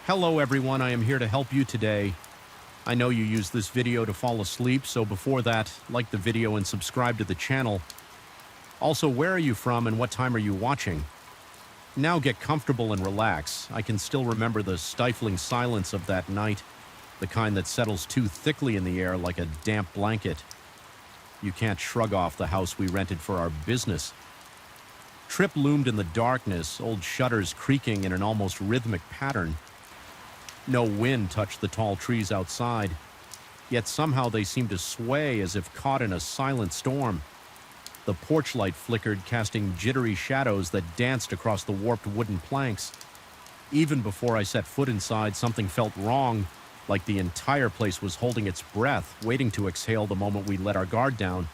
Hello everyone, I am here to help you today. I know you use this video to fall asleep, so before that, like the video and subscribe to the channel. Also, where are you from and what time are you watching? Now get comfortable and relax. I can still remember the stifling silence of that night, the kind that settles too thickly in the air like a damp blanket. You can't shrug off the house we rented for our business. Trip loomed in the darkness, old shutters creaking in an almost rhythmic pattern. No wind touched the tall trees outside, yet somehow they seemed to sway as if caught in a silent storm. The porch light flickered, casting jittery shadows that danced across the warped wooden planks. Even before I set foot inside, something felt wrong, like the entire place was holding its breath, waiting to exhale the moment we let our guard down.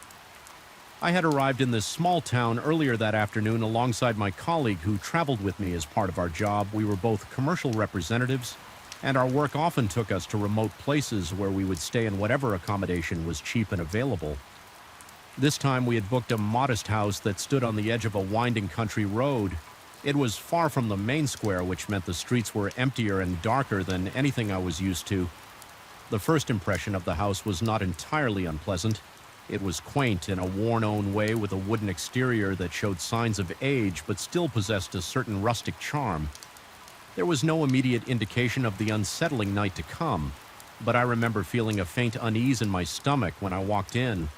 I had arrived in this small town earlier that afternoon alongside my colleague who traveled with me as part of our job. We were both commercial representatives, and our work often took us to remote places where we would stay in whatever accommodation was cheap and available. This time we had booked a modest house that stood on the edge of a winding country road. It was far from the main square, which meant the streets were emptier and darker than anything I was used to. The first impression of the house was not entirely unpleasant. It was quaint in a worn-out way with a wooden exterior that showed signs of age but still possessed a certain rustic charm. There was no immediate indication of the unsettling night to come, but I remember feeling a faint unease in my stomach when I walked in.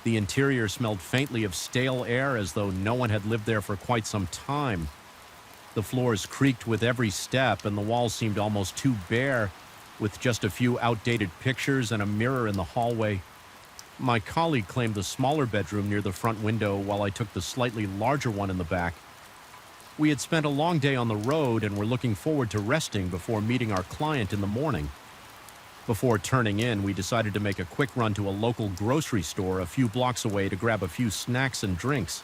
The interior smelled faintly of stale air, as though no one had lived there for quite some time. The floors creaked with every step, and the walls seemed almost too bare, with just a few outdated pictures and a mirror in the hallway. My colleague claimed the smaller bedroom near the front window, while I took the slightly larger one in the back. We had spent a long day on the road and were looking forward to resting before meeting our client in the morning. Before turning in, we decided to make a quick run to a local grocery store a few blocks away to grab a few snacks and drinks.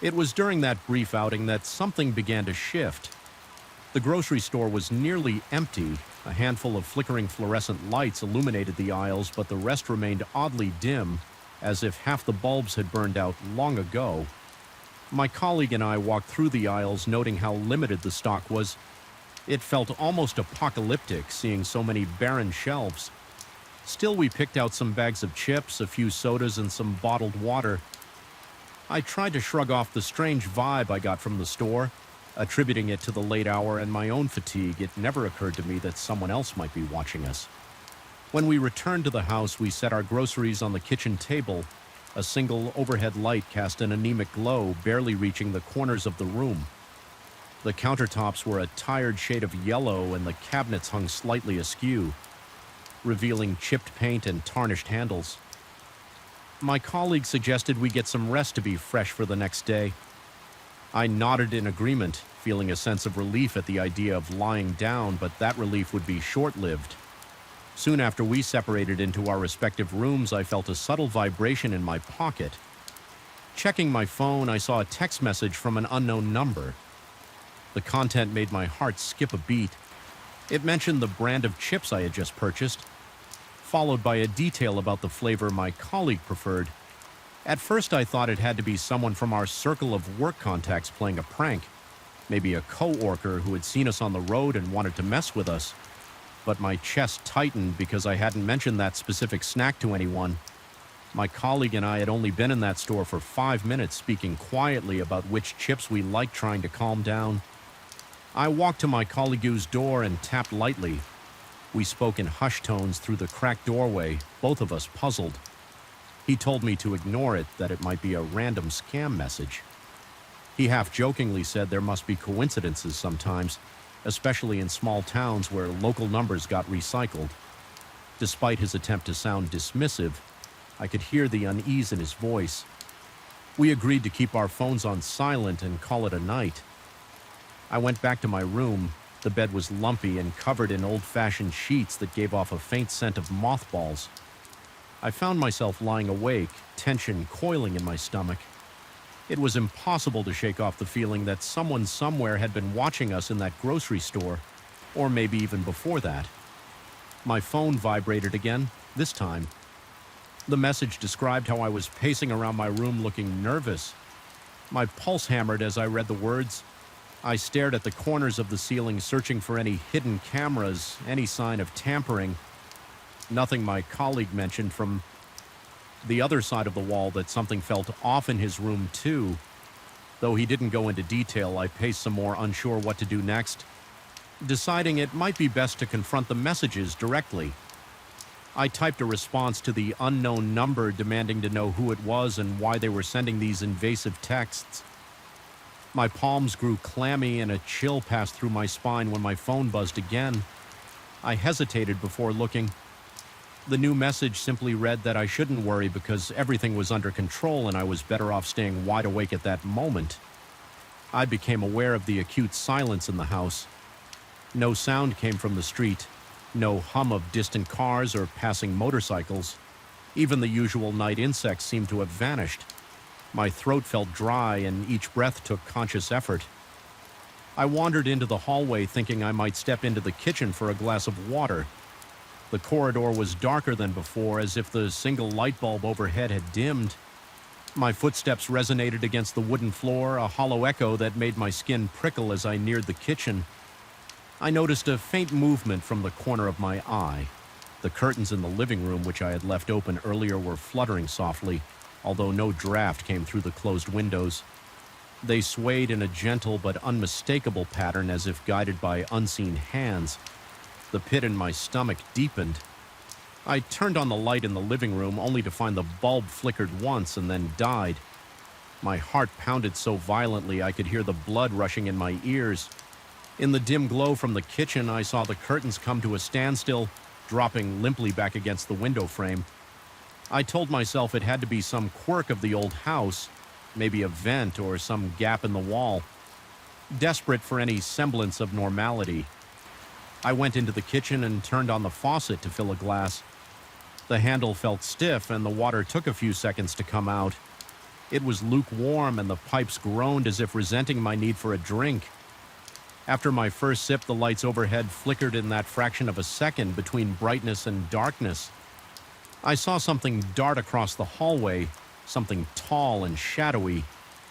It was during that brief outing that something began to shift. The grocery store was nearly empty. A handful of flickering fluorescent lights illuminated the aisles, but the rest remained oddly dim, as if half the bulbs had burned out long ago. My colleague and I walked through the aisles, noting how limited the stock was. It felt almost apocalyptic, seeing so many barren shelves. Still, we picked out some bags of chips, a few sodas, and some bottled water. I tried to shrug off the strange vibe I got from the store, attributing it to the late hour and my own fatigue. It never occurred to me that someone else might be watching us. When we returned to the house, we set our groceries on the kitchen table. A single overhead light cast an anemic glow, barely reaching the corners of the room. The countertops were a tired shade of yellow, and the cabinets hung slightly askew, revealing chipped paint and tarnished handles. My colleague suggested we get some rest to be fresh for the next day. I nodded in agreement, feeling a sense of relief at the idea of lying down, but that relief would be short-lived. Soon after we separated into our respective rooms, I felt a subtle vibration in my pocket. Checking my phone, I saw a text message from an unknown number. The content made my heart skip a beat. It mentioned the brand of chips I had just purchased, followed by a detail about the flavor my colleague preferred. At first, I thought it had to be someone from our circle of work contacts playing a prank, maybe a co-worker who had seen us on the road and wanted to mess with us. But my chest tightened because I hadn't mentioned that specific snack to anyone. My colleague and I had only been in that store for 5 minutes, speaking quietly about which chips we liked, trying to calm down. I walked to my colleague's door and tapped lightly. We spoke in hushed tones through the cracked doorway, both of us puzzled. He told me to ignore it, that it might be a random scam message. He half-jokingly said there must be coincidences sometimes, especially in small towns where local numbers got recycled. Despite his attempt to sound dismissive, I could hear the unease in his voice. We agreed to keep our phones on silent and call it a night. I went back to my room. The bed was lumpy and covered in old-fashioned sheets that gave off a faint scent of mothballs. I found myself lying awake, tension coiling in my stomach. It was impossible to shake off the feeling that someone somewhere had been watching us in that grocery store, or maybe even before that. My phone vibrated again, this time. The message described how I was pacing around my room looking nervous. My pulse hammered as I read the words, I stared at the corners of the ceiling, searching for any hidden cameras, any sign of tampering. Nothing my colleague mentioned from the other side of the wall that something felt off in his room too. Though he didn't go into detail, I paced some more, unsure what to do next, deciding it might be best to confront the messages directly. I typed a response to the unknown number demanding to know who it was and why they were sending these invasive texts. My palms grew clammy and a chill passed through my spine when my phone buzzed again. I hesitated before looking. The new message simply read that I shouldn't worry because everything was under control and I was better off staying wide awake at that moment. I became aware of the acute silence in the house. No sound came from the street, no hum of distant cars or passing motorcycles. Even the usual night insects seemed to have vanished. My throat felt dry and each breath took conscious effort. I wandered into the hallway thinking I might step into the kitchen for a glass of water. The corridor was darker than before, as if the single light bulb overhead had dimmed. My footsteps resonated against the wooden floor, a hollow echo that made my skin prickle as I neared the kitchen. I noticed a faint movement from the corner of my eye. The curtains in the living room, which I had left open earlier, were fluttering softly, although no draft came through the closed windows. They swayed in a gentle but unmistakable pattern as if guided by unseen hands. The pit in my stomach deepened. I turned on the light in the living room only to find the bulb flickered once and then died. My heart pounded so violently I could hear the blood rushing in my ears. In the dim glow from the kitchen, I saw the curtains come to a standstill, dropping limply back against the window frame. I told myself it had to be some quirk of the old house, maybe a vent or some gap in the wall. Desperate for any semblance of normality, I went into the kitchen and turned on the faucet to fill a glass. The handle felt stiff and the water took a few seconds to come out. It was lukewarm and the pipes groaned as if resenting my need for a drink. After my first sip, the lights overhead flickered in that fraction of a second between brightness and darkness. I saw something dart across the hallway, something tall and shadowy.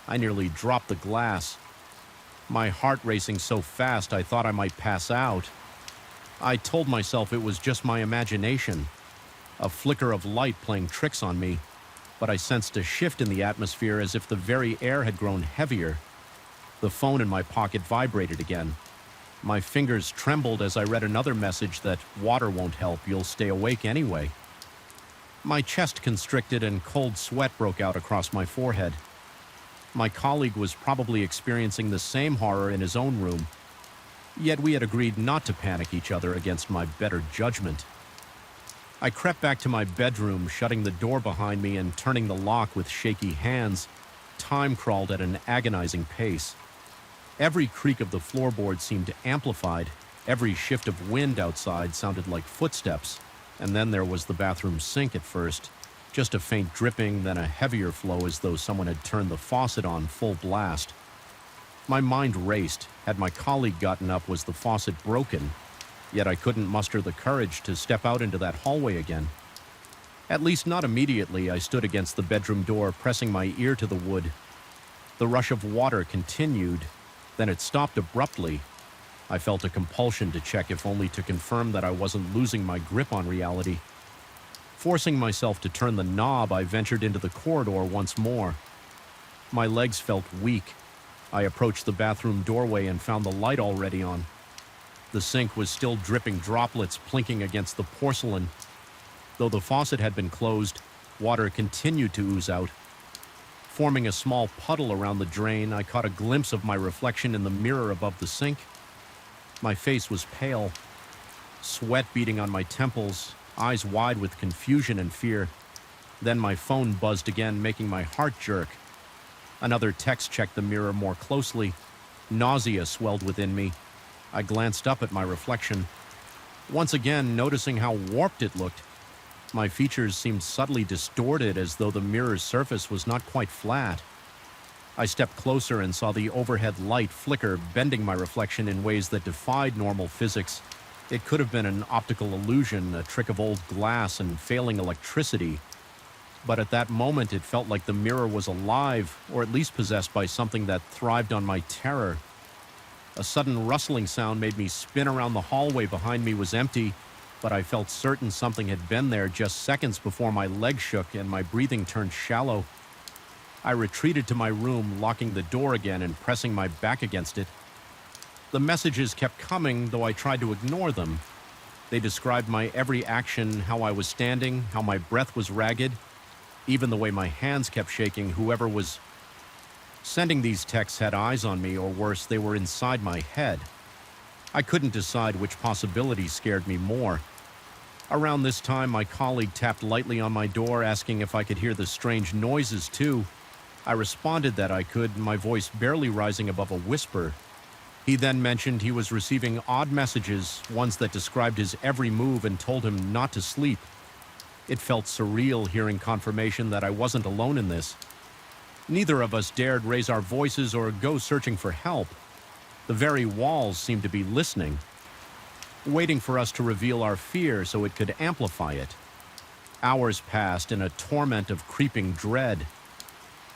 I nearly dropped the glass. My heart racing so fast I thought I might pass out. I told myself it was just my imagination, a flicker of light playing tricks on me, but I sensed a shift in the atmosphere as if the very air had grown heavier. The phone in my pocket vibrated again. My fingers trembled as I read another message that water won't help, you'll stay awake anyway. My chest constricted and cold sweat broke out across my forehead. My colleague was probably experiencing the same horror in his own room. Yet we had agreed not to panic each other against my better judgment. I crept back to my bedroom, shutting the door behind me and turning the lock with shaky hands. Time crawled at an agonizing pace. Every creak of the floorboard seemed amplified. Every shift of wind outside sounded like footsteps. And then there was the bathroom sink at first. Just a faint dripping, then a heavier flow as though someone had turned the faucet on full blast. My mind raced. Had my colleague gotten up, was the faucet broken? Yet I couldn't muster the courage to step out into that hallway again. At least not immediately. I stood against the bedroom door, pressing my ear to the wood. The rush of water continued. Then it stopped abruptly. I felt a compulsion to check, if only to confirm that I wasn't losing my grip on reality. Forcing myself to turn the knob, I ventured into the corridor once more. My legs felt weak. I approached the bathroom doorway and found the light already on. The sink was still dripping droplets plinking against the porcelain. Though the faucet had been closed, water continued to ooze out. Forming a small puddle around the drain, I caught a glimpse of my reflection in the mirror above the sink. My face was pale, sweat beading on my temples, eyes wide with confusion and fear. Then my phone buzzed again, making my heart jerk. Another text checked the mirror more closely. Nausea swelled within me. I glanced up at my reflection, once again noticing how warped it looked. My features seemed subtly distorted, as though the mirror's surface was not quite flat. I stepped closer and saw the overhead light flicker, bending my reflection in ways that defied normal physics. It could have been an optical illusion, a trick of old glass and failing electricity. But at that moment, it felt like the mirror was alive, or at least possessed by something that thrived on my terror. A sudden rustling sound made me spin around. The hallway behind me was empty, but I felt certain something had been there just seconds before my legs shook and my breathing turned shallow. I retreated to my room, locking the door again and pressing my back against it. The messages kept coming, though I tried to ignore them. They described my every action, how I was standing, how my breath was ragged, even the way my hands kept shaking. Whoever was sending these texts had eyes on me, or worse, they were inside my head. I couldn't decide which possibility scared me more. Around this time, my colleague tapped lightly on my door, asking if I could hear the strange noises too. I responded that I could, my voice barely rising above a whisper. He then mentioned he was receiving odd messages, ones that described his every move and told him not to sleep. It felt surreal hearing confirmation that I wasn't alone in this. Neither of us dared raise our voices or go searching for help. The very walls seemed to be listening, waiting for us to reveal our fear so it could amplify it. Hours passed in a torment of creeping dread.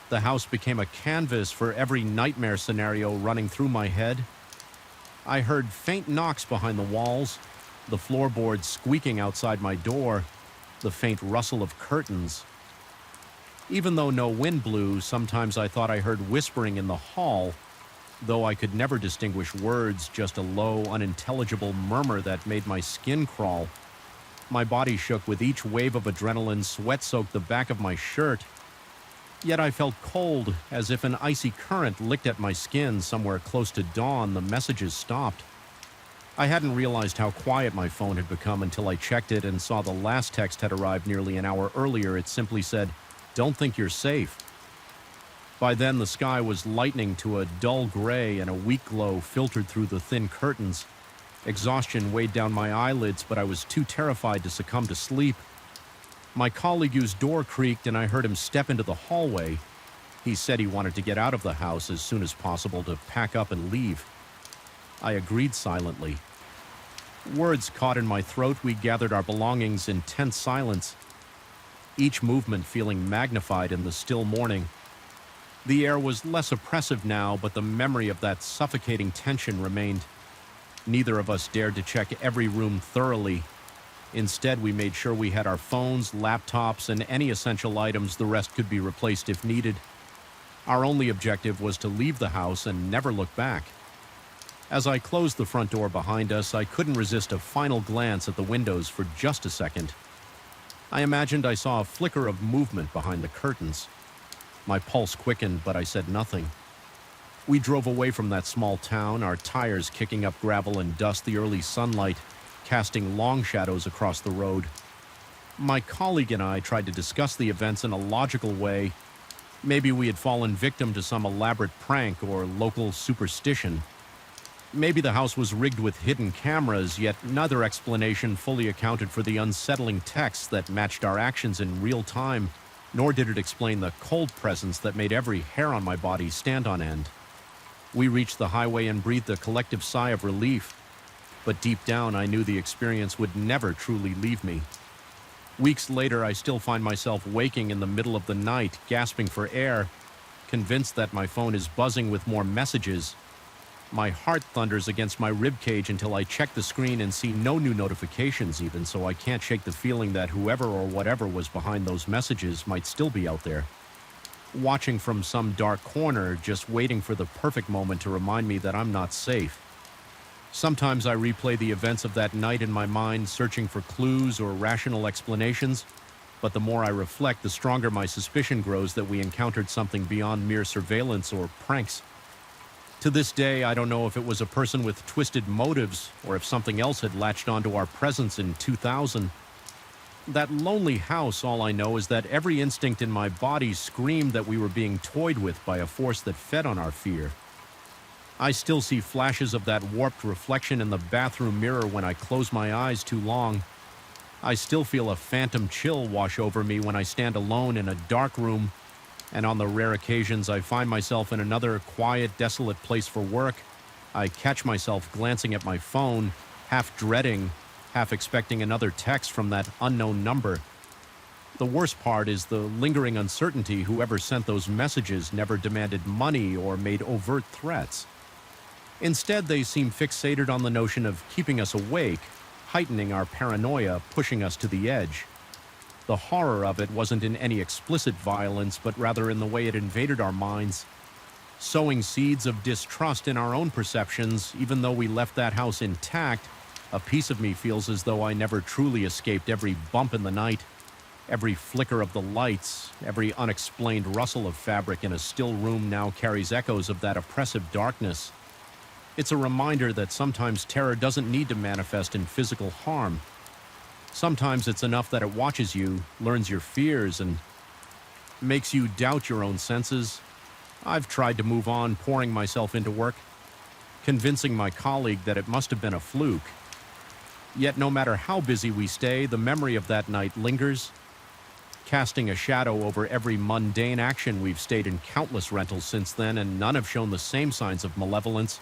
The house became a canvas for every nightmare scenario running through my head. I heard faint knocks behind the walls, the floorboards squeaking outside my door, the faint rustle of curtains. Even though no wind blew, sometimes I thought I heard whispering in the hall, though I could never distinguish words, just a low, unintelligible murmur that made my skin crawl. My body shook with each wave of adrenaline, sweat soaked the back of my shirt. Yet I felt cold, as if an icy current licked at my skin. Somewhere close to dawn, the messages stopped. I hadn't realized how quiet my phone had become until I checked it and saw the last text had arrived nearly an hour earlier. It simply said, "Don't think you're safe." By then, the sky was lightening to a dull gray and a weak glow filtered through the thin curtains. Exhaustion weighed down my eyelids, but I was too terrified to succumb to sleep. My colleague's door creaked and I heard him step into the hallway. He said he wanted to get out of the house as soon as possible, to pack up and leave. I agreed silently. Words caught in my throat. We gathered our belongings in tense silence, each movement feeling magnified in the still morning. The air was less oppressive now, but the memory of that suffocating tension remained. Neither of us dared to check every room thoroughly. Instead, we made sure we had our phones, laptops, and any essential items. The rest could be replaced if needed. Our only objective was to leave the house and never look back. As I closed the front door behind us, I couldn't resist a final glance at the windows for just a second. I imagined I saw a flicker of movement behind the curtains. My pulse quickened, but I said nothing. We drove away from that small town, our tires kicking up gravel and dust, the early sunlight casting long shadows across the road. My colleague and I tried to discuss the events in a logical way. Maybe we had fallen victim to some elaborate prank or local superstition. Maybe the house was rigged with hidden cameras, yet neither explanation fully accounted for the unsettling texts that matched our actions in real time, nor did it explain the cold presence that made every hair on my body stand on end. We reached the highway and breathed a collective sigh of relief, but deep down I knew the experience would never truly leave me. Weeks later, I still find myself waking in the middle of the night, gasping for air, convinced that my phone is buzzing with more messages. My heart thunders against my ribcage until I check the screen and see no new notifications even, so I can't shake the feeling that whoever or whatever was behind those messages might still be out there, watching from some dark corner, just waiting for the perfect moment to remind me that I'm not safe. Sometimes I replay the events of that night in my mind, searching for clues or rational explanations, but the more I reflect, the stronger my suspicion grows that we encountered something beyond mere surveillance or pranks. To this day, I don't know if it was a person with twisted motives or if something else had latched onto our presence in 2000. That lonely house, all I know is that every instinct in my body screamed that we were being toyed with by a force that fed on our fear. I still see flashes of that warped reflection in the bathroom mirror when I close my eyes too long. I still feel a phantom chill wash over me when I stand alone in a dark room, and on the rare occasions I find myself in another quiet, desolate place for work, I catch myself glancing at my phone, half dreading, half expecting another text from that unknown number. The worst part is the lingering uncertainty whoever sent those messages never demanded money or made overt threats. Instead, they seem fixated on the notion of keeping us awake, heightening our paranoia, pushing us to the edge. The horror of it wasn't in any explicit violence, but rather in the way it invaded our minds, sowing seeds of distrust in our own perceptions. Even though we left that house intact, a piece of me feels as though I never truly escaped every bump in the night, every flicker of the lights, every unexplained rustle of fabric in a still room now carries echoes of that oppressive darkness. It's a reminder that sometimes terror doesn't need to manifest in physical harm. Sometimes it's enough that it watches you, learns your fears, and makes you doubt your own senses. I've tried to move on, pouring myself into work, convincing my colleague that it must have been a fluke. Yet no matter how busy we stay, the memory of that night lingers, casting a shadow over every mundane action. We've stayed in countless rentals since then, and none have shown the same signs of malevolence.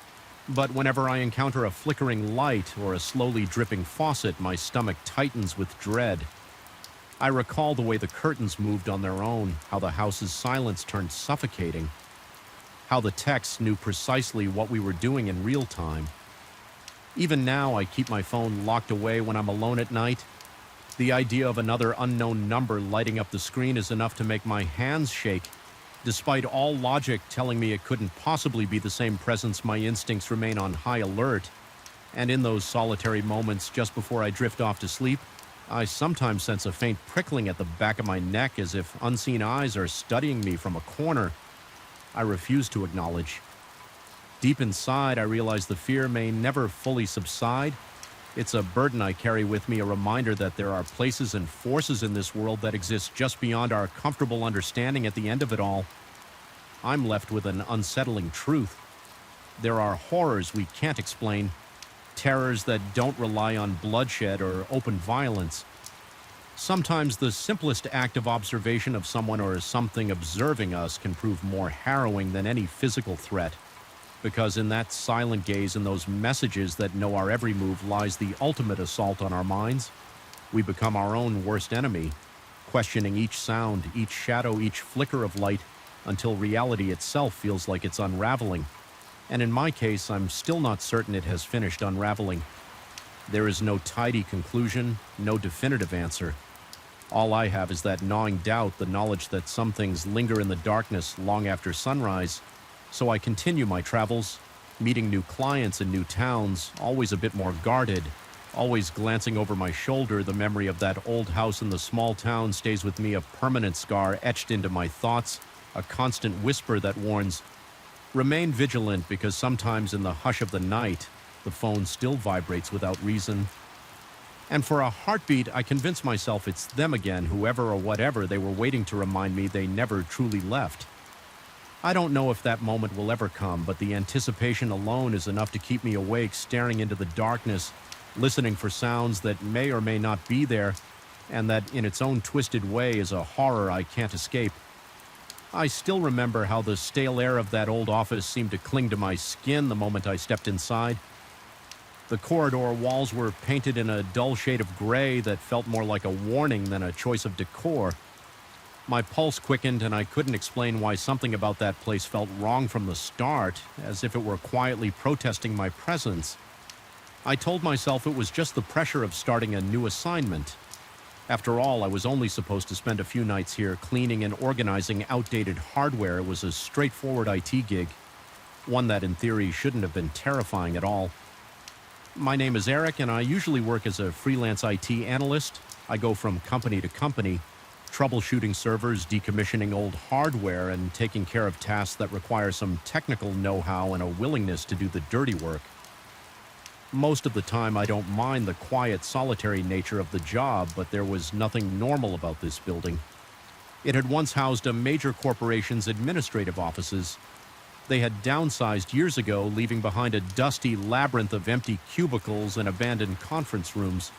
But whenever I encounter a flickering light or a slowly dripping faucet, my stomach tightens with dread. I recall the way the curtains moved on their own, how the house's silence turned suffocating, how the texts knew precisely what we were doing in real time. Even now, I keep my phone locked away when I'm alone at night. The idea of another unknown number lighting up the screen is enough to make my hands shake. Despite all logic telling me it couldn't possibly be the same presence, my instincts remain on high alert. And in those solitary moments just before I drift off to sleep, I sometimes sense a faint prickling at the back of my neck, as if unseen eyes are studying me from a corner I refuse to acknowledge. Deep inside, I realize the fear may never fully subside. It's a burden I carry with me, a reminder that there are places and forces in this world that exist just beyond our comfortable understanding. At the end of it all, I'm left with an unsettling truth. There are horrors we can't explain, terrors that don't rely on bloodshed or open violence. Sometimes the simplest act of observation of someone or something observing us can prove more harrowing than any physical threat. Because in that silent gaze and those messages that know our every move lies the ultimate assault on our minds. We become our own worst enemy, questioning each sound, each shadow, each flicker of light, until reality itself feels like it's unraveling. And in my case, I'm still not certain it has finished unraveling. There is no tidy conclusion, no definitive answer. All I have is that gnawing doubt, the knowledge that some things linger in the darkness long after sunrise. So I continue my travels, meeting new clients in new towns, always a bit more guarded, always glancing over my shoulder. The memory of that old house in the small town stays with me, a permanent scar etched into my thoughts, a constant whisper that warns, remain vigilant, because sometimes in the hush of the night, the phone still vibrates without reason. And for a heartbeat, I convince myself it's them again, whoever or whatever they were waiting to remind me they never truly left. I don't know if that moment will ever come, but the anticipation alone is enough to keep me awake, staring into the darkness, listening for sounds that may or may not be there, and that in its own twisted way is a horror I can't escape. I still remember how the stale air of that old office seemed to cling to my skin the moment I stepped inside. The corridor walls were painted in a dull shade of gray that felt more like a warning than a choice of decor. My pulse quickened, and I couldn't explain why something about that place felt wrong from the start, as if it were quietly protesting my presence. I told myself it was just the pressure of starting a new assignment. After all, I was only supposed to spend a few nights here cleaning and organizing outdated hardware. It was a straightforward IT gig, one that in theory shouldn't have been terrifying at all. My name is Eric, and I usually work as a freelance IT analyst. I go from company to company, troubleshooting servers, decommissioning old hardware, and taking care of tasks that require some technical know-how and a willingness to do the dirty work. Most of the time, I don't mind the quiet, solitary nature of the job, but there was nothing normal about this building. It had once housed a major corporation's administrative offices. They had downsized years ago, leaving behind a dusty labyrinth of empty cubicles and abandoned conference rooms.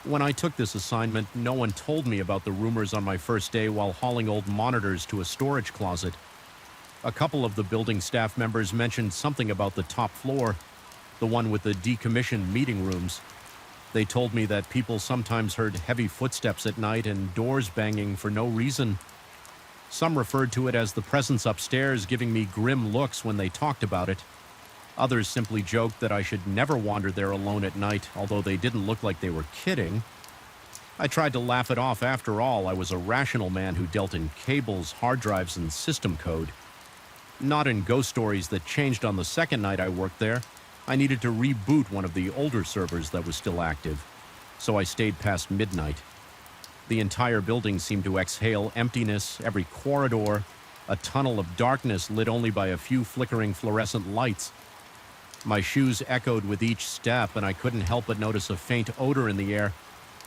When I took this assignment, no one told me about the rumors on my first day while hauling old monitors to a storage closet. A couple of the building staff members mentioned something about the top floor, the one with the decommissioned meeting rooms. They told me that people sometimes heard heavy footsteps at night and doors banging for no reason. Some referred to it as the presence upstairs, giving me grim looks when they talked about it. Others simply joked that I should never wander there alone at night, although they didn't look like they were kidding. I tried to laugh it off. After all, I was a rational man who dealt in cables, hard drives, and system code. Not in ghost stories that changed on the second night I worked there. I needed to reboot one of the older servers that was still active, so I stayed past midnight. The entire building seemed to exhale emptiness, every corridor, a tunnel of darkness lit only by a few flickering fluorescent lights. My shoes echoed with each step, and I couldn't help but notice a faint odor in the air,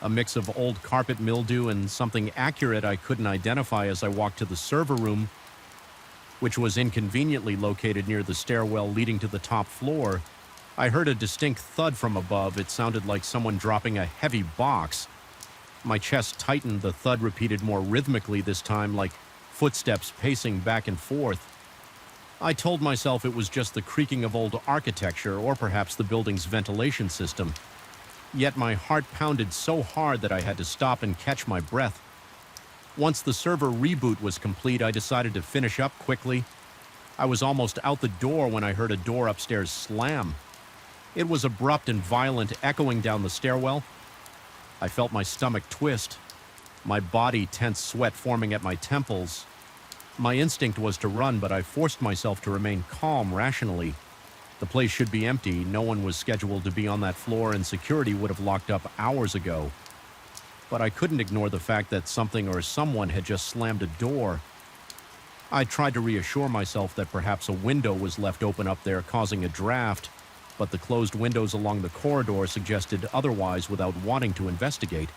a mix of old carpet mildew and something accurate I couldn't identify as I walked to the server room, which was inconveniently located near the stairwell leading to the top floor. I heard a distinct thud from above. It sounded like someone dropping a heavy box. My chest tightened. The thud repeated more rhythmically this time, like footsteps pacing back and forth. I told myself it was just the creaking of old architecture, or perhaps the building's ventilation system. Yet my heart pounded so hard that I had to stop and catch my breath. Once the server reboot was complete, I decided to finish up quickly. I was almost out the door when I heard a door upstairs slam. It was abrupt and violent, echoing down the stairwell. I felt my stomach twist, my body tense, sweat forming at my temples. My instinct was to run, but I forced myself to remain calm rationally. The place should be empty. No one was scheduled to be on that floor, and security would have locked up hours ago. But I couldn't ignore the fact that something or someone had just slammed a door. I tried to reassure myself that perhaps a window was left open up there, causing a draft, but the closed windows along the corridor suggested otherwise without wanting to investigate.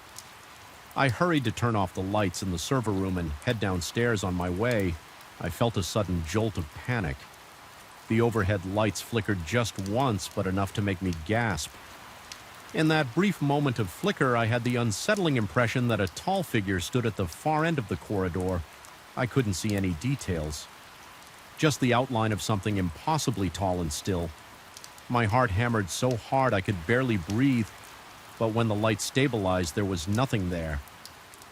I hurried to turn off the lights in the server room and head downstairs. On my way, I felt a sudden jolt of panic. The overhead lights flickered just once, but enough to make me gasp. In that brief moment of flicker, I had the unsettling impression that a tall figure stood at the far end of the corridor. I couldn't see any details, just the outline of something impossibly tall and still. My heart hammered so hard I could barely breathe, but when the light stabilized, there was nothing there.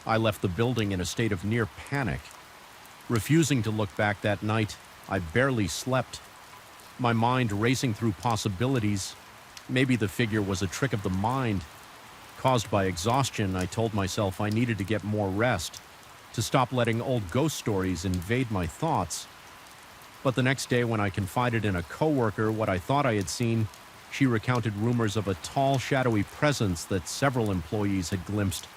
I left the building in a state of near panic. Refusing to look back that night, I barely slept, my mind racing through possibilities. Maybe the figure was a trick of the mind. Caused by exhaustion, I told myself I needed to get more rest, to stop letting old ghost stories invade my thoughts. But the next day, when I confided in a coworker what I thought I had seen, she recounted rumors of a tall, shadowy presence that several employees had glimpsed.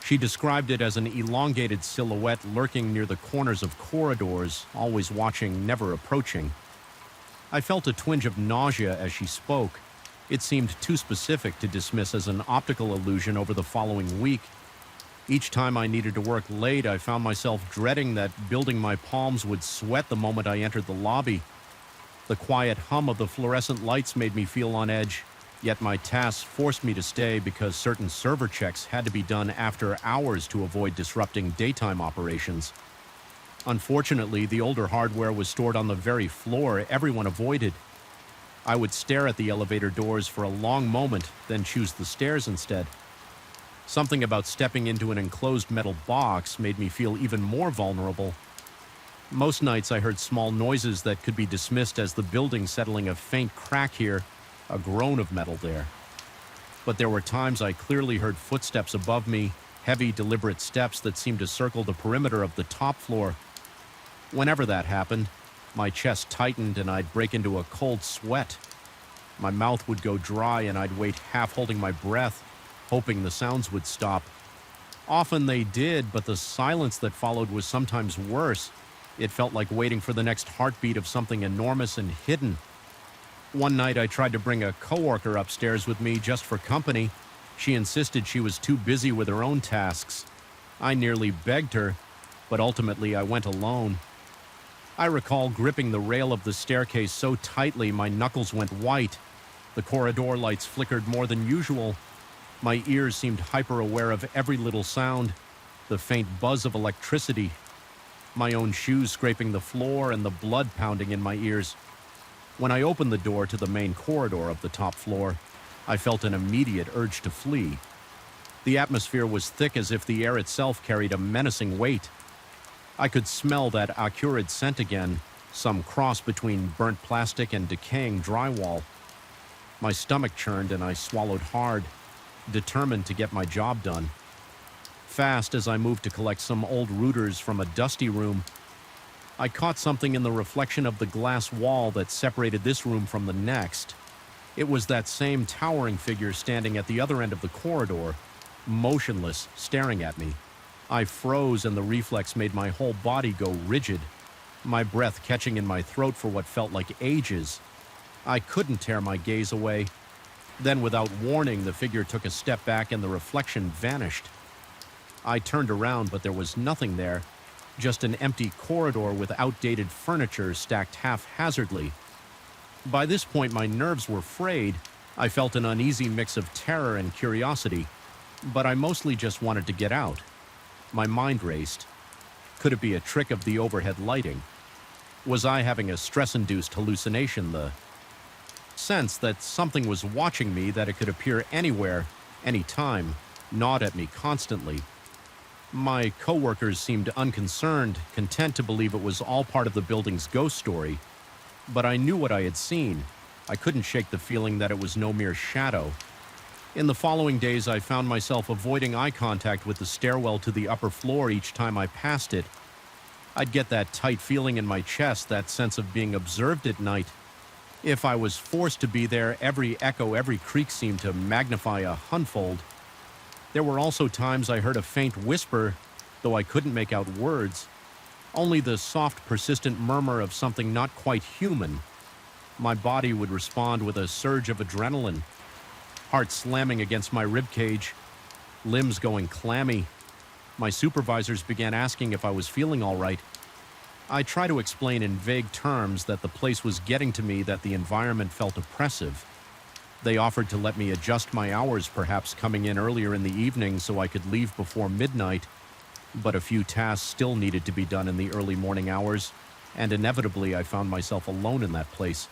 She described it as an elongated silhouette lurking near the corners of corridors, always watching, never approaching. I felt a twinge of nausea as she spoke. It seemed too specific to dismiss as an optical illusion. Over the following week, each time I needed to work late, I found myself dreading that building my palms would sweat the moment I entered the lobby. The quiet hum of the fluorescent lights made me feel on edge, yet my tasks forced me to stay because certain server checks had to be done after hours to avoid disrupting daytime operations. Unfortunately, the older hardware was stored on the very floor everyone avoided. I would stare at the elevator doors for a long moment, then choose the stairs instead. Something about stepping into an enclosed metal box made me feel even more vulnerable. Most nights I heard small noises that could be dismissed as the building settling, a faint crack here, a groan of metal there. But there were times I clearly heard footsteps above me, heavy, deliberate steps that seemed to circle the perimeter of the top floor. Whenever that happened, my chest tightened and I'd break into a cold sweat. My mouth would go dry and I'd wait, half holding my breath, hoping the sounds would stop. Often they did, but the silence that followed was sometimes worse. It felt like waiting for the next heartbeat of something enormous and hidden. One night I tried to bring a coworker upstairs with me just for company. She insisted she was too busy with her own tasks. I nearly begged her, but ultimately I went alone. I recall gripping the rail of the staircase so tightly my knuckles went white. The corridor lights flickered more than usual. My ears seemed hyper-aware of every little sound, the faint buzz of electricity, my own shoes scraping the floor and the blood pounding in my ears. When I opened the door to the main corridor of the top floor, I felt an immediate urge to flee. The atmosphere was thick, as if the air itself carried a menacing weight. I could smell that acrid scent again, some cross between burnt plastic and decaying drywall. My stomach churned and I swallowed hard, determined to get my job done. Fast as I moved to collect some old routers from a dusty room, I caught something in the reflection of the glass wall that separated this room from the next. It was that same towering figure standing at the other end of the corridor, motionless, staring at me. I froze and the reflex made my whole body go rigid, my breath catching in my throat for what felt like ages. I couldn't tear my gaze away. Then, without warning, the figure took a step back and the reflection vanished. I turned around, but there was nothing there, just an empty corridor with outdated furniture stacked haphazardly. By this point, my nerves were frayed. I felt an uneasy mix of terror and curiosity, but I mostly just wanted to get out. My mind raced. Could it be a trick of the overhead lighting? Was I having a stress-induced hallucination? The sense that something was watching me, that it could appear anywhere, anytime, gnawed at me constantly. My coworkers seemed unconcerned, content to believe it was all part of the building's ghost story. But I knew what I had seen. I couldn't shake the feeling that it was no mere shadow. In the following days, I found myself avoiding eye contact with the stairwell to the upper floor each time I passed it. I'd get that tight feeling in my chest, that sense of being observed at night. If I was forced to be there, every echo, every creak seemed to magnify a hundredfold. There were also times I heard a faint whisper, though I couldn't make out words. Only the soft, persistent murmur of something not quite human. My body would respond with a surge of adrenaline, heart slamming against my ribcage, limbs going clammy. My supervisors began asking if I was feeling all right. I tried to explain in vague terms that the place was getting to me, that the environment felt oppressive. They offered to let me adjust my hours, perhaps coming in earlier in the evening so I could leave before midnight, but a few tasks still needed to be done in the early morning hours, and inevitably I found myself alone in that place.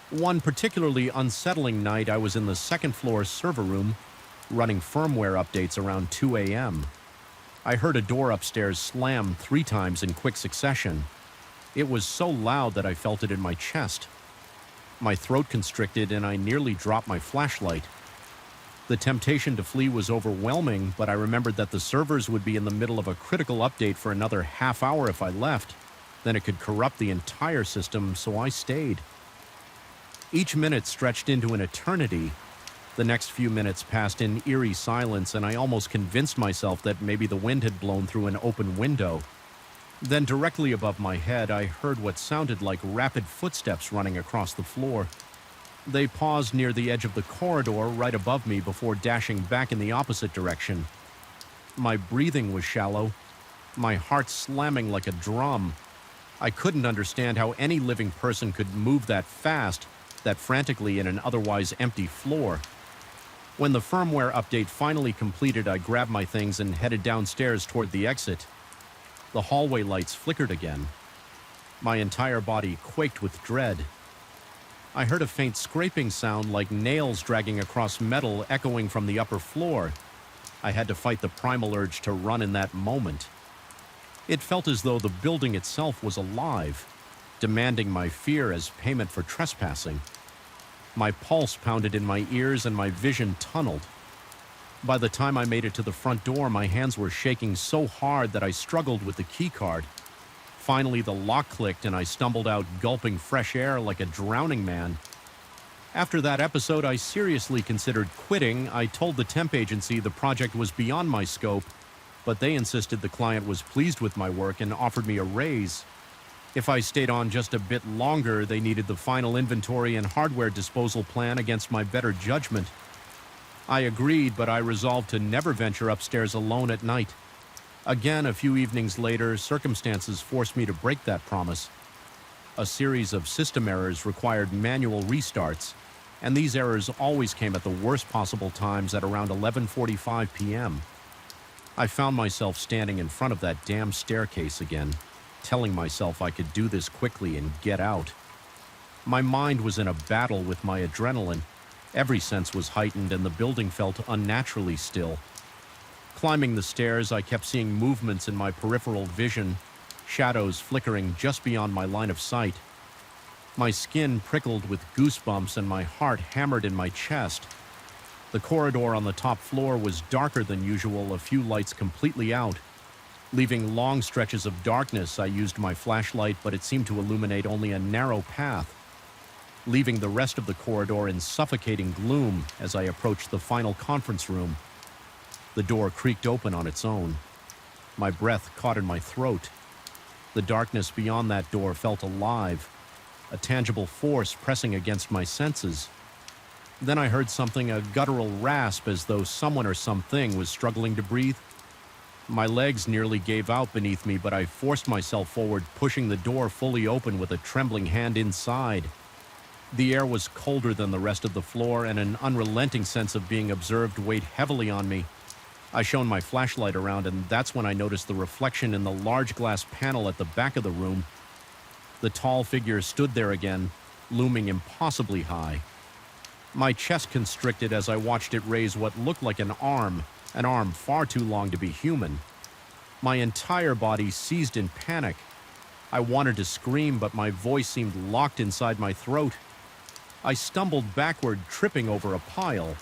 One particularly unsettling night, I was in the second-floor server room, running firmware updates around 2 a.m. I heard a door upstairs slam 3 times in quick succession. It was so loud that I felt it in my chest. My throat constricted and I nearly dropped my flashlight. The temptation to flee was overwhelming, but I remembered that the servers would be in the middle of a critical update for another half hour if I left. Then it could corrupt the entire system, so I stayed. Each minute stretched into an eternity. The next few minutes passed in eerie silence, and I almost convinced myself that maybe the wind had blown through an open window. Then directly above my head, I heard what sounded like rapid footsteps running across the floor. They paused near the edge of the corridor right above me before dashing back in the opposite direction. My breathing was shallow, my heart slamming like a drum. I couldn't understand how any living person could move that fast, that frantically in an otherwise empty floor. When the firmware update finally completed, I grabbed my things and headed downstairs toward the exit. The hallway lights flickered again. My entire body quaked with dread. I heard a faint scraping sound like nails dragging across metal echoing from the upper floor. I had to fight the primal urge to run in that moment. It felt as though the building itself was alive, demanding my fear as payment for trespassing. My pulse pounded in my ears and my vision tunneled. By the time I made it to the front door, my hands were shaking so hard that I struggled with the keycard. Finally, the lock clicked and I stumbled out, gulping fresh air like a drowning man. After that episode, I seriously considered quitting. I told the temp agency the project was beyond my scope, but they insisted the client was pleased with my work and offered me a raise. If I stayed on just a bit longer, they needed the final inventory and hardware disposal plan against my better judgment. I agreed, but I resolved to never venture upstairs alone at night. Again, a few evenings later, circumstances forced me to break that promise. A series of system errors required manual restarts, and these errors always came at the worst possible times at around 11:45 p.m. I found myself standing in front of that damn staircase again, telling myself I could do this quickly and get out. My mind was in a battle with my adrenaline. Every sense was heightened and the building felt unnaturally still. Climbing the stairs, I kept seeing movements in my peripheral vision, shadows flickering just beyond my line of sight. My skin prickled with goosebumps and my heart hammered in my chest. The corridor on the top floor was darker than usual, a few lights completely out. Leaving long stretches of darkness, I used my flashlight, but it seemed to illuminate only a narrow path, leaving the rest of the corridor in suffocating gloom as I approached the final conference room. The door creaked open on its own. My breath caught in my throat. The darkness beyond that door felt alive, a tangible force pressing against my senses. Then I heard something, a guttural rasp, as though someone or something was struggling to breathe. My legs nearly gave out beneath me, but I forced myself forward, pushing the door fully open with a trembling hand inside. The air was colder than the rest of the floor, and an unrelenting sense of being observed weighed heavily on me. I shone my flashlight around, and that's when I noticed the reflection in the large glass panel at the back of the room. The tall figure stood there again, looming impossibly high. My chest constricted as I watched it raise what looked like an arm far too long to be human. My entire body seized in panic. I wanted to scream, but my voice seemed locked inside my throat. I stumbled backward, tripping over a pile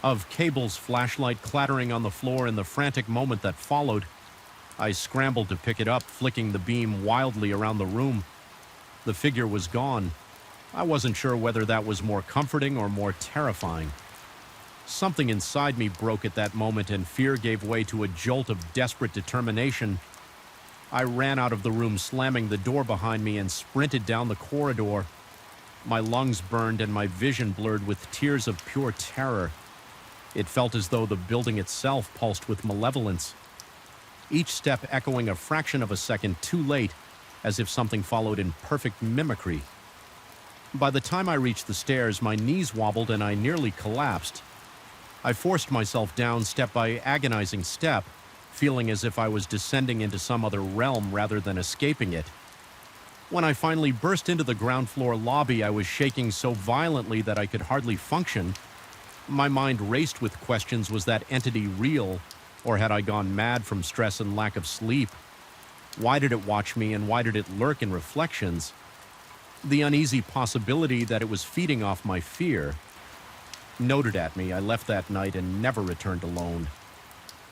of cables, flashlight clattering on the floor in the frantic moment that followed. I scrambled to pick it up, flicking the beam wildly around the room. The figure was gone. I wasn't sure whether that was more comforting or more terrifying. Something inside me broke at that moment, and fear gave way to a jolt of desperate determination. I ran out of the room, slamming the door behind me, and sprinted down the corridor. My lungs burned and my vision blurred with tears of pure terror. It felt as though the building itself pulsed with malevolence, each step echoing a fraction of a second too late, as if something followed in perfect mimicry. By the time I reached the stairs, my knees wobbled and I nearly collapsed. I forced myself down step by agonizing step, feeling as if I was descending into some other realm rather than escaping it. When I finally burst into the ground floor lobby, I was shaking so violently that I could hardly function. My mind raced with questions: was that entity real, or had I gone mad from stress and lack of sleep? Why did it watch me, and why did it lurk in reflections? The uneasy possibility that it was feeding off my fear noted at me. I left that night and never returned alone.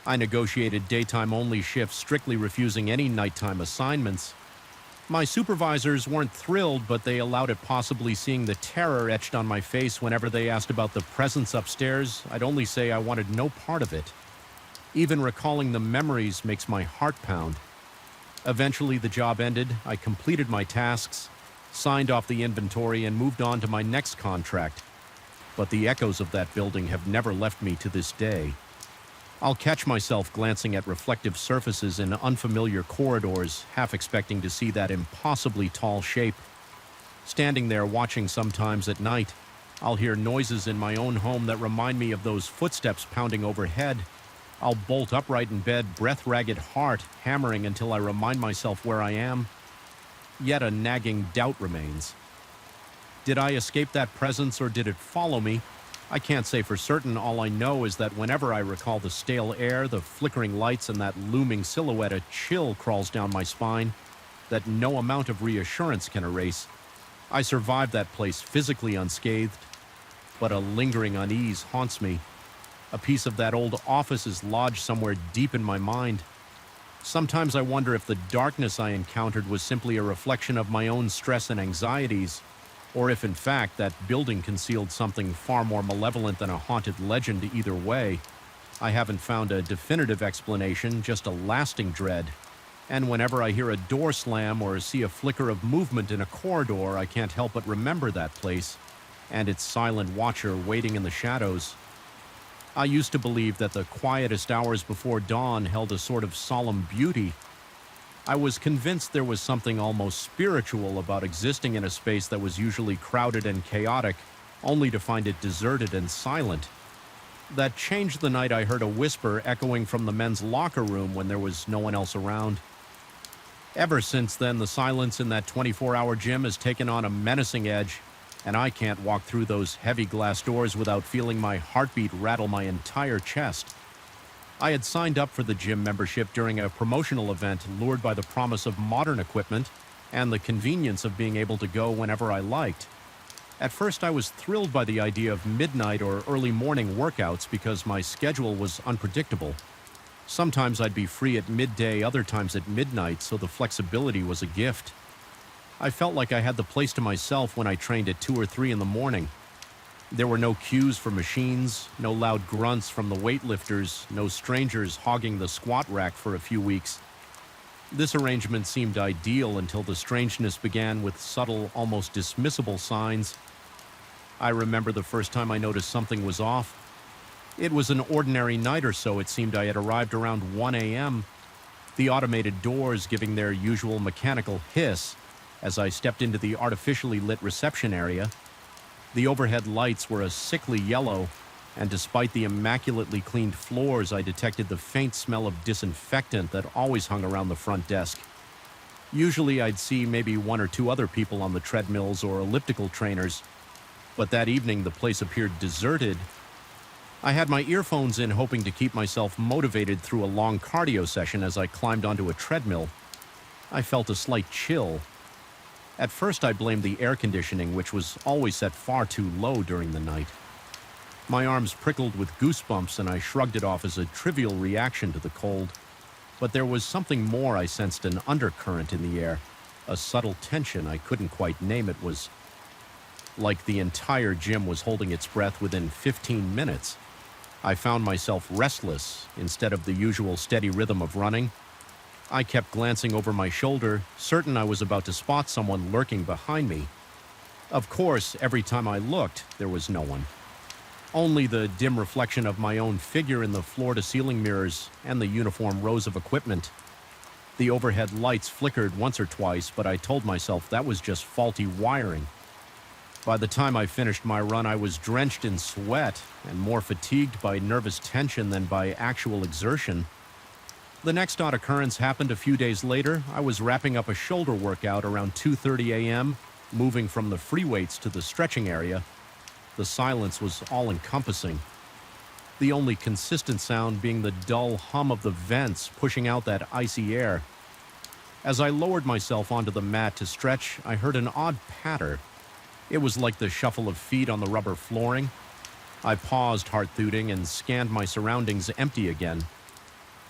I negotiated daytime-only shifts, strictly refusing any nighttime assignments. My supervisors weren't thrilled, but they allowed it, possibly seeing the terror etched on my face whenever they asked about the presence upstairs. I'd only say I wanted no part of it. Even recalling the memories makes my heart pound. Eventually, the job ended. I completed my tasks, signed off the inventory, and moved on to my next contract. But the echoes of that building have never left me to this day. I'll catch myself glancing at reflective surfaces in unfamiliar corridors, half expecting to see that impossibly tall shape. Standing there watching sometimes at night, I'll hear noises in my own home that remind me of those footsteps pounding overhead. I'll bolt upright in bed, breath-ragged heart hammering until I remind myself where I am. Yet a nagging doubt remains. Did I escape that presence, or did it follow me? I can't say for certain. All I know is that whenever I recall the stale air, the flickering lights, and that looming silhouette, a chill crawls down my spine that no amount of reassurance can erase. I survived that place physically unscathed, but a lingering unease haunts me. A piece of that old office is lodged somewhere deep in my mind. Sometimes I wonder if the darkness I encountered was simply a reflection of my own stress and anxieties, or if in fact that building concealed something far more malevolent than a haunted legend. Either way, I haven't found a definitive explanation, just a lasting dread. And whenever I hear a door slam or see a flicker of movement in a corridor, I can't help but remember that place and its silent watcher waiting in the shadows. I used to believe that the quietest hours before dawn held a sort of solemn beauty. I was convinced there was something almost spiritual about existing in a space that was usually crowded and chaotic, only to find it deserted and silent. That changed the night I heard a whisper echoing from the men's locker room when there was no one else around. Ever since then, the silence in that 24-hour gym has taken on a menacing edge, and I can't walk through those heavy glass doors without feeling my heartbeat rattle my entire chest. I had signed up for the gym membership during a promotional event, lured by the promise of modern equipment and the convenience of being able to go whenever I liked. At first, I was thrilled by the idea of midnight or early morning workouts because my schedule was unpredictable. Sometimes I'd be free at midday, other times at midnight, so the flexibility was a gift. I felt like I had the place to myself when I trained at 2 or 3 in the morning. There were no cues for machines, no loud grunts from the weightlifters, no strangers hogging the squat rack for a few weeks. This arrangement seemed ideal until the strangeness began with subtle, almost dismissible signs. I remember the first time I noticed something was off. It was an ordinary night or so. It seemed I had arrived around 1 a.m., the automated doors giving their usual mechanical hiss as I stepped into the artificially lit reception area. The overhead lights were a sickly yellow, and despite the immaculately cleaned floors, I detected the faint smell of disinfectant that always hung around the front desk. Usually I'd see maybe 1 or 2 other people on the treadmills or elliptical trainers, but that evening the place appeared deserted. I had my earphones in, hoping to keep myself motivated through a long cardio session as I climbed onto a treadmill. I felt a slight chill. At first I blamed the air conditioning, which was always set far too low during the night. My arms prickled with goosebumps and I shrugged it off as a trivial reaction to the cold. But there was something more. I sensed an undercurrent in the air, a subtle tension. I couldn't quite name it. Was like the entire gym was holding its breath within 15 minutes. I found myself restless instead of the usual steady rhythm of running. I kept glancing over my shoulder, certain I was about to spot someone lurking behind me. Of course, every time I looked, there was no one. Only the dim reflection of my own figure in the floor-to-ceiling mirrors and the uniform rows of equipment. The overhead lights flickered once or twice, but I told myself that was just faulty wiring. By the time I finished my run, I was drenched in sweat and more fatigued by nervous tension than by actual exertion. The next odd occurrence happened a few days later. I was wrapping up a shoulder workout around 2:30 a.m., moving from the free weights to the stretching area. The silence was all-encompassing, the only consistent sound being the dull hum of the vents pushing out that icy air. As I lowered myself onto the mat to stretch, I heard an odd patter. It was like the shuffle of feet on the rubber flooring. I paused, heart-thudding, and scanned my surroundings empty again.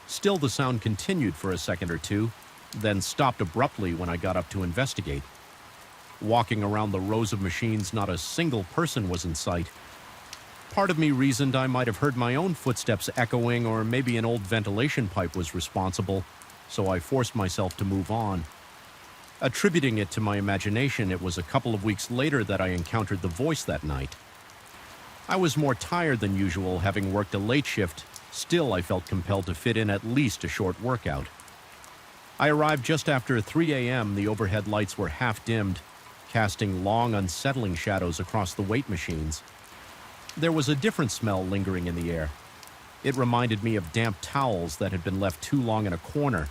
Still, the sound continued for a second or two, then stopped abruptly when I got up to investigate. Walking around the rows of machines, not a single person was in sight. Part of me reasoned I might have heard my own footsteps echoing, or maybe an old ventilation pipe was responsible, so I forced myself to move on. Attributing it to my imagination, it was a couple of weeks later that I encountered the voice that night. I was more tired than usual, having worked a late shift. Still, I felt compelled to fit in at least a short workout. I arrived just after 3 a.m. The overhead lights were half-dimmed, casting long, unsettling shadows across the weight machines. There was a different smell lingering in the air. It reminded me of damp towels that had been left too long in a corner.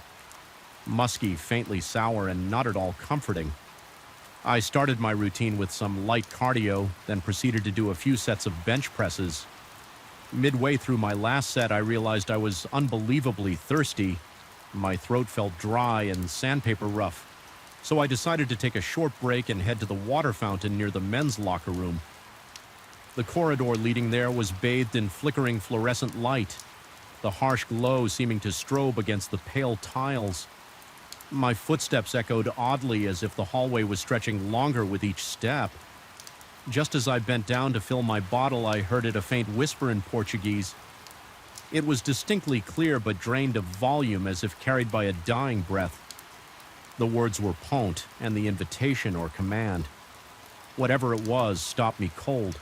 Musky, faintly sour, and not at all comforting. I started my routine with some light cardio, then proceeded to do a few sets of bench presses. Midway through my last set, I realized I was unbelievably thirsty. My throat felt dry and sandpaper rough, so I decided to take a short break and head to the water fountain near the men's locker room. The corridor leading there was bathed in flickering fluorescent light, the harsh glow seeming to strobe against the pale tiles. My footsteps echoed oddly, as if the hallway was stretching longer with each step. Just as I bent down to fill my bottle, I heard a faint whisper in Portuguese. It was distinctly clear, but drained of volume, as if carried by a dying breath. The words were ponte, and the invitation or command. Whatever it was stopped me cold.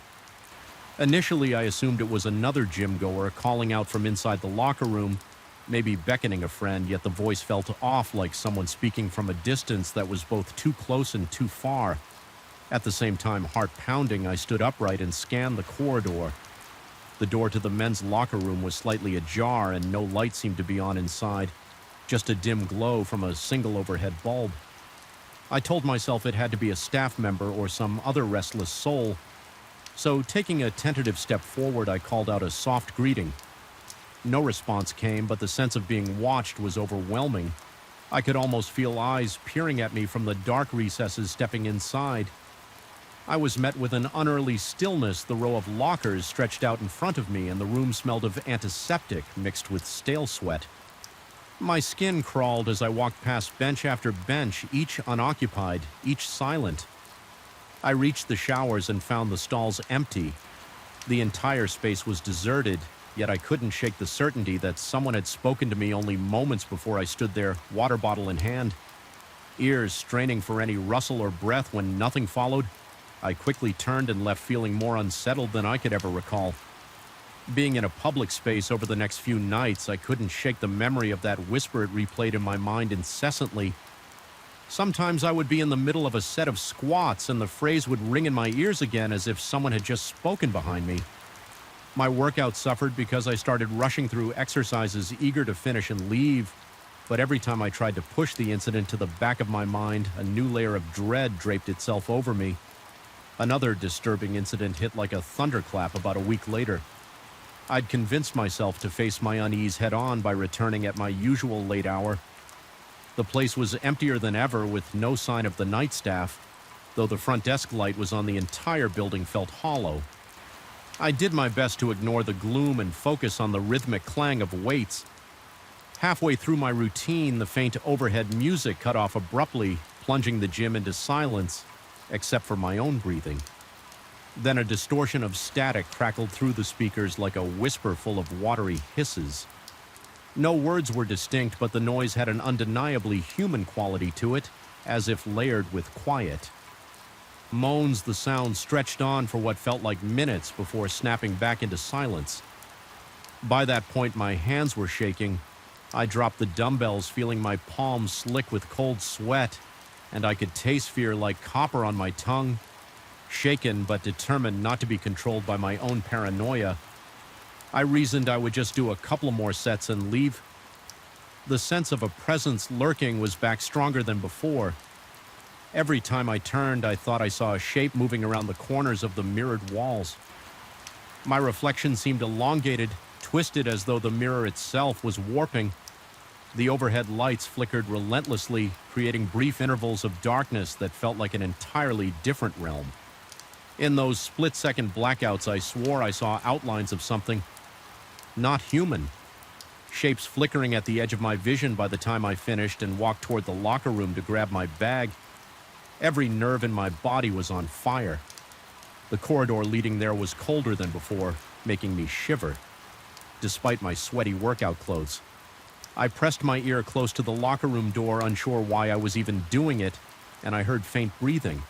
Initially, I assumed it was another gym-goer calling out from inside the locker room, maybe beckoning a friend, yet the voice felt off, like someone speaking from a distance that was both too close and too far. At the same time, heart pounding, I stood upright and scanned the corridor. The door to the men's locker room was slightly ajar, and no light seemed to be on inside, just a dim glow from a single overhead bulb. I told myself it had to be a staff member or some other restless soul. So, taking a tentative step forward, I called out a soft greeting. No response came, but the sense of being watched was overwhelming. I could almost feel eyes peering at me from the dark recesses stepping inside. I was met with an unearthly stillness. The row of lockers stretched out in front of me, and the room smelled of antiseptic mixed with stale sweat. My skin crawled as I walked past bench after bench, each unoccupied, each silent. I reached the showers and found the stalls empty. The entire space was deserted, yet I couldn't shake the certainty that someone had spoken to me only moments before I stood there, water bottle in hand. Ears straining for any rustle or breath. When nothing followed, I quickly turned and left feeling more unsettled than I could ever recall. Being in a public space over the next few nights, I couldn't shake the memory of that whisper it replayed in my mind incessantly. Sometimes I would be in the middle of a set of squats and the phrase would ring in my ears again as if someone had just spoken behind me. My workout suffered because I started rushing through exercises eager to finish and leave, but every time I tried to push the incident to the back of my mind, a new layer of dread draped itself over me. Another disturbing incident hit like a thunderclap about a week later. I'd convinced myself to face my unease head-on by returning at my usual late hour. The place was emptier than ever, with no sign of the night staff, though the front desk light was on. The entire building felt hollow. I did my best to ignore the gloom and focus on the rhythmic clang of weights. Halfway through my routine, the faint overhead music cut off abruptly, plunging the gym into silence, except for my own breathing. Then a distortion of static crackled through the speakers like a whisper full of watery hisses. No words were distinct, but the noise had an undeniably human quality to it, as if layered with quiet. Moans, the sound stretched on for what felt like minutes before snapping back into silence. By that point, my hands were shaking. I dropped the dumbbells, feeling my palms slick with cold sweat, and I could taste fear like copper on my tongue. Shaken but determined not to be controlled by my own paranoia, I reasoned I would just do a couple more sets and leave. The sense of a presence lurking was back stronger than before. Every time I turned, I thought I saw a shape moving around the corners of the mirrored walls. My reflection seemed elongated, twisted as though the mirror itself was warping. The overhead lights flickered relentlessly, creating brief intervals of darkness that felt like an entirely different realm. In those split-second blackouts, I swore I saw outlines of something not human. Shapes flickering at the edge of my vision by the time I finished and walked toward the locker room to grab my bag. Every nerve in my body was on fire. The corridor leading there was colder than before, making me shiver, despite my sweaty workout clothes. I pressed my ear close to the locker room door, unsure why I was even doing it, and I heard faint breathing.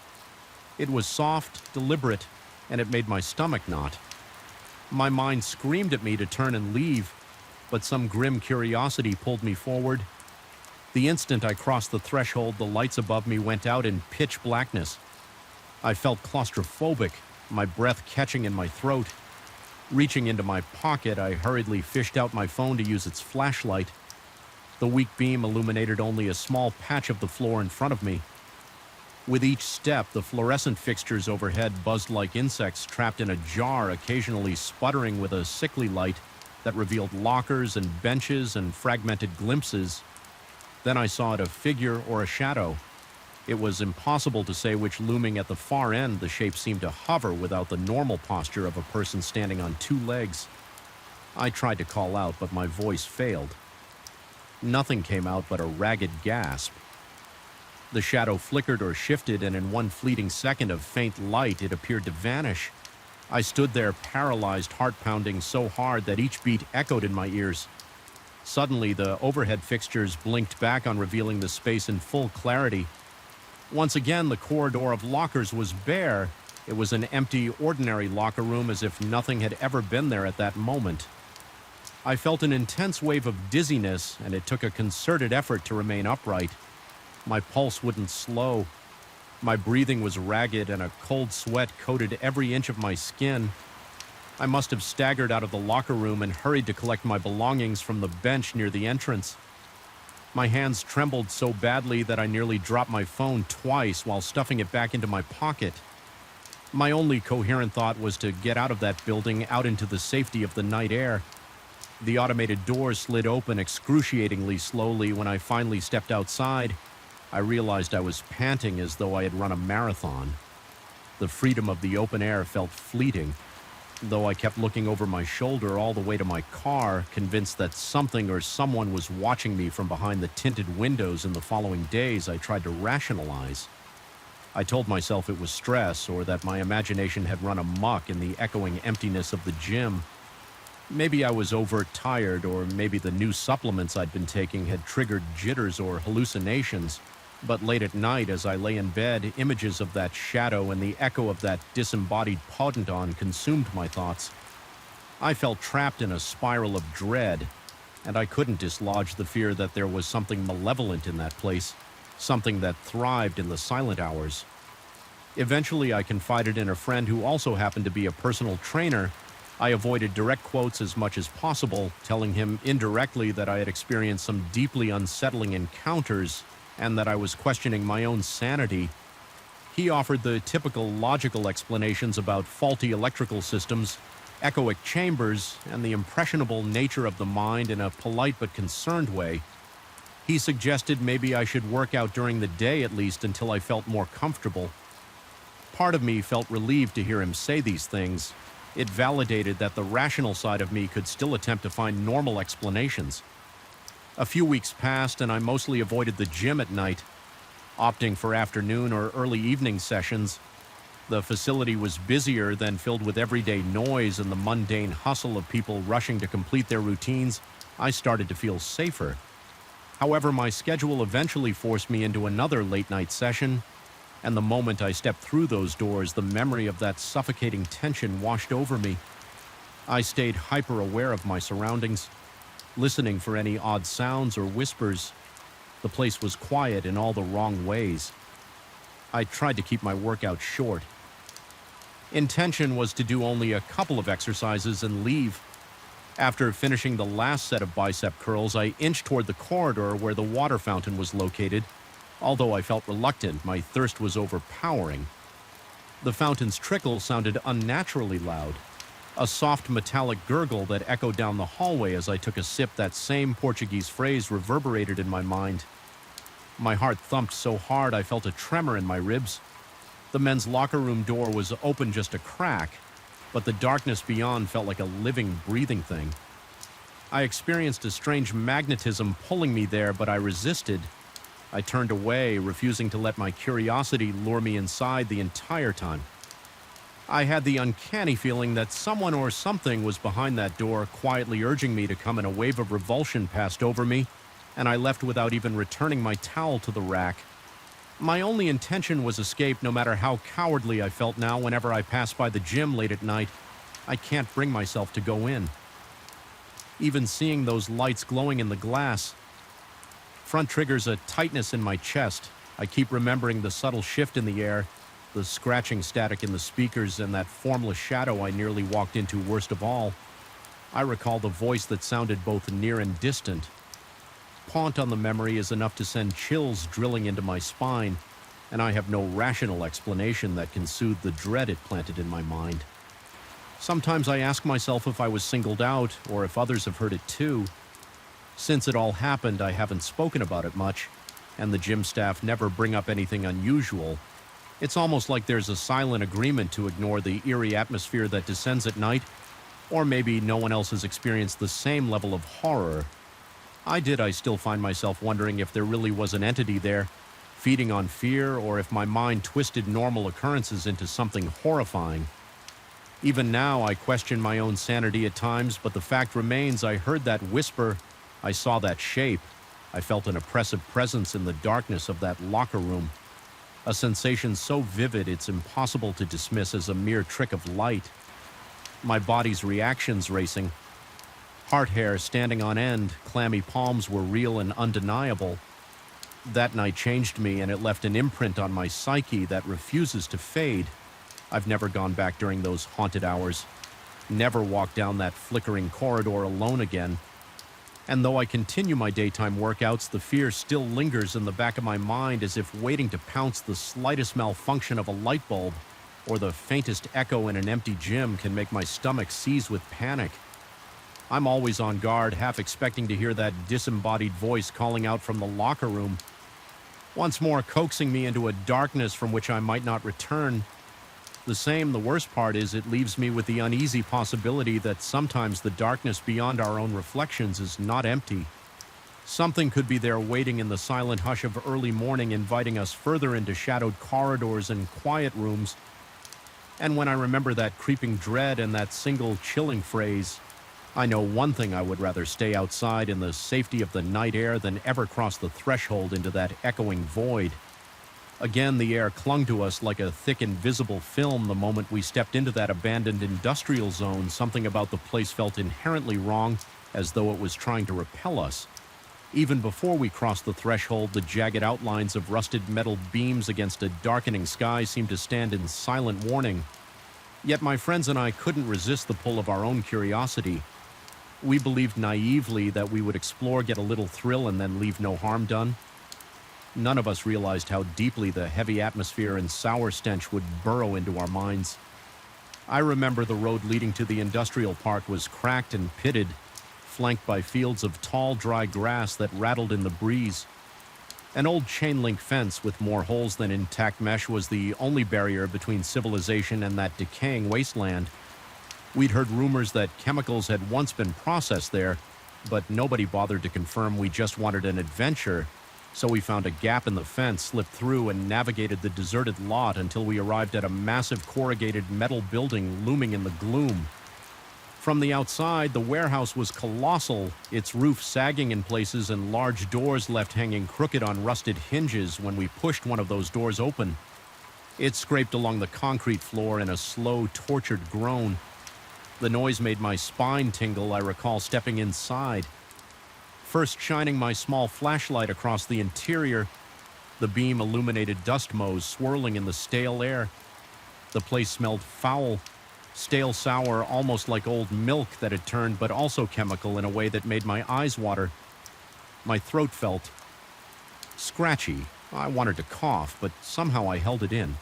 It was soft, deliberate, and it made my stomach knot. My mind screamed at me to turn and leave, but some grim curiosity pulled me forward. The instant I crossed the threshold, the lights above me went out in pitch blackness. I felt claustrophobic, my breath catching in my throat. Reaching into my pocket, I hurriedly fished out my phone to use its flashlight. The weak beam illuminated only a small patch of the floor in front of me. With each step, the fluorescent fixtures overhead buzzed like insects trapped in a jar, occasionally sputtering with a sickly light that revealed lockers and benches and fragmented glimpses. Then I saw it a figure or a shadow. It was impossible to say which. Looming at the far end, the shape seemed to hover without the normal posture of a person standing on two legs. I tried to call out, but my voice failed. Nothing came out but a ragged gasp. The shadow flickered or shifted, and in one fleeting second of faint light, it appeared to vanish. I stood there, paralyzed, heart pounding so hard that each beat echoed in my ears. Suddenly, the overhead fixtures blinked back on, revealing the space in full clarity. Once again, the corridor of lockers was bare. It was an empty, ordinary locker room, as if nothing had ever been there at that moment. I felt an intense wave of dizziness, and it took a concerted effort to remain upright. My pulse wouldn't slow. My breathing was ragged, and a cold sweat coated every inch of my skin. I must have staggered out of the locker room and hurried to collect my belongings from the bench near the entrance. My hands trembled so badly that I nearly dropped my phone twice while stuffing it back into my pocket. My only coherent thought was to get out of that building, out into the safety of the night air. The automated doors slid open excruciatingly slowly. When I finally stepped outside, I realized I was panting as though I had run a marathon. The freedom of the open air felt fleeting, though I kept looking over my shoulder all the way to my car, convinced that something or someone was watching me from behind the tinted windows. In the following days, I tried to rationalize. I told myself it was stress, or that my imagination had run amok in the echoing emptiness of the gym. Maybe I was overtired, or maybe the new supplements I'd been taking had triggered jitters or hallucinations. But late at night, as I lay in bed, images of that shadow and the echo of that disembodied potentate consumed my thoughts. I felt trapped in a spiral of dread, and I couldn't dislodge the fear that there was something malevolent in that place, something that thrived in the silent hours. Eventually, I confided in a friend who also happened to be a personal trainer. I avoided direct quotes as much as possible, telling him indirectly that I had experienced some deeply unsettling encounters and that I was questioning my own sanity. He offered the typical logical explanations about faulty electrical systems, echoic chambers, and the impressionable nature of the mind in a polite but concerned way. He suggested maybe I should work out during the day at least until I felt more comfortable. Part of me felt relieved to hear him say these things. It validated that the rational side of me could still attempt to find normal explanations. A few weeks passed, and I mostly avoided the gym at night, opting for afternoon or early evening sessions. The facility was busier than filled with everyday noise and the mundane hustle of people rushing to complete their routines. I started to feel safer. However, my schedule eventually forced me into another late-night session, and the moment I stepped through those doors, the memory of that suffocating tension washed over me. I stayed hyper-aware of my surroundings, listening for any odd sounds or whispers. The place was quiet in all the wrong ways. I tried to keep my workout short. Intention was to do only a couple of exercises and leave. After finishing the last set of bicep curls, I inched toward the corridor where the water fountain was located. Although I felt reluctant, my thirst was overpowering. The fountain's trickle sounded unnaturally loud. A soft metallic gurgle that echoed down the hallway as I took a sip. That same Portuguese phrase reverberated in my mind. My heart thumped so hard I felt a tremor in my ribs. The men's locker room door was open just a crack, but the darkness beyond felt like a living, breathing thing. I experienced a strange magnetism pulling me there, but I resisted. I turned away, refusing to let my curiosity lure me inside the entire time. I had the uncanny feeling that someone or something was behind that door, quietly urging me to come, and a wave of revulsion passed over me, and I left without even returning my towel to the rack. My only intention was escape, no matter how cowardly I felt now whenever I passed by the gym late at night. I can't bring myself to go in. Even seeing those lights glowing in the glass front triggers a tightness in my chest. I keep remembering the subtle shift in the air, the scratching static in the speakers, and that formless shadow I nearly walked into. Worst of all, I recall the voice that sounded both near and distant. Paunt on the memory is enough to send chills drilling into my spine, and I have no rational explanation that can soothe the dread it planted in my mind. Sometimes I ask myself if I was singled out, or if others have heard it too. Since it all happened, I haven't spoken about it much, and the gym staff never bring up anything unusual. It's almost like there's a silent agreement to ignore the eerie atmosphere that descends at night, or maybe no one else has experienced the same level of horror. I still find myself wondering if there really was an entity there, feeding on fear, or if my mind twisted normal occurrences into something horrifying. Even now, I question my own sanity at times, but the fact remains I heard that whisper, I saw that shape, I felt an oppressive presence in the darkness of that locker room. A sensation so vivid it's impossible to dismiss as a mere trick of light. My body's reactions racing. Heart hair standing on end, clammy palms were real and undeniable. That night changed me, and it left an imprint on my psyche that refuses to fade. I've never gone back during those haunted hours. Never walked down that flickering corridor alone again. And though I continue my daytime workouts, the fear still lingers in the back of my mind, as if waiting to pounce. The slightest malfunction of a light bulb or the faintest echo in an empty gym can make my stomach seize with panic. I'm always on guard, half expecting to hear that disembodied voice calling out from the locker room, once more coaxing me into a darkness from which I might not return. The worst part is it leaves me with the uneasy possibility that sometimes the darkness beyond our own reflections is not empty. Something could be there waiting in the silent hush of early morning, inviting us further into shadowed corridors and quiet rooms. And when I remember that creeping dread and that single chilling phrase, I know one thing: I would rather stay outside in the safety of the night air than ever cross the threshold into that echoing void. Again, the air clung to us like a thick, invisible film the moment we stepped into that abandoned industrial zone. Something about the place felt inherently wrong, as though it was trying to repel us. Even before we crossed the threshold, the jagged outlines of rusted metal beams against a darkening sky seemed to stand in silent warning. Yet my friends and I couldn't resist the pull of our own curiosity. We believed naively that we would explore, get a little thrill, and then leave no harm done. None of us realized how deeply the heavy atmosphere and sour stench would burrow into our minds. I remember the road leading to the industrial park was cracked and pitted, flanked by fields of tall, dry grass that rattled in the breeze. An old chain-link fence with more holes than intact mesh was the only barrier between civilization and that decaying wasteland. We'd heard rumors that chemicals had once been processed there, but nobody bothered to confirm. We just wanted an adventure. So we found a gap in the fence, slipped through, and navigated the deserted lot until we arrived at a massive corrugated metal building looming in the gloom. From the outside, the warehouse was colossal, its roof sagging in places and large doors left hanging crooked on rusted hinges. When we pushed one of those doors open, it scraped along the concrete floor in a slow, tortured groan. The noise made my spine tingle. I recall stepping inside, first shining my small flashlight across the interior. The beam illuminated dust motes swirling in the stale air. The place smelled foul, stale, sour, almost like old milk that had turned, but also chemical in a way that made my eyes water. My throat felt scratchy. I wanted to cough, but somehow I held it in.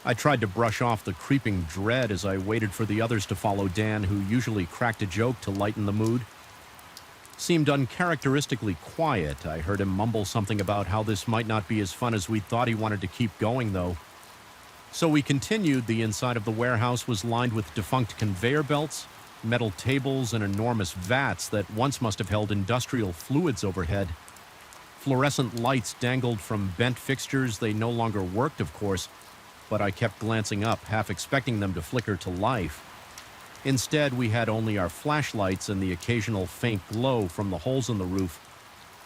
I tried to brush off the creeping dread as I waited for the others to follow. Dan, who usually cracked a joke to lighten the mood, seemed uncharacteristically quiet. I heard him mumble something about how this might not be as fun as we'd thought. He wanted to keep going, though. So we continued. The inside of the warehouse was lined with defunct conveyor belts, metal tables, and enormous vats that once must have held industrial fluids overhead. Fluorescent lights dangled from bent fixtures. They no longer worked, of course, but I kept glancing up, half expecting them to flicker to life. Instead, we had only our flashlights and the occasional faint glow from the holes in the roof.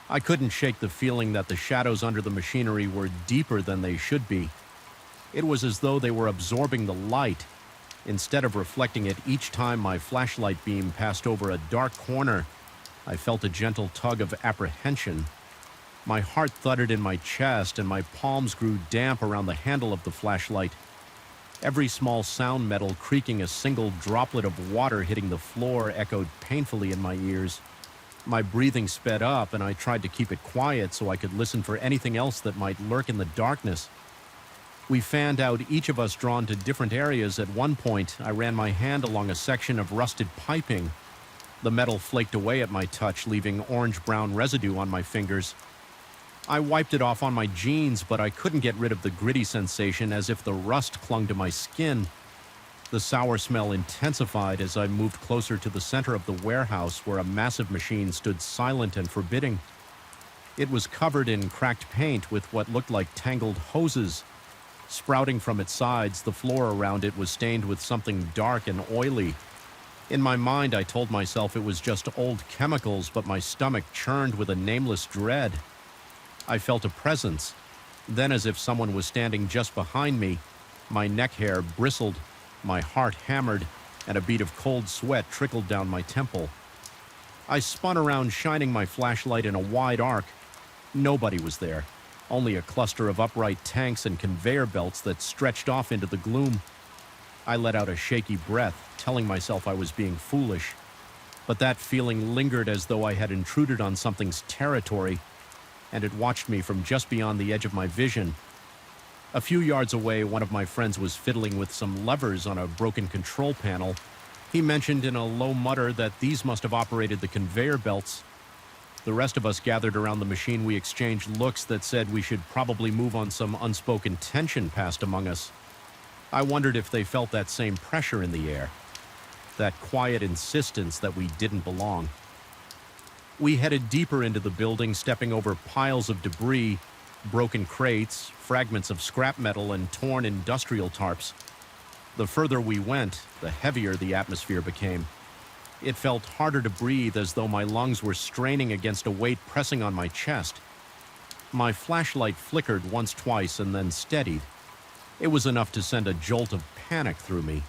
I couldn't shake the feeling that the shadows under the machinery were deeper than they should be. It was as though they were absorbing the light, instead of reflecting it. Each time my flashlight beam passed over a dark corner, I felt a gentle tug of apprehension. My heart thudded in my chest, and my palms grew damp around the handle of the flashlight. Every small sound metal creaking, a single droplet of water hitting the floor, echoed painfully in my ears. My breathing sped up, and I tried to keep it quiet so I could listen for anything else that might lurk in the darkness. We fanned out, each of us drawn to different areas. At one point, I ran my hand along a section of rusted piping. The metal flaked away at my touch, leaving orange-brown residue on my fingers. I wiped it off on my jeans, but I couldn't get rid of the gritty sensation, as if the rust clung to my skin. The sour smell intensified as I moved closer to the center of the warehouse, where a massive machine stood silent and forbidding. It was covered in cracked paint with what looked like tangled hoses sprouting from its sides. The floor around it was stained with something dark and oily. In my mind, I told myself it was just old chemicals, but my stomach churned with a nameless dread. I felt a presence. Then, as if someone was standing just behind me, my neck hair bristled, my heart hammered, and a bead of cold sweat trickled down my temple. I spun around, shining my flashlight in a wide arc. Nobody was there, only a cluster of upright tanks and conveyor belts that stretched off into the gloom. I let out a shaky breath, telling myself I was being foolish. But that feeling lingered, as though I had intruded on something's territory, and it watched me from just beyond the edge of my vision. A few yards away, one of my friends was fiddling with some levers on a broken control panel. He mentioned in a low mutter that these must have operated the conveyor belts. The rest of us gathered around the machine. We exchanged looks that said we should probably move on. Some unspoken tension passed among us. I wondered if they felt that same pressure in the air, that quiet insistence that we didn't belong. We headed deeper into the building, stepping over piles of debris, broken crates, fragments of scrap metal, and torn industrial tarps. The further we went, the heavier the atmosphere became. It felt harder to breathe, as though my lungs were straining against a weight pressing on my chest. My flashlight flickered once, twice, and then steadied. It was enough to send a jolt of panic through me.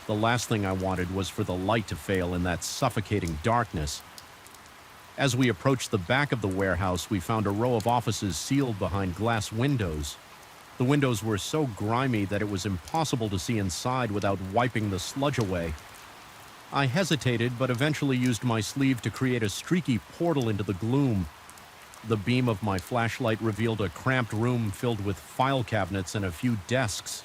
The last thing I wanted was for the light to fail in that suffocating darkness. As we approached the back of the warehouse, we found a row of offices sealed behind glass windows. The windows were so grimy that it was impossible to see inside without wiping the sludge away. I hesitated, but eventually used my sleeve to create a streaky portal into the gloom. The beam of my flashlight revealed a cramped room filled with file cabinets and a few desks.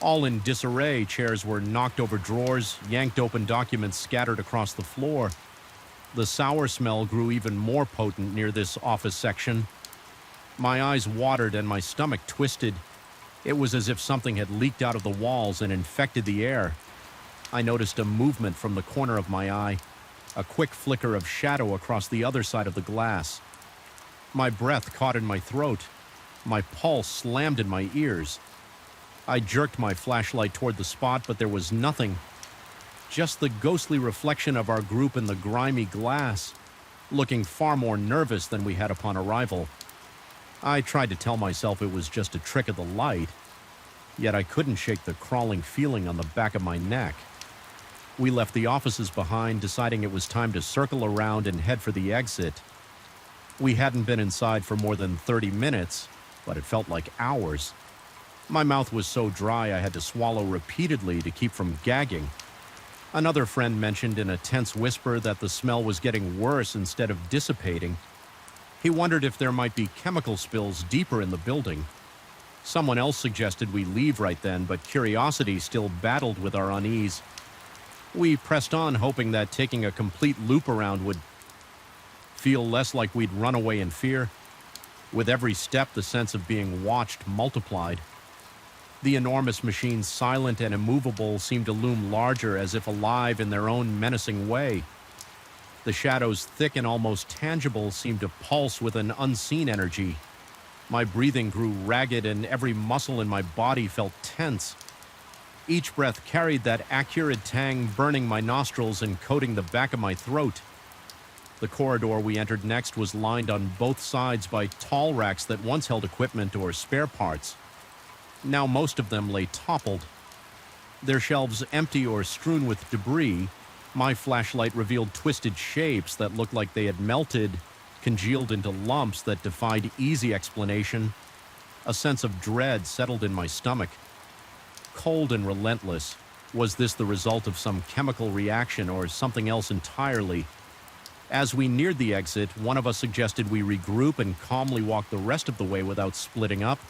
All in disarray, chairs were knocked over drawers, yanked open documents scattered across the floor. The sour smell grew even more potent near this office section. My eyes watered and my stomach twisted. It was as if something had leaked out of the walls and infected the air. I noticed a movement from the corner of my eye, a quick flicker of shadow across the other side of the glass. My breath caught in my throat. My pulse slammed in my ears. I jerked my flashlight toward the spot, but there was nothing. Just the ghostly reflection of our group in the grimy glass, looking far more nervous than we had upon arrival. I tried to tell myself it was just a trick of the light, yet I couldn't shake the crawling feeling on the back of my neck. We left the offices behind, deciding it was time to circle around and head for the exit. We hadn't been inside for more than 30 minutes, but it felt like hours. My mouth was so dry I had to swallow repeatedly to keep from gagging. Another friend mentioned in a tense whisper that the smell was getting worse instead of dissipating. He wondered if there might be chemical spills deeper in the building. Someone else suggested we leave right then, but curiosity still battled with our unease. We pressed on, hoping that taking a complete loop around would feel less like we'd run away in fear. With every step, the sense of being watched multiplied. The enormous machines, silent and immovable, seemed to loom larger, as if alive in their own menacing way. The shadows, thick and almost tangible, seemed to pulse with an unseen energy. My breathing grew ragged and every muscle in my body felt tense. Each breath carried that acrid tang, burning my nostrils and coating the back of my throat. The corridor we entered next was lined on both sides by tall racks that once held equipment or spare parts. Now most of them lay toppled. Their shelves empty or strewn with debris. My flashlight revealed twisted shapes that looked like they had melted, congealed into lumps that defied easy explanation. A sense of dread settled in my stomach. Cold and relentless. Was this the result of some chemical reaction or something else entirely? As we neared the exit, one of us suggested we regroup and calmly walk the rest of the way without splitting up.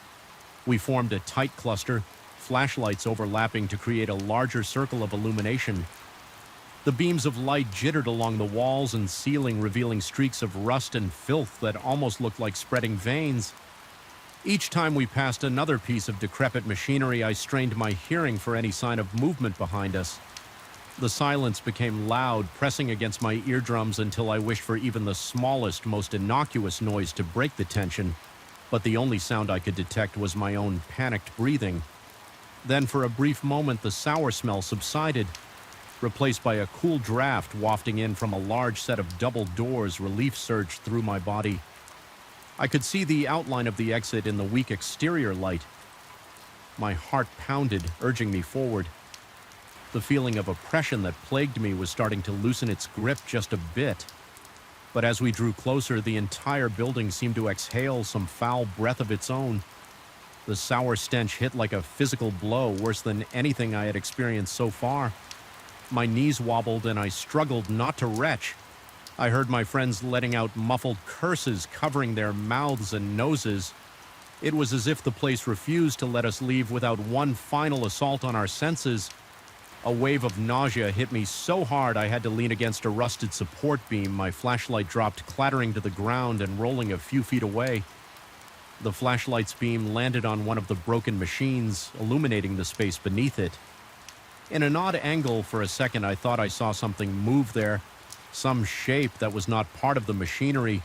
We formed a tight cluster, flashlights overlapping to create a larger circle of illumination. The beams of light jittered along the walls and ceiling, revealing streaks of rust and filth that almost looked like spreading veins. Each time we passed another piece of decrepit machinery, I strained my hearing for any sign of movement behind us. The silence became loud, pressing against my eardrums until I wished for even the smallest, most innocuous noise to break the tension. But the only sound I could detect was my own panicked breathing. Then, for a brief moment, the sour smell subsided, replaced by a cool draft wafting in from a large set of double doors. Relief surged through my body. I could see the outline of the exit in the weak exterior light. My heart pounded, urging me forward. The feeling of oppression that plagued me was starting to loosen its grip just a bit. But as we drew closer, the entire building seemed to exhale some foul breath of its own. The sour stench hit like a physical blow, worse than anything I had experienced so far. My knees wobbled and I struggled not to retch. I heard my friends letting out muffled curses, covering their mouths and noses. It was as if the place refused to let us leave without one final assault on our senses. A wave of nausea hit me so hard I had to lean against a rusted support beam. My flashlight dropped clattering to the ground and rolling a few feet away. The flashlight's beam landed on one of the broken machines, illuminating the space beneath it. In an odd angle, for a second, I thought I saw something move there, some shape that was not part of the machinery.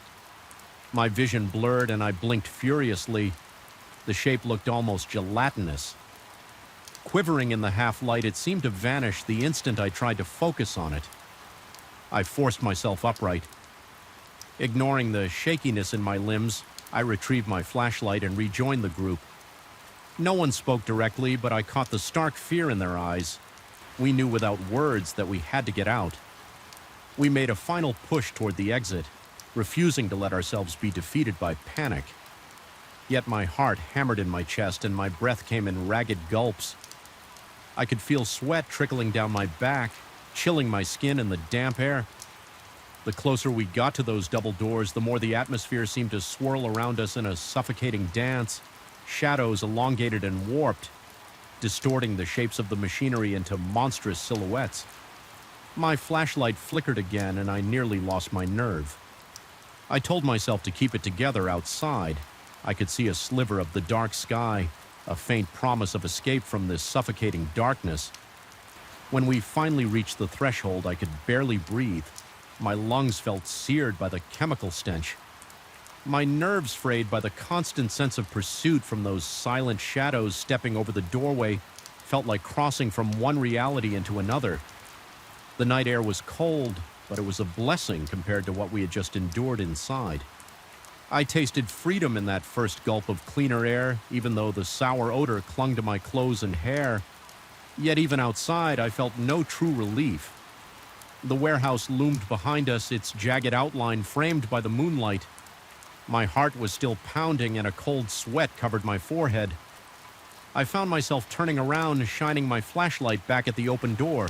My vision blurred and I blinked furiously. The shape looked almost gelatinous. Quivering in the half-light, it seemed to vanish the instant I tried to focus on it. I forced myself upright. Ignoring the shakiness in my limbs, I retrieved my flashlight and rejoined the group. No one spoke directly, but I caught the stark fear in their eyes. We knew without words that we had to get out. We made a final push toward the exit, refusing to let ourselves be defeated by panic. Yet my heart hammered in my chest and my breath came in ragged gulps. I could feel sweat trickling down my back, chilling my skin in the damp air. The closer we got to those double doors, the more the atmosphere seemed to swirl around us in a suffocating dance, shadows elongated and warped, distorting the shapes of the machinery into monstrous silhouettes. My flashlight flickered again and I nearly lost my nerve. I told myself to keep it together outside. I could see a sliver of the dark sky, a faint promise of escape from this suffocating darkness. When we finally reached the threshold, I could barely breathe. My lungs felt seared by the chemical stench. My nerves frayed by the constant sense of pursuit from those silent shadows stepping over the doorway felt like crossing from one reality into another. The night air was cold, but it was a blessing compared to what we had just endured inside. I tasted freedom in that first gulp of cleaner air, even though the sour odor clung to my clothes and hair. Yet even outside, I felt no true relief. The warehouse loomed behind us, its jagged outline framed by the moonlight. My heart was still pounding and a cold sweat covered my forehead. I found myself turning around, shining my flashlight back at the open door.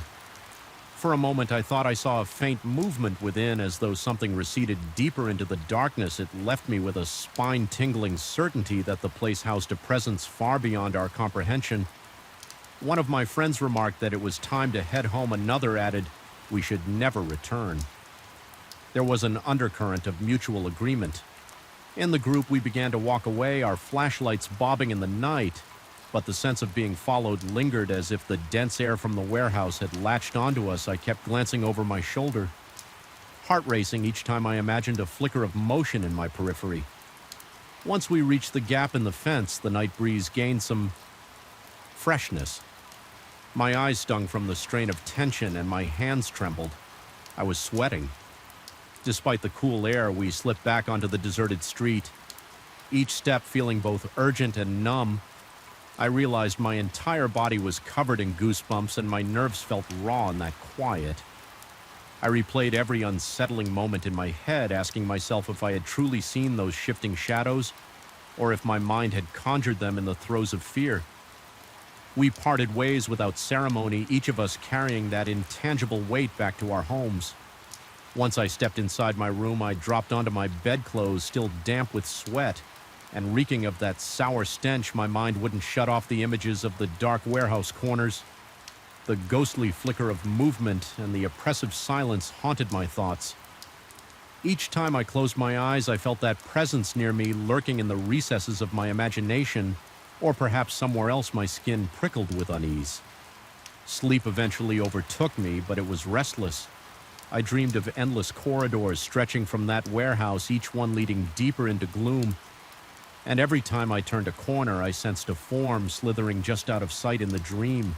For a moment, I thought I saw a faint movement within, as though something receded deeper into the darkness. It left me with a spine-tingling certainty that the place housed a presence far beyond our comprehension. One of my friends remarked that it was time to head home. Another added, we should never return. There was an undercurrent of mutual agreement. In the group, we began to walk away, our flashlights bobbing in the night, but the sense of being followed lingered as if the dense air from the warehouse had latched onto us. I kept glancing over my shoulder, heart racing each time I imagined a flicker of motion in my periphery. Once we reached the gap in the fence, the night breeze gained some freshness. My eyes stung from the strain of tension and my hands trembled. I was sweating. Despite the cool air, we slipped back onto the deserted street, each step feeling both urgent and numb. I realized my entire body was covered in goosebumps and my nerves felt raw in that quiet. I replayed every unsettling moment in my head, asking myself if I had truly seen those shifting shadows, or if my mind had conjured them in the throes of fear. We parted ways without ceremony, each of us carrying that intangible weight back to our homes. Once I stepped inside my room, I dropped onto my bedclothes, still damp with sweat, and reeking of that sour stench. My mind wouldn't shut off the images of the dark warehouse corners. The ghostly flicker of movement and the oppressive silence haunted my thoughts. Each time I closed my eyes, I felt that presence near me, lurking in the recesses of my imagination, or perhaps somewhere else. My skin prickled with unease. Sleep eventually overtook me, but it was restless. I dreamed of endless corridors stretching from that warehouse, each one leading deeper into gloom. And every time I turned a corner, I sensed a form slithering just out of sight in the dream.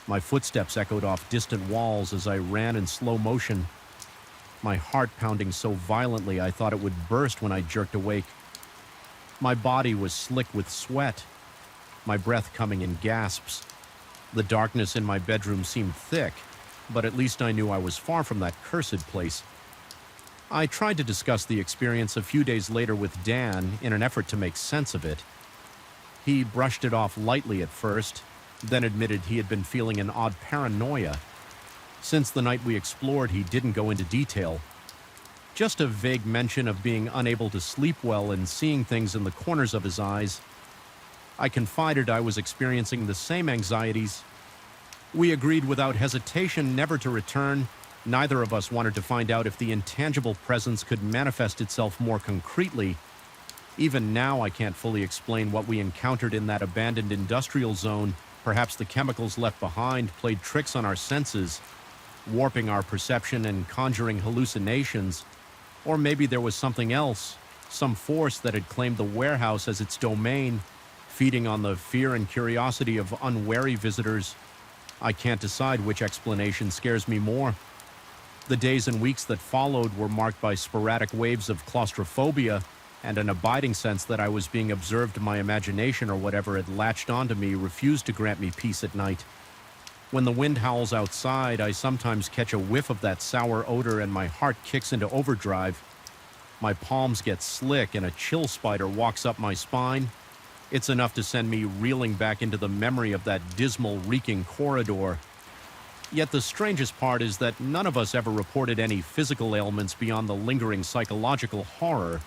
My footsteps echoed off distant walls as I ran in slow motion, my heart pounding so violently I thought it would burst when I jerked awake. My body was slick with sweat, my breath coming in gasps. The darkness in my bedroom seemed thick, but at least I knew I was far from that cursed place. I tried to discuss the experience a few days later with Dan in an effort to make sense of it. He brushed it off lightly at first, then admitted he had been feeling an odd paranoia. Since the night we explored, he didn't go into detail. Just a vague mention of being unable to sleep well and seeing things in the corners of his eyes. I confided I was experiencing the same anxieties. We agreed without hesitation never to return. Neither of us wanted to find out if the intangible presence could manifest itself more concretely. Even now, I can't fully explain what we encountered in that abandoned industrial zone. Perhaps the chemicals left behind played tricks on our senses, warping our perception and conjuring hallucinations. Or maybe there was something else, some force that had claimed the warehouse as its domain, feeding on the fear and curiosity of unwary visitors. I can't decide which explanation scares me more. The days and weeks that followed were marked by sporadic waves of claustrophobia and an abiding sense that I was being observed. My imagination or whatever had latched onto me refused to grant me peace at night. When the wind howls outside, I sometimes catch a whiff of that sour odor and my heart kicks into overdrive. My palms get slick and a chill spider walks up my spine. It's enough to send me reeling back into the memory of that dismal, reeking corridor. Yet the strangest part is that none of us ever reported any physical ailments beyond the lingering psychological horror.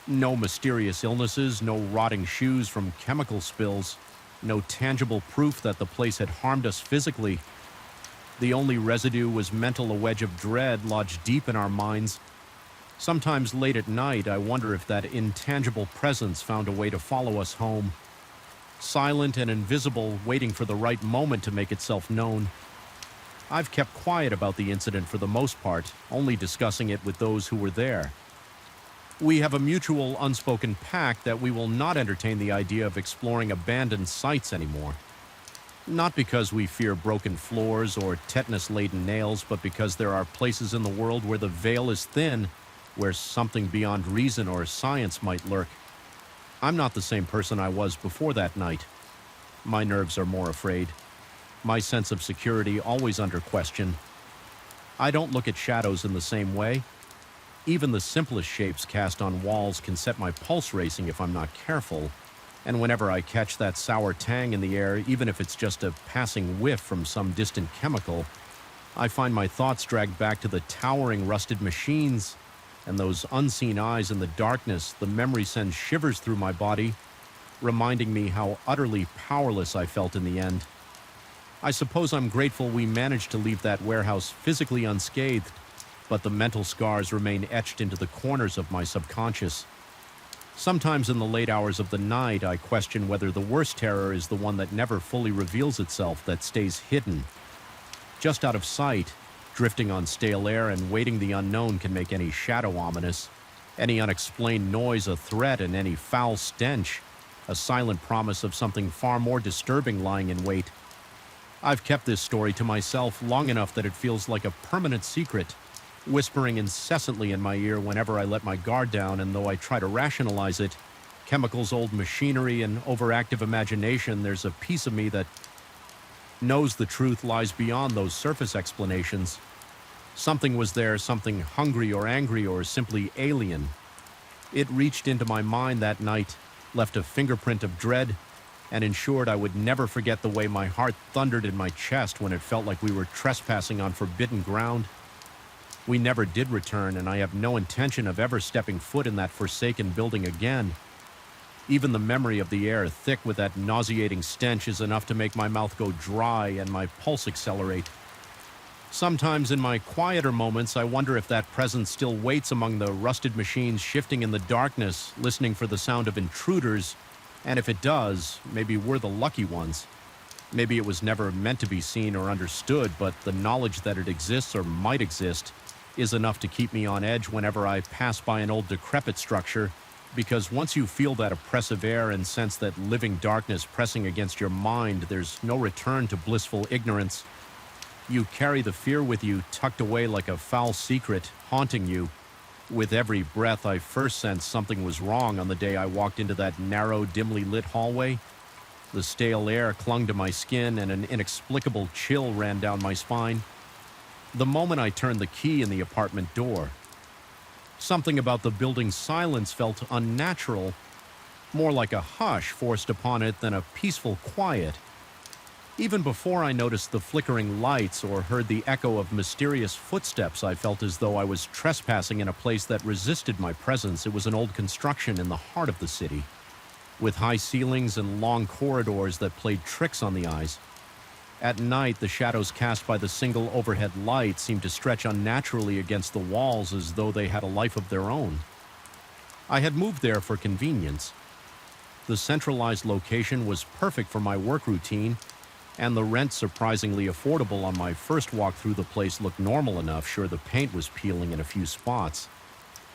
No mysterious illnesses, no rotting shoes from chemical spills, no tangible proof that the place had harmed us physically. The only residue was mental, a wedge of dread lodged deep in our minds. Sometimes late at night, I wonder if that intangible presence found a way to follow us home. Silent and invisible, waiting for the right moment to make itself known. I've kept quiet about the incident for the most part, only discussing it with those who were there. We have a mutual unspoken pact that we will not entertain the idea of exploring abandoned sites anymore. Not because we fear broken floors or tetanus-laden nails, but because there are places in the world where the veil is thin, where something beyond reason or science might lurk. I'm not the same person I was before that night. My nerves are more afraid. My sense of security always under question. I don't look at shadows in the same way. Even the simplest shapes cast on walls can set my pulse racing if I'm not careful. And whenever I catch that sour tang in the air, even if it's just a passing whiff from some distant chemical, I find my thoughts dragged back to the towering rusted machines and those unseen eyes in the darkness. The memory sends shivers through my body, reminding me how utterly powerless I felt in the end. I suppose I'm grateful we managed to leave that warehouse physically unscathed, but the mental scars remain etched into the corners of my subconscious. Sometimes in the late hours of the night, I question whether the worst terror is the one that never fully reveals itself, that stays hidden. Just out of sight, drifting on stale air and waiting the unknown can make any shadow ominous, any unexplained noise a threat, and any foul stench a silent promise of something far more disturbing lying in wait. I've kept this story to myself long enough that it feels like a permanent secret, whispering incessantly in my ear whenever I let my guard down, and though I try to rationalize it, chemicals, old machinery, and overactive imagination, there's a piece of me that knows the truth lies beyond those surface explanations. Something was there, something hungry or angry or simply alien. It reached into my mind that night, left a fingerprint of dread, and ensured I would never forget the way my heart thundered in my chest when it felt like we were trespassing on forbidden ground. We never did return, and I have no intention of ever stepping foot in that forsaken building again. Even the memory of the air thick with that nauseating stench is enough to make my mouth go dry and my pulse accelerate. Sometimes in my quieter moments, I wonder if that presence still waits among the rusted machines shifting in the darkness, listening for the sound of intruders. And if it does, maybe we're the lucky ones. Maybe it was never meant to be seen or understood, but the knowledge that it exists or might exist is enough to keep me on edge whenever I pass by an old decrepit structure, because once you feel that oppressive air and sense that living darkness pressing against your mind, there's no return to blissful ignorance. You carry the fear with you, tucked away like a foul secret, haunting you. With every breath, I first sensed something was wrong on the day I walked into that narrow, dimly lit hallway. The stale air clung to my skin and an inexplicable chill ran down my spine. The moment I turned the key in the apartment door, something about the building's silence felt unnatural, more like a hush forced upon it than a peaceful quiet. Even before I noticed the flickering lights or heard the echo of mysterious footsteps, I felt as though I was trespassing in a place that resisted my presence. It was an old construction in the heart of the city, with high ceilings and long corridors that played tricks on the eyes. At night, the shadows cast by the single overhead light seemed to stretch unnaturally against the walls as though they had a life of their own. I had moved there for convenience. The centralized location was perfect for my work routine, and the rent surprisingly affordable on my first walk through the place looked normal enough. Sure, the paint was peeling in a few spots.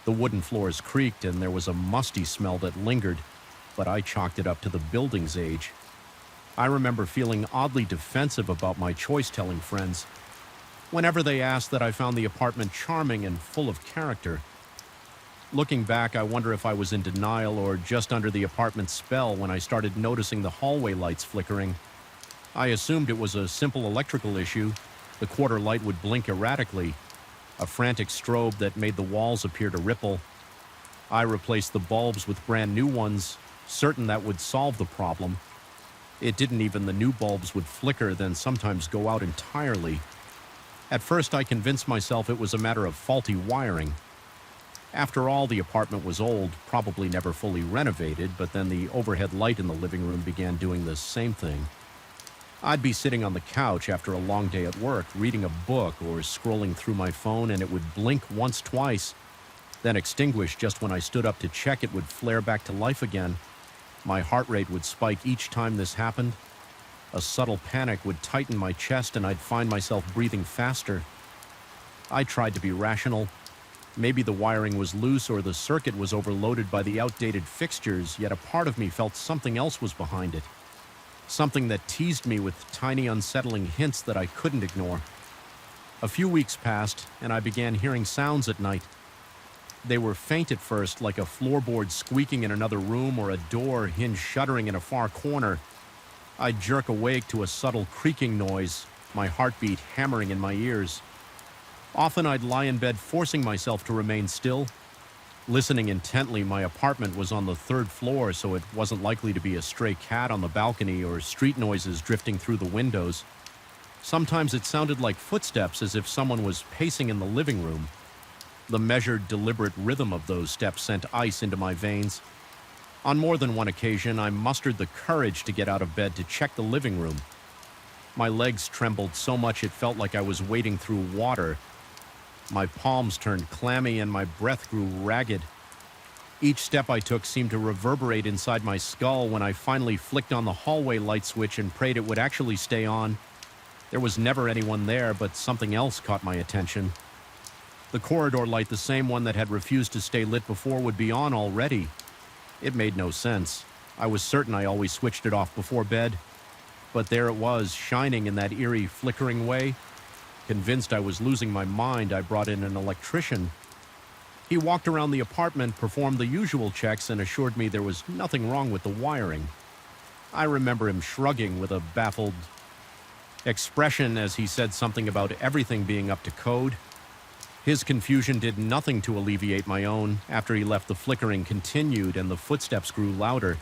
The wooden floors creaked and there was a musty smell that lingered, but I chalked it up to the building's age. I remember feeling oddly defensive about my choice-telling friends. Whenever they asked that, I found the apartment charming and full of character. Looking back, I wonder if I was in denial or just under the apartment's spell when I started noticing the hallway lights flickering. I assumed it was a simple electrical issue. The quarter light would blink erratically, a frantic strobe that made the walls appear to ripple. I replaced the bulbs with brand new ones, certain that would solve the problem. It didn't. Even the new bulbs would flicker, then sometimes go out entirely. At first, I convinced myself it was a matter of faulty wiring. After all, the apartment was old, probably never fully renovated, but then the overhead light in the living room began doing the same thing. I'd be sitting on the couch after a long day at work, reading a book or scrolling through my phone, and it would blink once, twice, then extinguish. Just when I stood up to check, it would flare back to life again. My heart rate would spike each time this happened. A subtle panic would tighten my chest, and I'd find myself breathing faster. I tried to be rational. Maybe the wiring was loose or the circuit was overloaded by the outdated fixtures, yet a part of me felt something else was behind it. Something that teased me with tiny unsettling hints that I couldn't ignore. A few weeks passed, and I began hearing sounds at night. They were faint at first, like a floorboard squeaking in another room or a door hinge shuddering in a far corner. I'd jerk awake to a subtle creaking noise, my heartbeat hammering in my ears. Often I'd lie in bed, forcing myself to remain still. Listening intently. My apartment was on the 3rd floor, so it wasn't likely to be a stray cat on the balcony or street noises drifting through the windows. Sometimes it sounded like footsteps, as if someone was pacing in the living room. The measured, deliberate rhythm of those steps sent ice into my veins. On more than one occasion, I mustered the courage to get out of bed to check the living room. My legs trembled so much it felt like I was wading through water. My palms turned clammy and my breath grew ragged. Each step I took seemed to reverberate inside my skull. When I finally flicked on the hallway light switch and prayed it would actually stay on, there was never anyone there, but something else caught my attention. The corridor light, the same one that had refused to stay lit before, would be on already. It made no sense. I was certain I always switched it off before bed, but there it was, shining in that eerie, flickering way. Convinced I was losing my mind, I brought in an electrician. He walked around the apartment, performed the usual checks, and assured me there was nothing wrong with the wiring. I remember him shrugging with a baffled expression as he said something about everything being up to code. His confusion did nothing to alleviate my own. After he left, the flickering continued and the footsteps grew louder.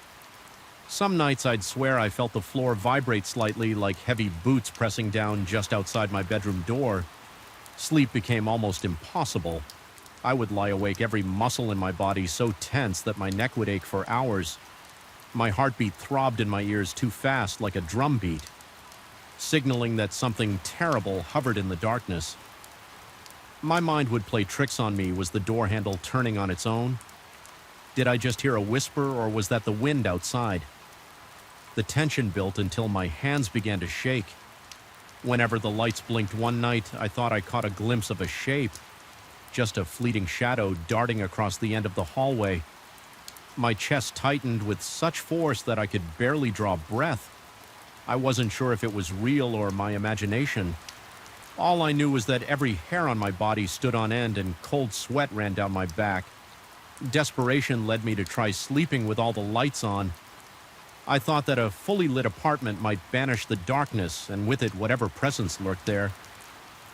Some nights I'd swear I felt the floor vibrate slightly, like heavy boots pressing down just outside my bedroom door. Sleep became almost impossible. I would lie awake, every muscle in my body so tense that my neck would ache for hours. My heartbeat throbbed in my ears too fast, like a drum beat, signaling that something terrible hovered in the darkness. My mind would play tricks on me. Was the door handle turning on its own? Did I just hear a whisper, or was that the wind outside? The tension built until my hands began to shake. Whenever the lights blinked one night, I thought I caught a glimpse of a shape, just a fleeting shadow darting across the end of the hallway. My chest tightened with such force that I could barely draw breath. I wasn't sure if it was real or my imagination. All I knew was that every hair on my body stood on end and cold sweat ran down my back. Desperation led me to try sleeping with all the lights on. I thought that a fully lit apartment might banish the darkness, and with it whatever presence lurked there.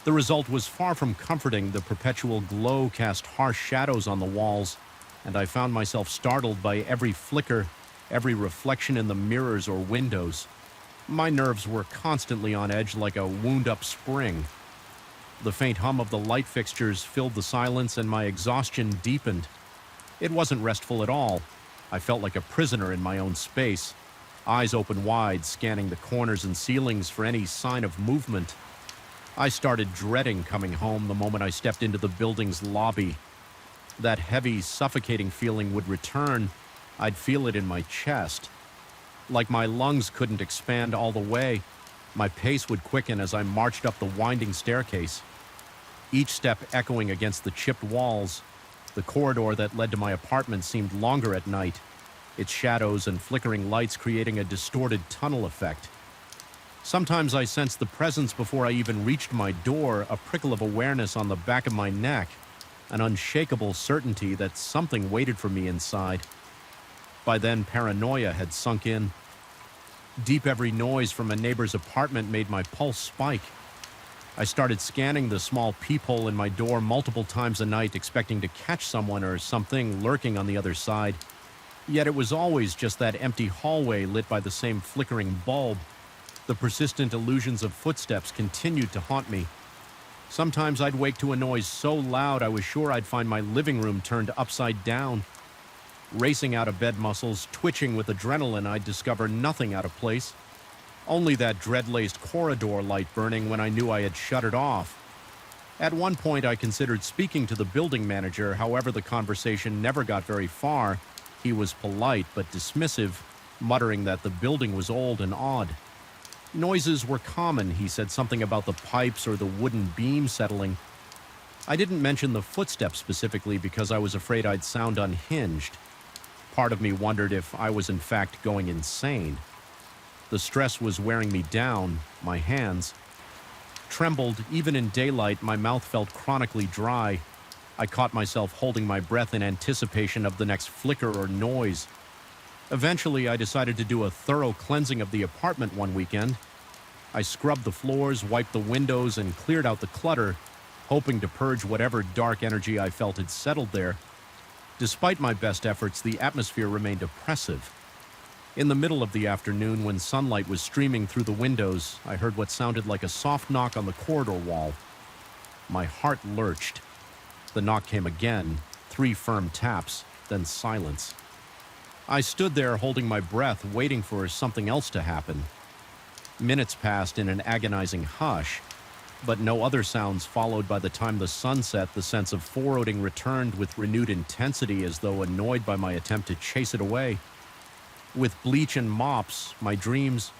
The result was far from comforting. The perpetual glow cast harsh shadows on the walls, and I found myself startled by every flicker, every reflection in the mirrors or windows. My nerves were constantly on edge like a wound-up spring. The faint hum of the light fixtures filled the silence, and my exhaustion deepened. It wasn't restful at all. I felt like a prisoner in my own space. eyes open wide, scanning the corners and ceilings for any sign of movement. I started dreading coming home the moment I stepped into the building's lobby. That heavy, suffocating feeling would return. I'd feel it in my chest. Like my lungs couldn't expand all the way, my pace would quicken as I marched up the winding staircase, each step echoing against the chipped walls. The corridor that led to my apartment seemed longer at night, its shadows and flickering lights creating a distorted tunnel effect. Sometimes I sensed the presence before I even reached my door, a prickle of awareness on the back of my neck, an unshakable certainty that something waited for me inside. By then, paranoia had sunk in. Deep every noise from a neighbor's apartment made my pulse spike. I started scanning the small peephole in my door multiple times a night, expecting to catch someone or something lurking on the other side. Yet it was always just that empty hallway lit by the same flickering bulb. The persistent illusions of footsteps continued to haunt me. Sometimes I'd wake to a noise so loud I was sure I'd find my living room turned upside down. Racing out of bed muscles, twitching with adrenaline, I'd discover nothing out of place. Only that dread-laced corridor light burning when I knew I had shut it off. At one point, I considered speaking to the building manager. However, the conversation never got very far. He was polite but dismissive, muttering that the building was old and odd. Noises were common. He said something about the pipes or the wooden beam settling. I didn't mention the footsteps specifically because I was afraid I'd sound unhinged. Part of me wondered if I was in fact going insane. The stress was wearing me down. My hands trembled. Even in daylight, my mouth felt chronically dry. I caught myself holding my breath in anticipation of the next flicker or noise. Eventually, I decided to do a thorough cleansing of the apartment one weekend. I scrubbed the floors, wiped the windows, and cleared out the clutter, hoping to purge whatever dark energy I felt had settled there. Despite my best efforts, the atmosphere remained oppressive. In the middle of the afternoon, when sunlight was streaming through the windows, I heard what sounded like a soft knock on the corridor wall. My heart lurched. The knock came again, 3 firm taps, then silence. I stood there holding my breath, waiting for something else to happen. Minutes passed in an agonizing hush, but no other sounds followed. By the time the sun set, the sense of foreboding returned with renewed intensity, as though annoyed by my attempt to chase it away. With bleach and mops, my dreams,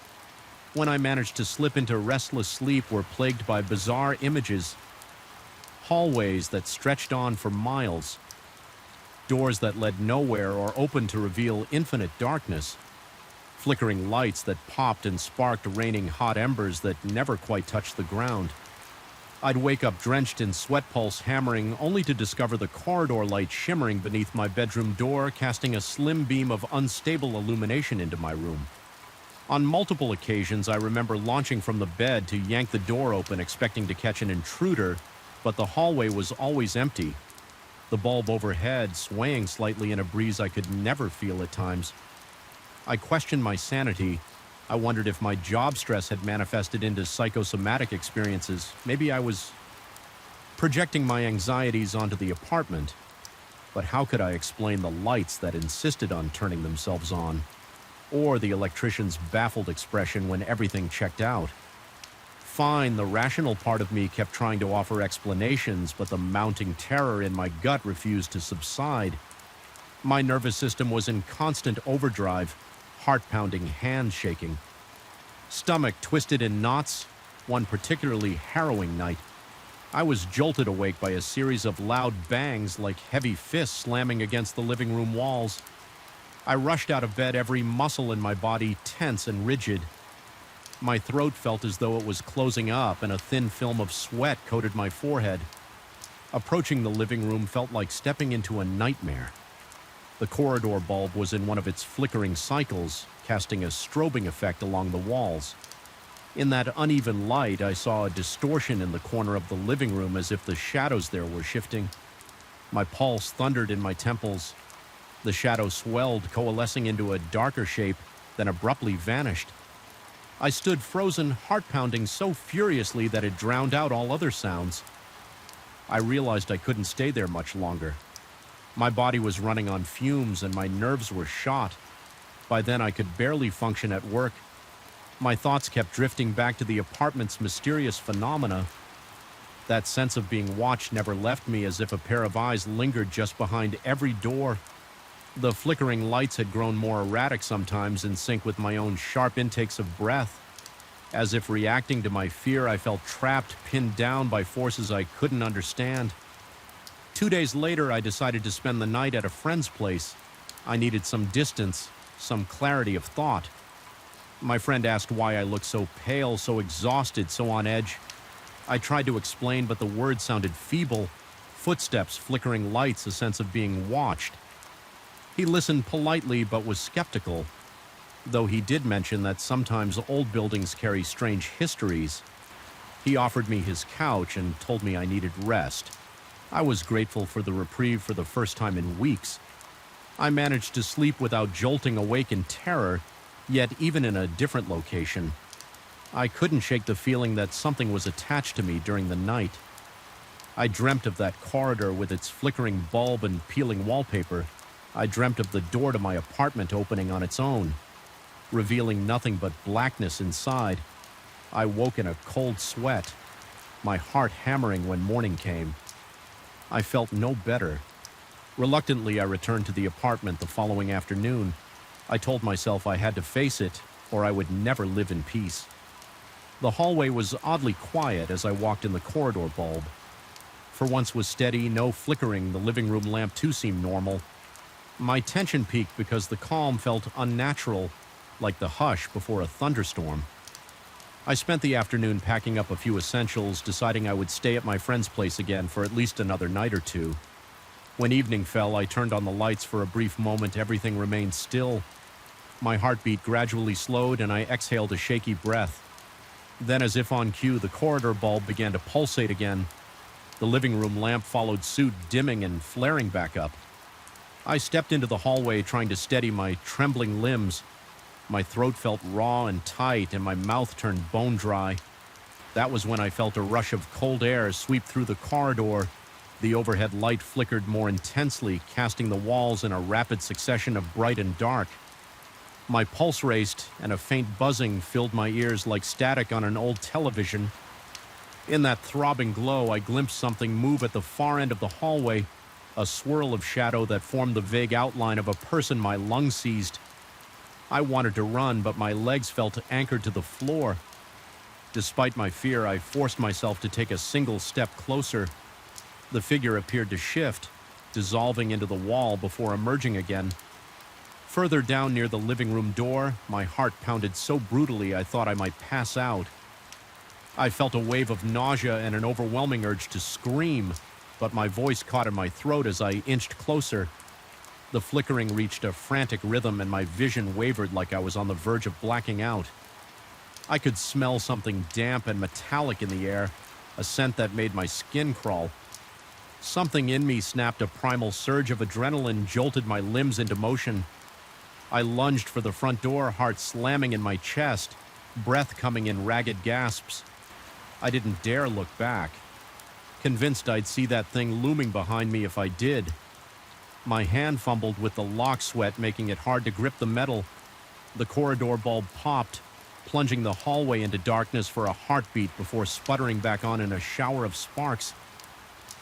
when I managed to slip into restless sleep, were plagued by bizarre images. Hallways that stretched on for miles. Doors that led nowhere or opened to reveal infinite darkness. Flickering lights that popped and sparked, raining hot embers that never quite touched the ground. I'd wake up drenched in sweat pulse hammering, only to discover the corridor light shimmering beneath my bedroom door, casting a slim beam of unstable illumination into my room. On multiple occasions, I remember launching from the bed to yank the door open, expecting to catch an intruder, but the hallway was always empty. The bulb overhead swaying slightly in a breeze I could never feel at times. I questioned my sanity. I wondered if my job stress had manifested into psychosomatic experiences. Maybe I was projecting my anxieties onto the apartment. But how could I explain the lights that insisted on turning themselves on? Or the electrician's baffled expression when everything checked out? Fine, the rational part of me kept trying to offer explanations, but the mounting terror in my gut refused to subside. My nervous system was in constant overdrive, heart pounding, hands shaking. Stomach twisted in knots. One particularly harrowing night, I was jolted awake by a series of loud bangs like heavy fists slamming against the living room walls. I rushed out of bed, every muscle in my body tense and rigid. My throat felt as though it was closing up, and a thin film of sweat coated my forehead. Approaching the living room felt like stepping into a nightmare. The corridor bulb was in one of its flickering cycles, casting a strobing effect along the walls. In that uneven light, I saw a distortion in the corner of the living room, as if the shadows there were shifting. My pulse thundered in my temples. The shadow swelled, coalescing into a darker shape, then abruptly vanished. I stood frozen, heart pounding so furiously that it drowned out all other sounds. I realized I couldn't stay there much longer. My body was running on fumes and my nerves were shot. By then, I could barely function at work. My thoughts kept drifting back to the apartment's mysterious phenomena. That sense of being watched never left me, as if a pair of eyes lingered just behind every door. The flickering lights had grown more erratic sometimes, in sync with my own sharp intakes of breath. As if reacting to my fear, I felt trapped, pinned down by forces I couldn't understand. 2 days later, I decided to spend the night at a friend's place. I needed some distance, some clarity of thought. My friend asked why I looked so pale, so exhausted, so on edge. I tried to explain, but the words sounded feeble. Footsteps, flickering lights, a sense of being watched. He listened politely, but was skeptical, though he did mention that sometimes old buildings carry strange histories. He offered me his couch and told me I needed rest. I was grateful for the reprieve for the first time in weeks. I managed to sleep without jolting awake in terror, yet even in a different location, I couldn't shake the feeling that something was attached to me during the night. I dreamt of that corridor with its flickering bulb and peeling wallpaper. I dreamt of the door to my apartment opening on its own, revealing nothing but blackness inside. I woke in a cold sweat, my heart hammering when morning came. I felt no better. Reluctantly, I returned to the apartment the following afternoon. I told myself I had to face it, or I would never live in peace. The hallway was oddly quiet as I walked in the corridor bulb. For once was steady, no flickering. The living room lamp too seemed normal. My tension peaked because the calm felt unnatural, like the hush before a thunderstorm. I spent the afternoon packing up a few essentials, deciding I would stay at my friend's place again for at least another night or two. When evening fell, I turned on the lights for a brief moment. Everything remained still. My heartbeat gradually slowed, and I exhaled a shaky breath. Then, as if on cue, the corridor bulb began to pulsate again. The living room lamp followed suit, dimming and flaring back up. I stepped into the hallway, trying to steady my trembling limbs. My throat felt raw and tight, and my mouth turned bone dry. That was when I felt a rush of cold air sweep through the corridor. The overhead light flickered more intensely, casting the walls in a rapid succession of bright and dark. My pulse raced, and a faint buzzing filled my ears like static on an old television. In that throbbing glow, I glimpsed something move at the far end of the hallway, a swirl of shadow that formed the vague outline of a person my lungs seized. I wanted to run, but my legs felt anchored to the floor. Despite my fear, I forced myself to take a single step closer. The figure appeared to shift, dissolving into the wall before emerging again. Further down near the living room door, my heart pounded so brutally I thought I might pass out. I felt a wave of nausea and an overwhelming urge to scream, but my voice caught in my throat as I inched closer. The flickering reached a frantic rhythm, and my vision wavered like I was on the verge of blacking out. I could smell something damp and metallic in the air, a scent that made my skin crawl. Something in me snapped. A primal surge of adrenaline jolted my limbs into motion. I lunged for the front door, heart slamming in my chest, breath coming in ragged gasps. I didn't dare look back, convinced I'd see that thing looming behind me if I did. My hand fumbled with the lock sweat, making it hard to grip the metal. The corridor bulb popped, plunging the hallway into darkness for a heartbeat before sputtering back on in a shower of sparks.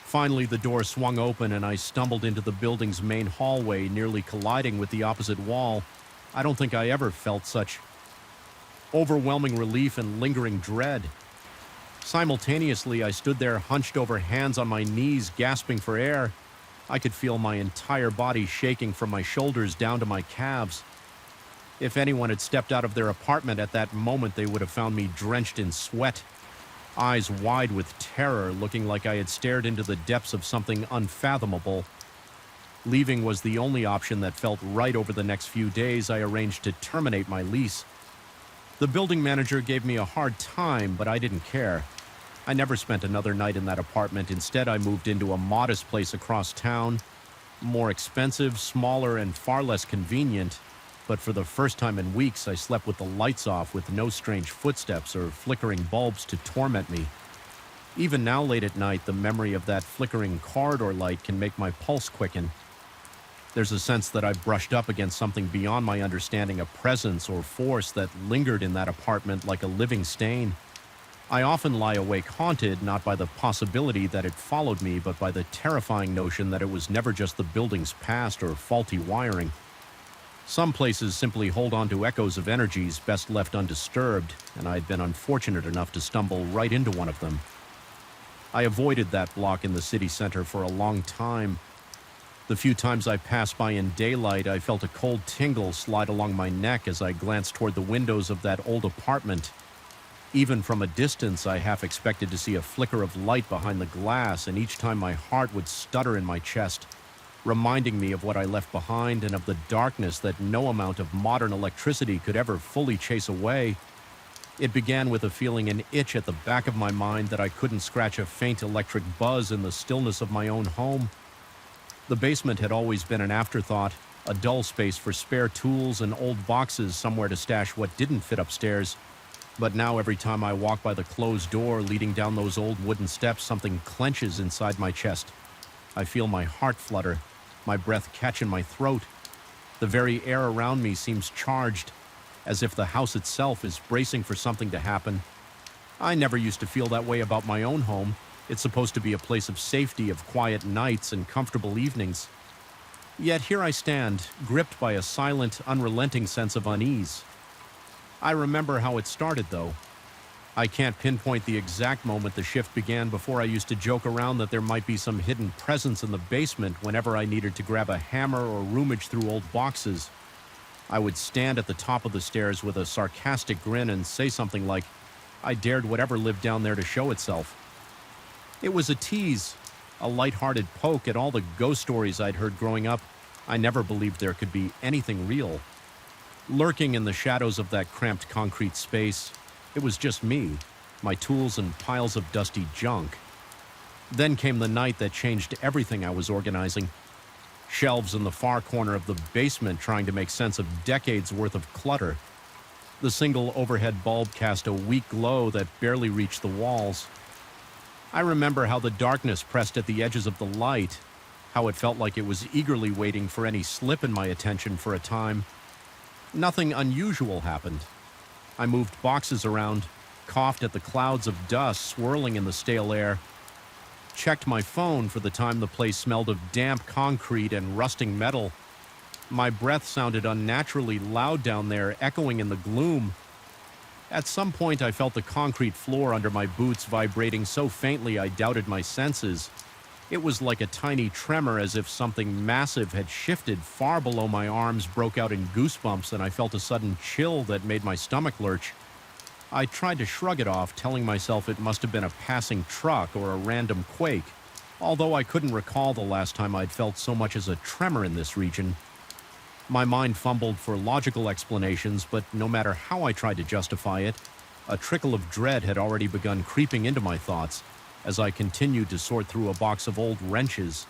Finally, the door swung open, and I stumbled into the building's main hallway, nearly colliding with the opposite wall. I don't think I ever felt such overwhelming relief and lingering dread. Simultaneously, I stood there hunched over, hands on my knees, gasping for air. I could feel my entire body shaking from my shoulders down to my calves. If anyone had stepped out of their apartment at that moment, they would have found me drenched in sweat, eyes wide with terror, looking like I had stared into the depths of something unfathomable. Leaving was the only option that felt right. Over the next few days, I arranged to terminate my lease. The building manager gave me a hard time, but I didn't care. I never spent another night in that apartment. Instead, I moved into a modest place across town, more expensive, smaller, and far less convenient. But for the first time in weeks, I slept with the lights off, with no strange footsteps or flickering bulbs to torment me. Even now, late at night, the memory of that flickering corridor light can make my pulse quicken. There's a sense that I brushed up against something beyond my understanding, a presence or force that lingered in that apartment like a living stain. I often lie awake haunted, not by the possibility that it followed me, but by the terrifying notion that it was never just the building's past or faulty wiring. Some places simply hold on to echoes of energies best left undisturbed, and I had been unfortunate enough to stumble right into one of them. I avoided that block in the city center for a long time. The few times I passed by in daylight, I felt a cold tingle slide along my neck as I glanced toward the windows of that old apartment. Even from a distance, I half expected to see a flicker of light behind the glass, and each time my heart would stutter in my chest, reminding me of what I left behind and of the darkness that no amount of modern electricity could ever fully chase away. It began with a feeling an itch at the back of my mind that I couldn't scratch a faint electric buzz in the stillness of my own home. The basement had always been an afterthought, a dull space for spare tools and old boxes somewhere to stash what didn't fit upstairs. But now every time I walk by the closed door leading down those old wooden steps, something clenches inside my chest. I feel my heart flutter, my breath catch in my throat. The very air around me seems charged, as if the house itself is bracing for something to happen. I never used to feel that way about my own home. It's supposed to be a place of safety, of quiet nights and comfortable evenings. Yet here I stand, gripped by a silent, unrelenting sense of unease. I remember how it started, though. I can't pinpoint the exact moment the shift began. Before, I used to joke around that there might be some hidden presence in the basement whenever I needed to grab a hammer or rummage through old boxes. I would stand at the top of the stairs with a sarcastic grin and say something like, I dared whatever lived down there to show itself. It was a tease, a light-hearted poke at all the ghost stories I'd heard growing up. I never believed there could be anything real. Lurking in the shadows of that cramped concrete space, it was just me, my tools and piles of dusty junk. Then came the night that changed everything I was organizing. Shelves in the far corner of the basement trying to make sense of decades worth of clutter. The single overhead bulb cast a weak glow that barely reached the walls. I remember how the darkness pressed at the edges of the light, how it felt like it was eagerly waiting for any slip in my attention for a time. Nothing unusual happened. I moved boxes around, coughed at the clouds of dust swirling in the stale air, checked my phone for the time the place smelled of damp concrete and rusting metal. My breath sounded unnaturally loud down there, echoing in the gloom. At some point, I felt the concrete floor under my boots vibrating so faintly I doubted my senses. It was like a tiny tremor, as if something massive had shifted far below my arms, broke out in goosebumps, and I felt a sudden chill that made my stomach lurch. I tried to shrug it off, telling myself it must have been a passing truck or a random quake, although I couldn't recall the last time I'd felt so much as a tremor in this region. My mind fumbled for logical explanations, but no matter how I tried to justify it, a trickle of dread had already begun creeping into my thoughts as I continued to sort through a box of old wrenches.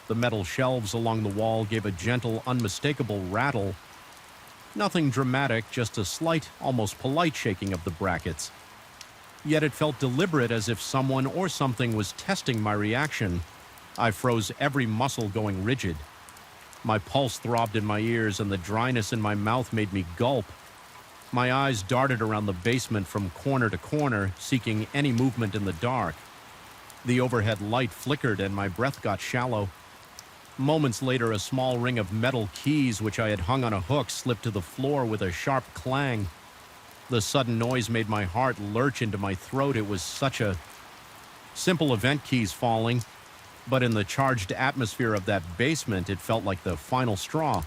The metal shelves along the wall gave a gentle, unmistakable rattle. Nothing dramatic, just a slight, almost polite shaking of the brackets. Yet it felt deliberate, as if someone or something was testing my reaction. I froze, every muscle going rigid. My pulse throbbed in my ears, and the dryness in my mouth made me gulp. My eyes darted around the basement from corner to corner, seeking any movement in the dark. The overhead light flickered, and my breath got shallow. Moments later, a small ring of metal keys, which I had hung on a hook, slipped to the floor with a sharp clang. The sudden noise made my heart lurch into my throat. It was such a simple event, keys falling. But in the charged atmosphere of that basement, it felt like the final straw.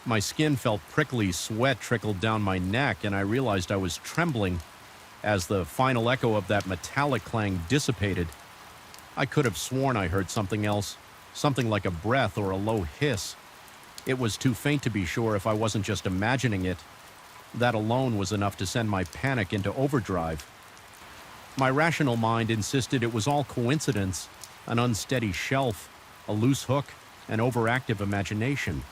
My skin felt prickly, sweat trickled down my neck, and I realized I was trembling as the final echo of that metallic clang dissipated. I could have sworn I heard something else, something like a breath or a low hiss. It was too faint to be sure if I wasn't just imagining it. That alone was enough to send my panic into overdrive. My rational mind insisted it was all coincidence. An unsteady shelf, a loose hook, an overactive imagination.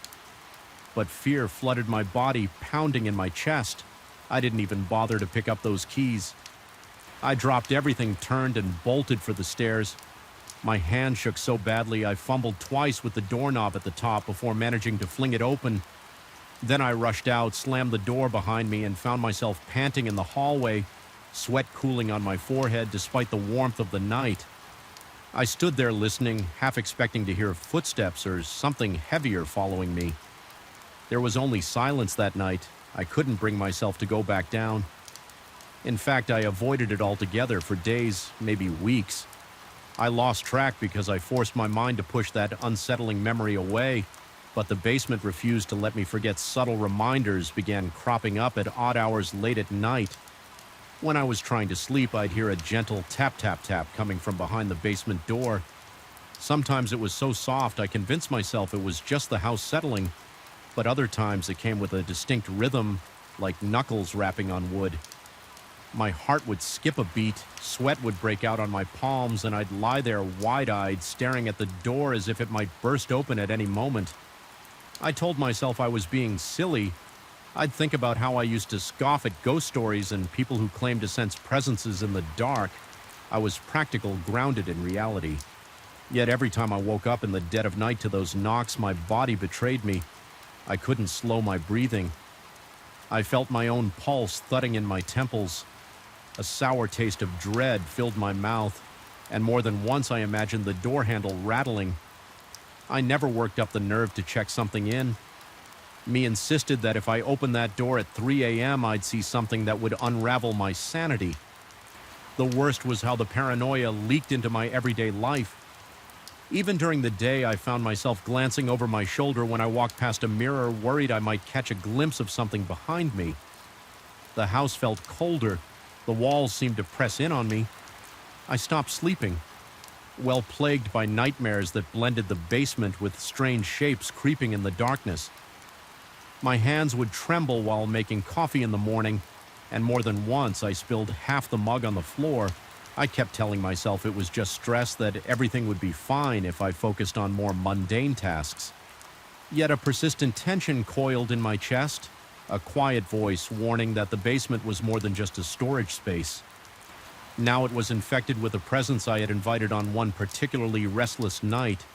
But fear flooded my body, pounding in my chest. I didn't even bother to pick up those keys. I dropped everything, turned, and bolted for the stairs. My hand shook so badly I fumbled twice with the doorknob at the top before managing to fling it open. Then I rushed out, slammed the door behind me, and found myself panting in the hallway, sweat cooling on my forehead despite the warmth of the night. I stood there listening, half expecting to hear footsteps or something heavier following me. There was only silence that night. I couldn't bring myself to go back down. In fact, I avoided it altogether for days, maybe weeks. I lost track because I forced my mind to push that unsettling memory away, but the basement refused to let me forget. Subtle reminders began cropping up at odd hours late at night. When I was trying to sleep, I'd hear a gentle tap, tap, tap coming from behind the basement door. Sometimes it was so soft I convinced myself it was just the house settling, but other times it came with a distinct rhythm, like knuckles rapping on wood. My heart would skip a beat, sweat would break out on my palms, and I'd lie there wide-eyed, staring at the door as if it might burst open at any moment. I told myself I was being silly. I'd think about how I used to scoff at ghost stories and people who claimed to sense presences in the dark. I was practical, grounded in reality. Yet every time I woke up in the dead of night to those knocks, my body betrayed me. I couldn't slow my breathing. I felt my own pulse thudding in my temples. A sour taste of dread filled my mouth, and more than once I imagined the door handle rattling. I never worked up the nerve to check something in. Me insisted that if I opened that door at 3 a.m., I'd see something that would unravel my sanity. The worst was how the paranoia leaked into my everyday life. Even during the day, I found myself glancing over my shoulder when I walked past a mirror, worried I might catch a glimpse of something behind me. The house felt colder. The walls seemed to press in on me. I stopped sleeping, well plagued by nightmares that blended the basement with strange shapes creeping in the darkness. My hands would tremble while making coffee in the morning, and more than once I spilled half the mug on the floor. I kept telling myself it was just stress, that everything would be fine if I focused on more mundane tasks. Yet a persistent tension coiled in my chest, a quiet voice warning that the basement was more than just a storage space. Now it was infected with a presence I had invited on one particularly restless night.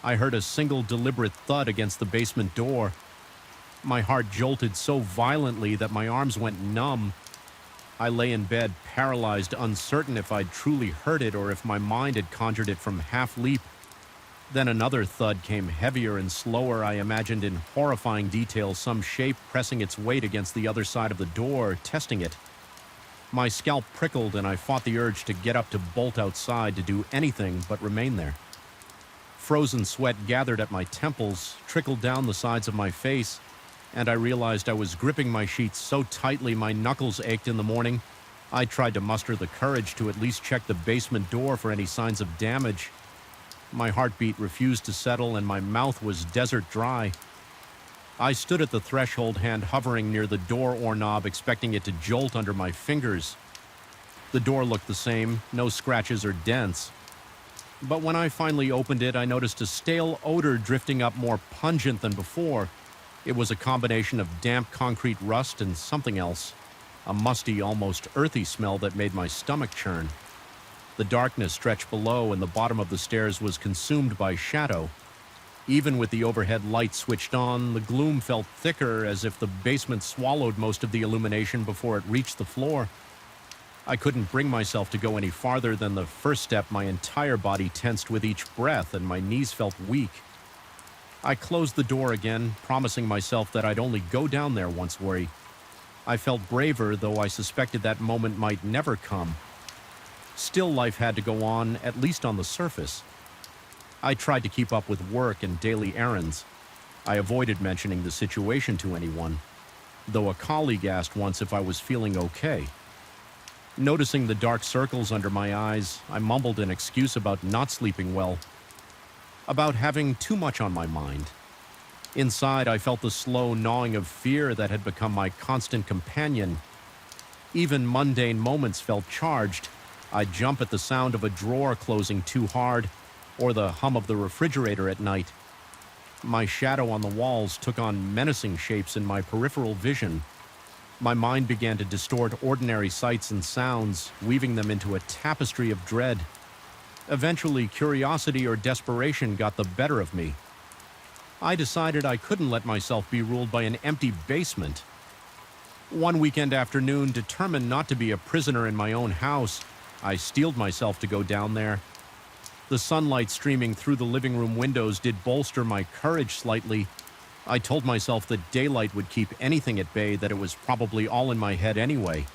I heard a single deliberate thud against the basement door. My heart jolted so violently that my arms went numb. I lay in bed, paralyzed, uncertain if I'd truly heard it or if my mind had conjured it from half-leap. Then another thud came, heavier and slower. I imagined in horrifying detail some shape pressing its weight against the other side of the door, testing it. My scalp prickled and I fought the urge to get up, to bolt outside, to do anything but remain there. Frozen sweat gathered at my temples, trickled down the sides of my face, and I realized I was gripping my sheets so tightly my knuckles ached in the morning. I tried to muster the courage to at least check the basement door for any signs of damage. My heartbeat refused to settle and my mouth was desert dry. I stood at the threshold, hand hovering near the door knob, expecting it to jolt under my fingers. The door looked the same, no scratches or dents. But when I finally opened it, I noticed a stale odor drifting up, more pungent than before. It was a combination of damp concrete rust and something else, a musty, almost earthy smell that made my stomach churn. The darkness stretched below, and the bottom of the stairs was consumed by shadow. Even with the overhead light switched on, the gloom felt thicker, as if the basement swallowed most of the illumination before it reached the floor. I couldn't bring myself to go any farther than the first step. My entire body tensed with each breath, and my knees felt weak. I closed the door again, promising myself that I'd only go down there once worry. I felt braver, though I suspected that moment might never come. Still, life had to go on, at least on the surface. I tried to keep up with work and daily errands. I avoided mentioning the situation to anyone, though a colleague asked once if I was feeling okay. Noticing the dark circles under my eyes, I mumbled an excuse about not sleeping well, about having too much on my mind. Inside, I felt the slow gnawing of fear that had become my constant companion. Even mundane moments felt charged. I'd jump at the sound of a drawer closing too hard, or the hum of the refrigerator at night. My shadow on the walls took on menacing shapes in my peripheral vision. My mind began to distort ordinary sights and sounds, weaving them into a tapestry of dread. Eventually, curiosity or desperation got the better of me. I decided I couldn't let myself be ruled by an empty basement. One weekend afternoon, determined not to be a prisoner in my own house, I steeled myself to go down there. The sunlight streaming through the living room windows did bolster my courage slightly. I told myself that daylight would keep anything at bay, that it was probably all in my head anyway.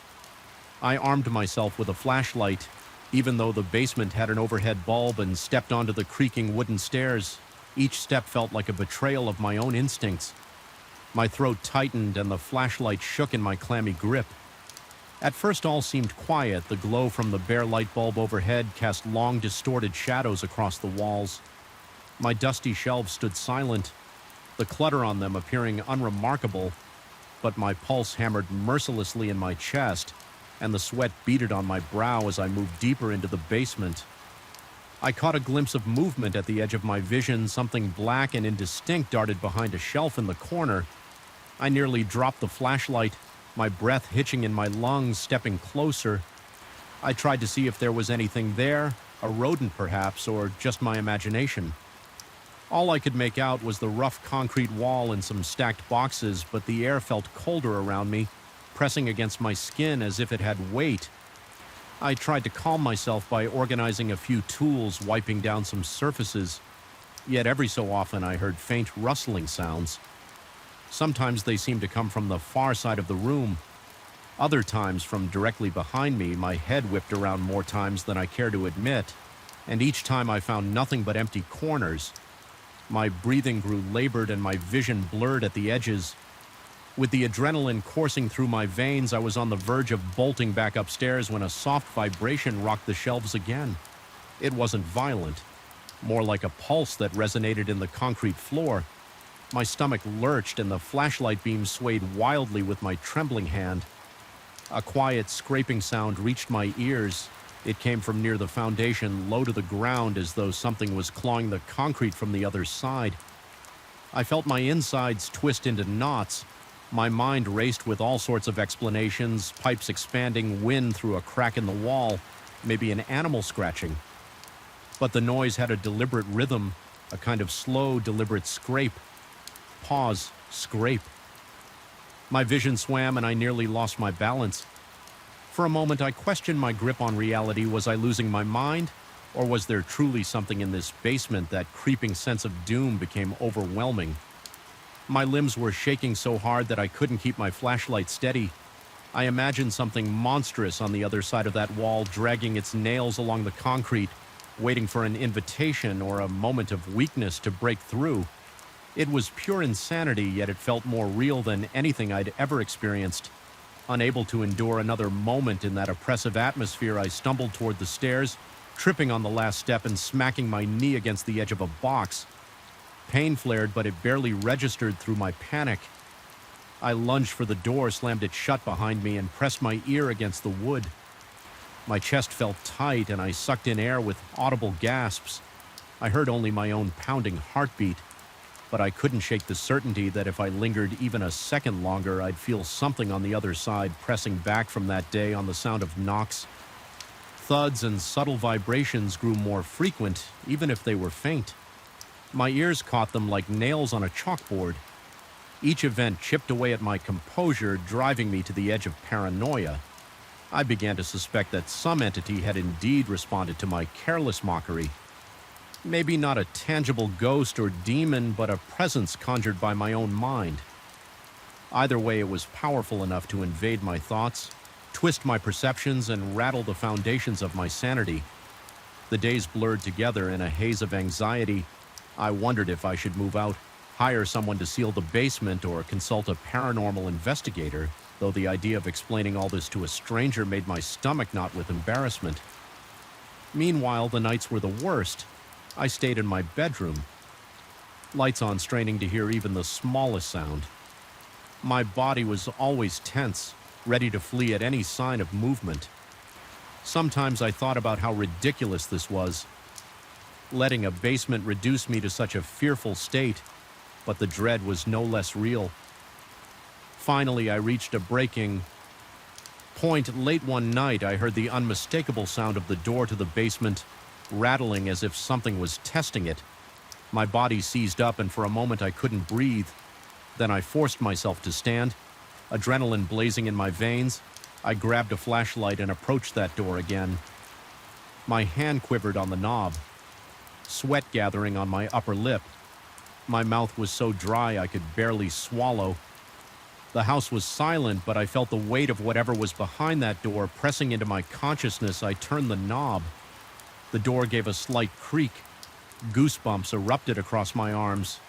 I armed myself with a flashlight, even though the basement had an overhead bulb, and stepped onto the creaking wooden stairs. Each step felt like a betrayal of my own instincts. My throat tightened and the flashlight shook in my clammy grip. At first all seemed quiet. The glow from the bare light bulb overhead cast long, distorted shadows across the walls. My dusty shelves stood silent, the clutter on them appearing unremarkable, but my pulse hammered mercilessly in my chest, and the sweat beaded on my brow as I moved deeper into the basement. I caught a glimpse of movement at the edge of my vision. Something black and indistinct darted behind a shelf in the corner. I nearly dropped the flashlight, my breath hitching in my lungs, stepping closer. I tried to see if there was anything there, a rodent perhaps, or just my imagination. All I could make out was the rough concrete wall and some stacked boxes, but the air felt colder around me, pressing against my skin as if it had weight. I tried to calm myself by organizing a few tools, wiping down some surfaces. Yet every so often I heard faint rustling sounds. Sometimes they seemed to come from the far side of the room. Other times from directly behind me. My head whipped around more times than I care to admit, and each time I found nothing but empty corners. My breathing grew labored and my vision blurred at the edges. With the adrenaline coursing through my veins, I was on the verge of bolting back upstairs when a soft vibration rocked the shelves again. It wasn't violent, more like a pulse that resonated in the concrete floor. My stomach lurched and the flashlight beam swayed wildly with my trembling hand. A quiet scraping sound reached my ears. It came from near the foundation, low to the ground, as though something was clawing the concrete from the other side. I felt my insides twist into knots. My mind raced with all sorts of explanations, pipes expanding, wind through a crack in the wall, maybe an animal scratching. But the noise had a deliberate rhythm, a kind of slow, deliberate scrape. Pause, scrape. My vision swam and I nearly lost my balance. For a moment I questioned my grip on reality. Was I losing my mind? Or was there truly something in this basement? That creeping sense of doom became overwhelming. My limbs were shaking so hard that I couldn't keep my flashlight steady. I imagined something monstrous on the other side of that wall, dragging its nails along the concrete, waiting for an invitation or a moment of weakness to break through. It was pure insanity, yet it felt more real than anything I'd ever experienced. Unable to endure another moment in that oppressive atmosphere, I stumbled toward the stairs, tripping on the last step and smacking my knee against the edge of a box. Pain flared, but it barely registered through my panic. I lunged for the door, slammed it shut behind me, and pressed my ear against the wood. My chest felt tight, and I sucked in air with audible gasps. I heard only my own pounding heartbeat, but I couldn't shake the certainty that if I lingered even a second longer, I'd feel something on the other side pressing back from that day on the sound of knocks. Thuds and subtle vibrations grew more frequent, even if they were faint. My ears caught them like nails on a chalkboard. Each event chipped away at my composure, driving me to the edge of paranoia. I began to suspect that some entity had indeed responded to my careless mockery. Maybe not a tangible ghost or demon, but a presence conjured by my own mind. Either way, it was powerful enough to invade my thoughts, twist my perceptions, and rattle the foundations of my sanity. The days blurred together in a haze of anxiety. I wondered if I should move out, hire someone to seal the basement, or consult a paranormal investigator, though the idea of explaining all this to a stranger made my stomach knot with embarrassment. Meanwhile, the nights were the worst. I stayed in my bedroom, lights on, straining to hear even the smallest sound. My body was always tense, ready to flee at any sign of movement. Sometimes I thought about how ridiculous this was, letting a basement reduce me to such a fearful state, but the dread was no less real. Finally, I reached a breaking point. Late one night, I heard the unmistakable sound of the door to the basement, rattling as if something was testing it. My body seized up, and for a moment I couldn't breathe. Then I forced myself to stand, adrenaline blazing in my veins. I grabbed a flashlight and approached that door again. My hand quivered on the knob, sweat gathering on my upper lip. My mouth was so dry I could barely swallow. The house was silent, but I felt the weight of whatever was behind that door pressing into my consciousness. I turned the knob. The door gave a slight creak. Goosebumps erupted across my arms.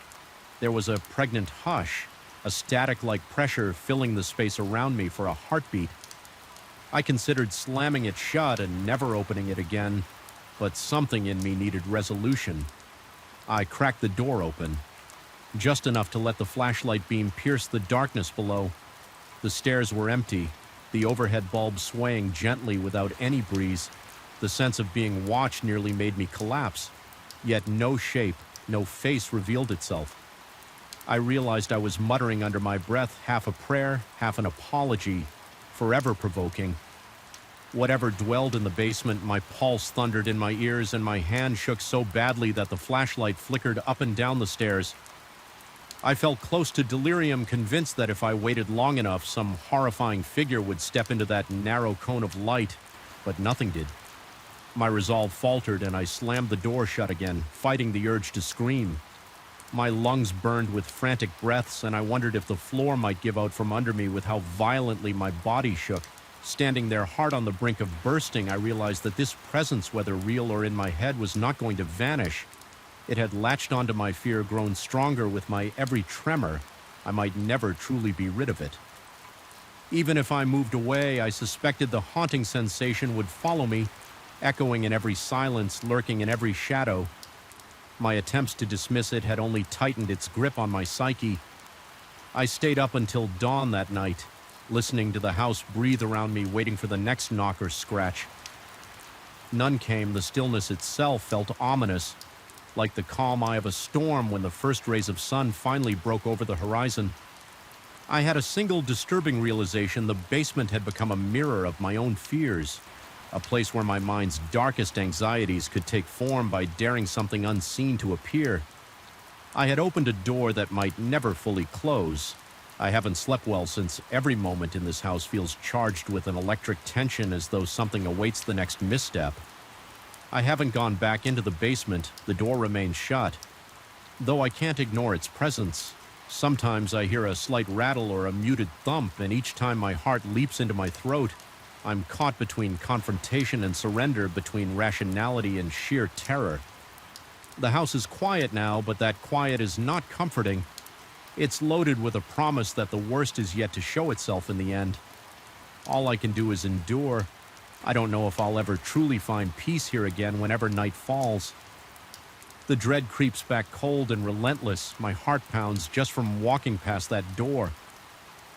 There was a pregnant hush, a static-like pressure filling the space around me for a heartbeat. I considered slamming it shut and never opening it again, but something in me needed resolution. I cracked the door open, just enough to let the flashlight beam pierce the darkness below. The stairs were empty, the overhead bulb swaying gently without any breeze. The sense of being watched nearly made me collapse, yet no shape, no face revealed itself. I realized I was muttering under my breath, half a prayer, half an apology, forever provoking. Whatever dwelled in the basement, my pulse thundered in my ears and my hand shook so badly that the flashlight flickered up and down the stairs. I felt close to delirium, convinced that if I waited long enough, some horrifying figure would step into that narrow cone of light, but nothing did. My resolve faltered and I slammed the door shut again, fighting the urge to scream. My lungs burned with frantic breaths, and I wondered if the floor might give out from under me with how violently my body shook. Standing there hard on the brink of bursting, I realized that this presence, whether real or in my head, was not going to vanish. It had latched onto my fear, grown stronger with my every tremor. I might never truly be rid of it. Even if I moved away, I suspected the haunting sensation would follow me, echoing in every silence, lurking in every shadow. My attempts to dismiss it had only tightened its grip on my psyche. I stayed up until dawn that night, listening to the house breathe around me, waiting for the next knock or scratch. None came. The stillness itself felt ominous, like the calm eye of a storm when the first rays of sun finally broke over the horizon. I had a single disturbing realization: the basement had become a mirror of my own fears, a place where my mind's darkest anxieties could take form by daring something unseen to appear. I had opened a door that might never fully close. I haven't slept well since every moment in this house feels charged with an electric tension, as though something awaits the next misstep. I haven't gone back into the basement. The door remains shut, though I can't ignore its presence. Sometimes I hear a slight rattle or a muted thump, and each time my heart leaps into my throat. I'm caught between confrontation and surrender, between rationality and sheer terror. The house is quiet now, but that quiet is not comforting. It's loaded with a promise that the worst is yet to show itself in the end. All I can do is endure. I don't know if I'll ever truly find peace here again whenever night falls. The dread creeps back cold and relentless. My heart pounds just from walking past that door.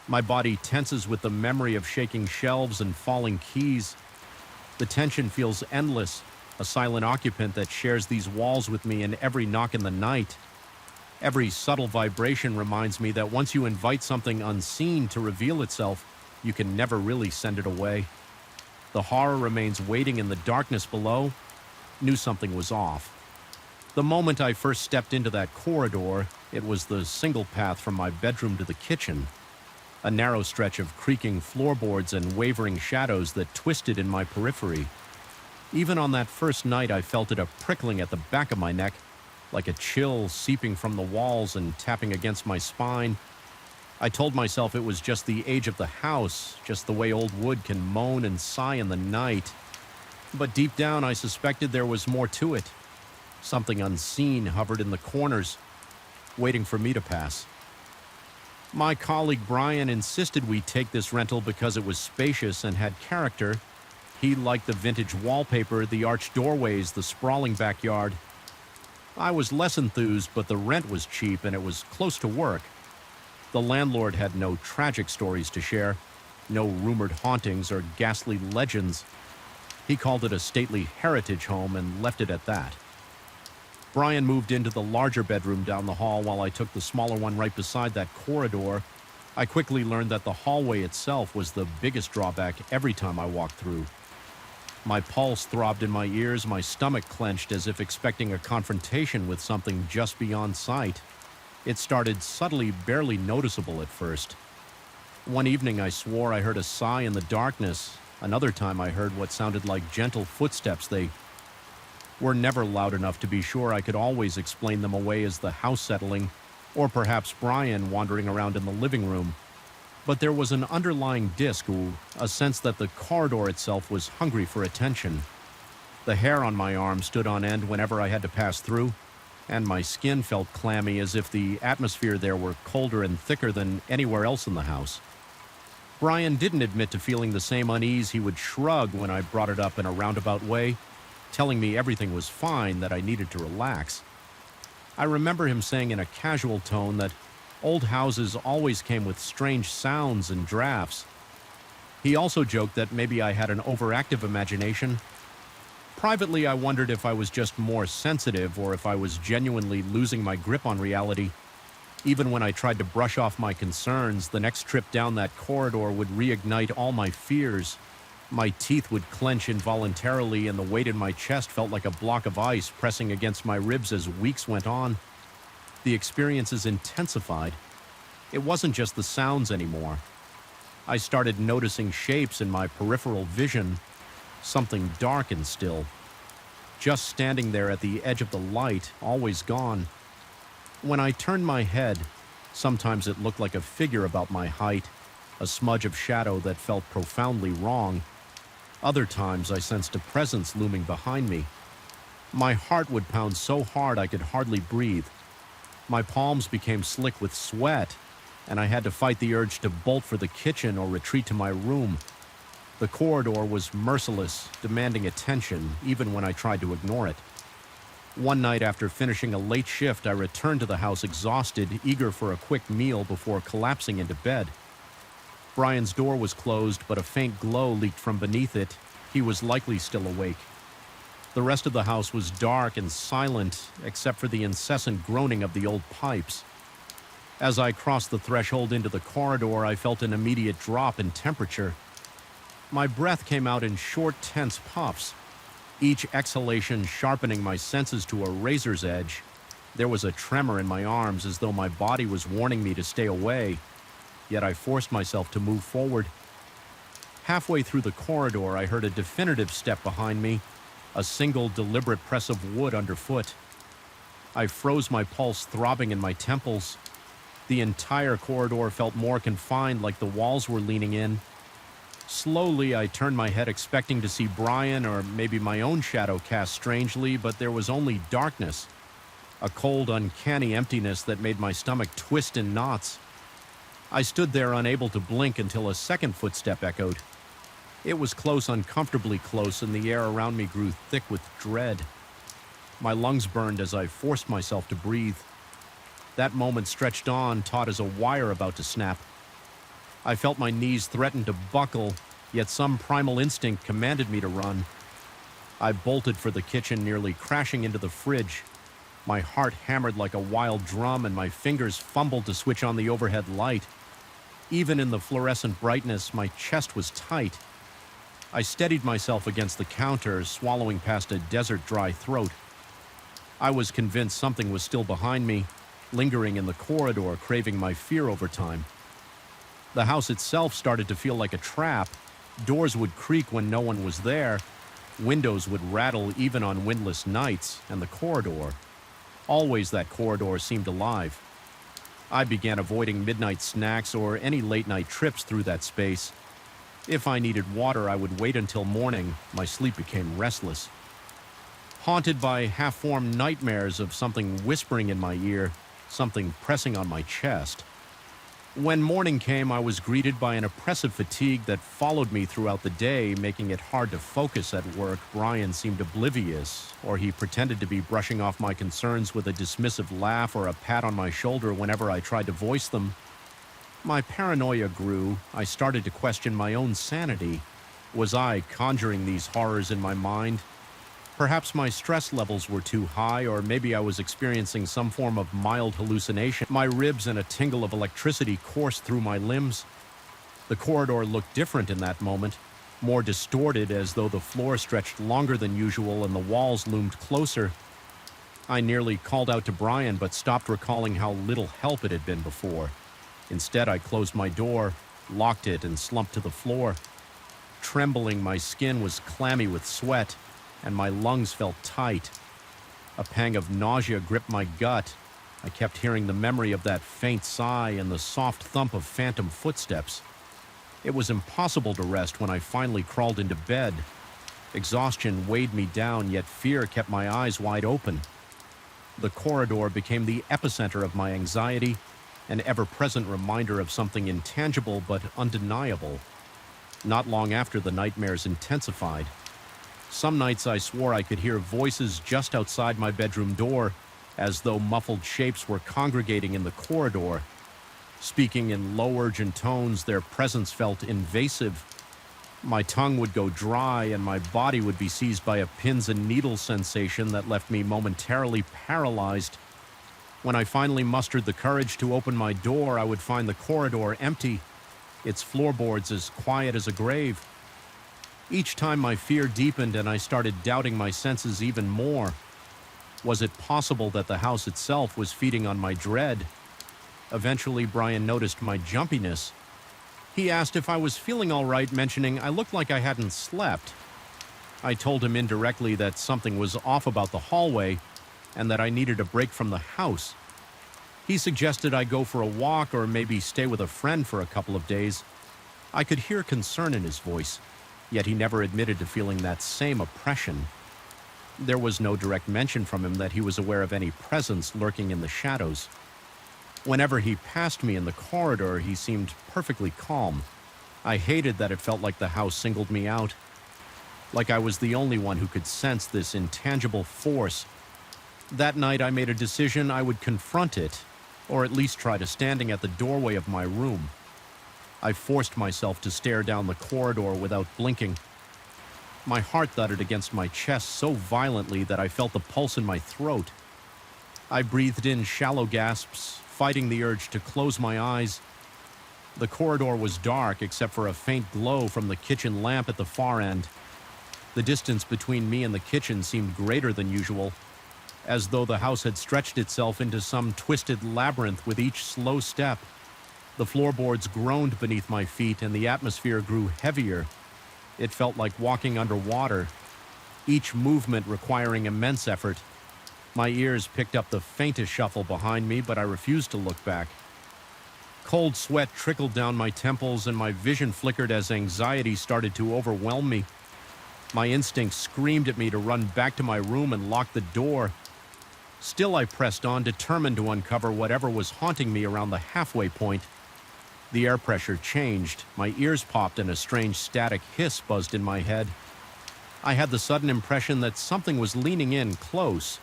My body tenses with the memory of shaking shelves and falling keys. The tension feels endless, a silent occupant that shares these walls with me in every knock in the night. Every subtle vibration reminds me that once you invite something unseen to reveal itself, you can never really send it away. The horror remains waiting in the darkness below. Knew something was off. The moment I first stepped into that corridor, it was the single path from my bedroom to the kitchen. A narrow stretch of creaking floorboards and wavering shadows that twisted in my periphery. Even on that first night, I felt it a prickling at the back of my neck, like a chill seeping from the walls and tapping against my spine. I told myself it was just the age of the house, just the way old wood can moan and sigh in the night. But deep down, I suspected there was more to it. Something unseen hovered in the corners, waiting for me to pass. My colleague Brian insisted we take this rental because it was spacious and had character. He liked the vintage wallpaper, the arched doorways, the sprawling backyard. I was less enthused, but the rent was cheap and it was close to work. The landlord had no tragic stories to share, no rumored hauntings or ghastly legends. He called it a stately heritage home and left it at that. Brian moved into the larger bedroom down the hall while I took the smaller one right beside that corridor. I quickly learned that the hallway itself was the biggest drawback every time I walked through. My pulse throbbed in my ears, my stomach clenched as if expecting a confrontation with something just beyond sight. It started subtly, barely noticeable at first. One evening I swore I heard a sigh in the darkness. Another time I heard what sounded like gentle footsteps. They were never loud enough to be sure I could always explain them away as the house settling, or perhaps Brian wandering around in the living room. But there was an underlying a sense that the corridor itself was hungry for attention. The hair on my arm stood on end whenever I had to pass through, and my skin felt clammy as if the atmosphere there were colder and thicker than anywhere else in the house. Brian didn't admit to feeling the same unease. He would shrug when I brought it up in a roundabout way, telling me everything was fine, that I needed to relax. I remember him saying in a casual tone that old houses always came with strange sounds and drafts. He also joked that maybe I had an overactive imagination. Privately, I wondered if I was just more sensitive or if I was genuinely losing my grip on reality. Even when I tried to brush off my concerns, the next trip down that corridor would reignite all my fears. My teeth would clench involuntarily, and the weight in my chest felt like a block of ice pressing against my ribs as weeks went on. The experiences intensified. It wasn't just the sounds anymore. I started noticing shapes in my peripheral vision, something dark and still, just standing there at the edge of the light, always gone. When I turned my head, sometimes it looked like a figure about my height, a smudge of shadow that felt profoundly wrong. Other times I sensed a presence looming behind me. My heart would pound so hard I could hardly breathe. My palms became slick with sweat, and I had to fight the urge to bolt for the kitchen or retreat to my room. The corridor was merciless, demanding attention, even when I tried to ignore it. One night after finishing a late shift, I returned to the house exhausted, eager for a quick meal before collapsing into bed. Brian's door was closed, but a faint glow leaked from beneath it. He was likely still awake. The rest of the house was dark and silent, except for the incessant groaning of the old pipes. As I crossed the threshold into the corridor, I felt an immediate drop in temperature. My breath came out in short, tense puffs, each exhalation sharpening my senses to a razor's edge. There was a tremor in my arms as though my body was warning me to stay away, yet I forced myself to move forward. Halfway through the corridor, I heard a definitive step behind me, a single deliberate press of wood underfoot. I froze, my pulse throbbing in my temples. The entire corridor felt more confined, like the walls were leaning in. Slowly, I turned my head, expecting to see Brian or maybe my own shadow cast strangely, but there was only darkness, a cold, uncanny emptiness that made my stomach twist in knots. I stood there unable to blink until a second footstep echoed. It was close, uncomfortably close, and the air around me grew thick with dread. My lungs burned as I forced myself to breathe. That moment stretched on, taut as a wire about to snap. I felt my knees threaten to buckle, yet some primal instinct commanded me to run. I bolted for the kitchen, nearly crashing into the fridge. My heart hammered like a wild drum, and my fingers fumbled to switch on the overhead light. Even in the fluorescent brightness, my chest was tight. I steadied myself against the counter, swallowing past a desert-dry throat. I was convinced something was still behind me, lingering in the corridor, craving my fear over time. The house itself started to feel like a trap. Doors would creak when no one was there. Windows would rattle even on windless nights, and the corridor. Always that corridor seemed alive. I began avoiding midnight snacks or any late-night trips through that space. If I needed water, I would wait until morning. My sleep became restless. Haunted by half-formed nightmares of something whispering in my ear, something pressing on my chest. When morning came, I was greeted by an oppressive fatigue that followed me throughout the day, making it hard to focus at work. Brian seemed oblivious, or he pretended to be brushing off my concerns with a dismissive laugh or a pat on my shoulder whenever I tried to voice them. My paranoia grew. I started to question my own sanity. Was I conjuring these horrors in my mind? Perhaps my stress levels were too high, or maybe I was experiencing some form of mild hallucination. My ribs and a tingle of electricity coursed through my limbs. The corridor looked different in that moment. more distorted as though the floor stretched longer than usual and the walls loomed closer. I nearly called out to Brian, but stopped, recalling how little help it had been before. Instead, I closed my door, locked it, and slumped to the floor. Trembling, my skin was clammy with sweat, and my lungs felt tight. A pang of nausea gripped my gut. I kept hearing the memory of that faint sigh and the soft thump of phantom footsteps. It was impossible to rest when I finally crawled into bed. Exhaustion weighed me down, yet fear kept my eyes wide open. The corridor became the epicenter of my anxiety, an ever-present reminder of something intangible but undeniable. Not long after, the nightmares intensified. Some nights I swore I could hear voices just outside my bedroom door, as though muffled shapes were congregating in the corridor. Speaking in low, urgent tones, their presence felt invasive. My tongue would go dry, and my body would be seized by a pins and needles sensation that left me momentarily paralyzed. When I finally mustered the courage to open my door, I would find the corridor empty, its floorboards as quiet as a grave. Each time my fear deepened and I started doubting my senses even more. Was it possible that the house itself was feeding on my dread? Eventually, Brian noticed my jumpiness. He asked if I was feeling all right, mentioning I looked like I hadn't slept. I told him indirectly that something was off about the hallway and that I needed a break from the house. He suggested I go for a walk or maybe stay with a friend for a couple of days. I could hear concern in his voice, yet he never admitted to feeling that same oppression. There was no direct mention from him that he was aware of any presence lurking in the shadows. Whenever he passed me in the corridor, he seemed perfectly calm. I hated that it felt like the house singled me out, like I was the only one who could sense this intangible force. That night, I made a decision I would confront it, or at least try to, standing at the doorway of my room. I forced myself to stare down the corridor without blinking. My heart thudded against my chest so violently that I felt the pulse in my throat. I breathed in shallow gasps, fighting the urge to close my eyes. The corridor was dark except for a faint glow from the kitchen lamp at the far end. The distance between me and the kitchen seemed greater than usual, as though the house had stretched itself into some twisted labyrinth with each slow step. The floorboards groaned beneath my feet and the atmosphere grew heavier. It felt like walking underwater, each movement requiring immense effort. My ears picked up the faintest shuffle behind me, but I refused to look back. Cold sweat trickled down my temples and my vision flickered as anxiety started to overwhelm me. My instincts screamed at me to run back to my room and lock the door. Still, I pressed on, determined to uncover whatever was haunting me around the halfway point. The air pressure changed, my ears popped, and a strange static hiss buzzed in my head. I had the sudden impression that something was leaning in close.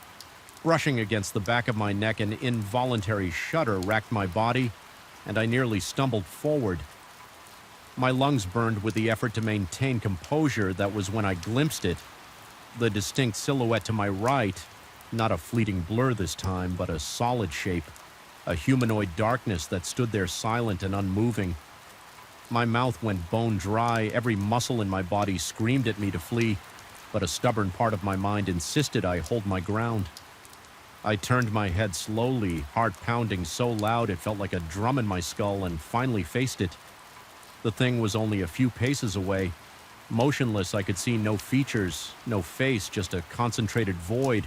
Brushing against the back of my neck, an involuntary shudder racked my body, and I nearly stumbled forward. My lungs burned with the effort to maintain composure. That was when I glimpsed it. The distinct silhouette to my right, not a fleeting blur this time, but a solid shape, a humanoid darkness that stood there silent and unmoving. My mouth went bone dry, every muscle in my body screamed at me to flee, but a stubborn part of my mind insisted I hold my ground. I turned my head slowly, heart pounding so loud it felt like a drum in my skull, and finally faced it. The thing was only a few paces away. Motionless, I could see no features, no face, just a concentrated void.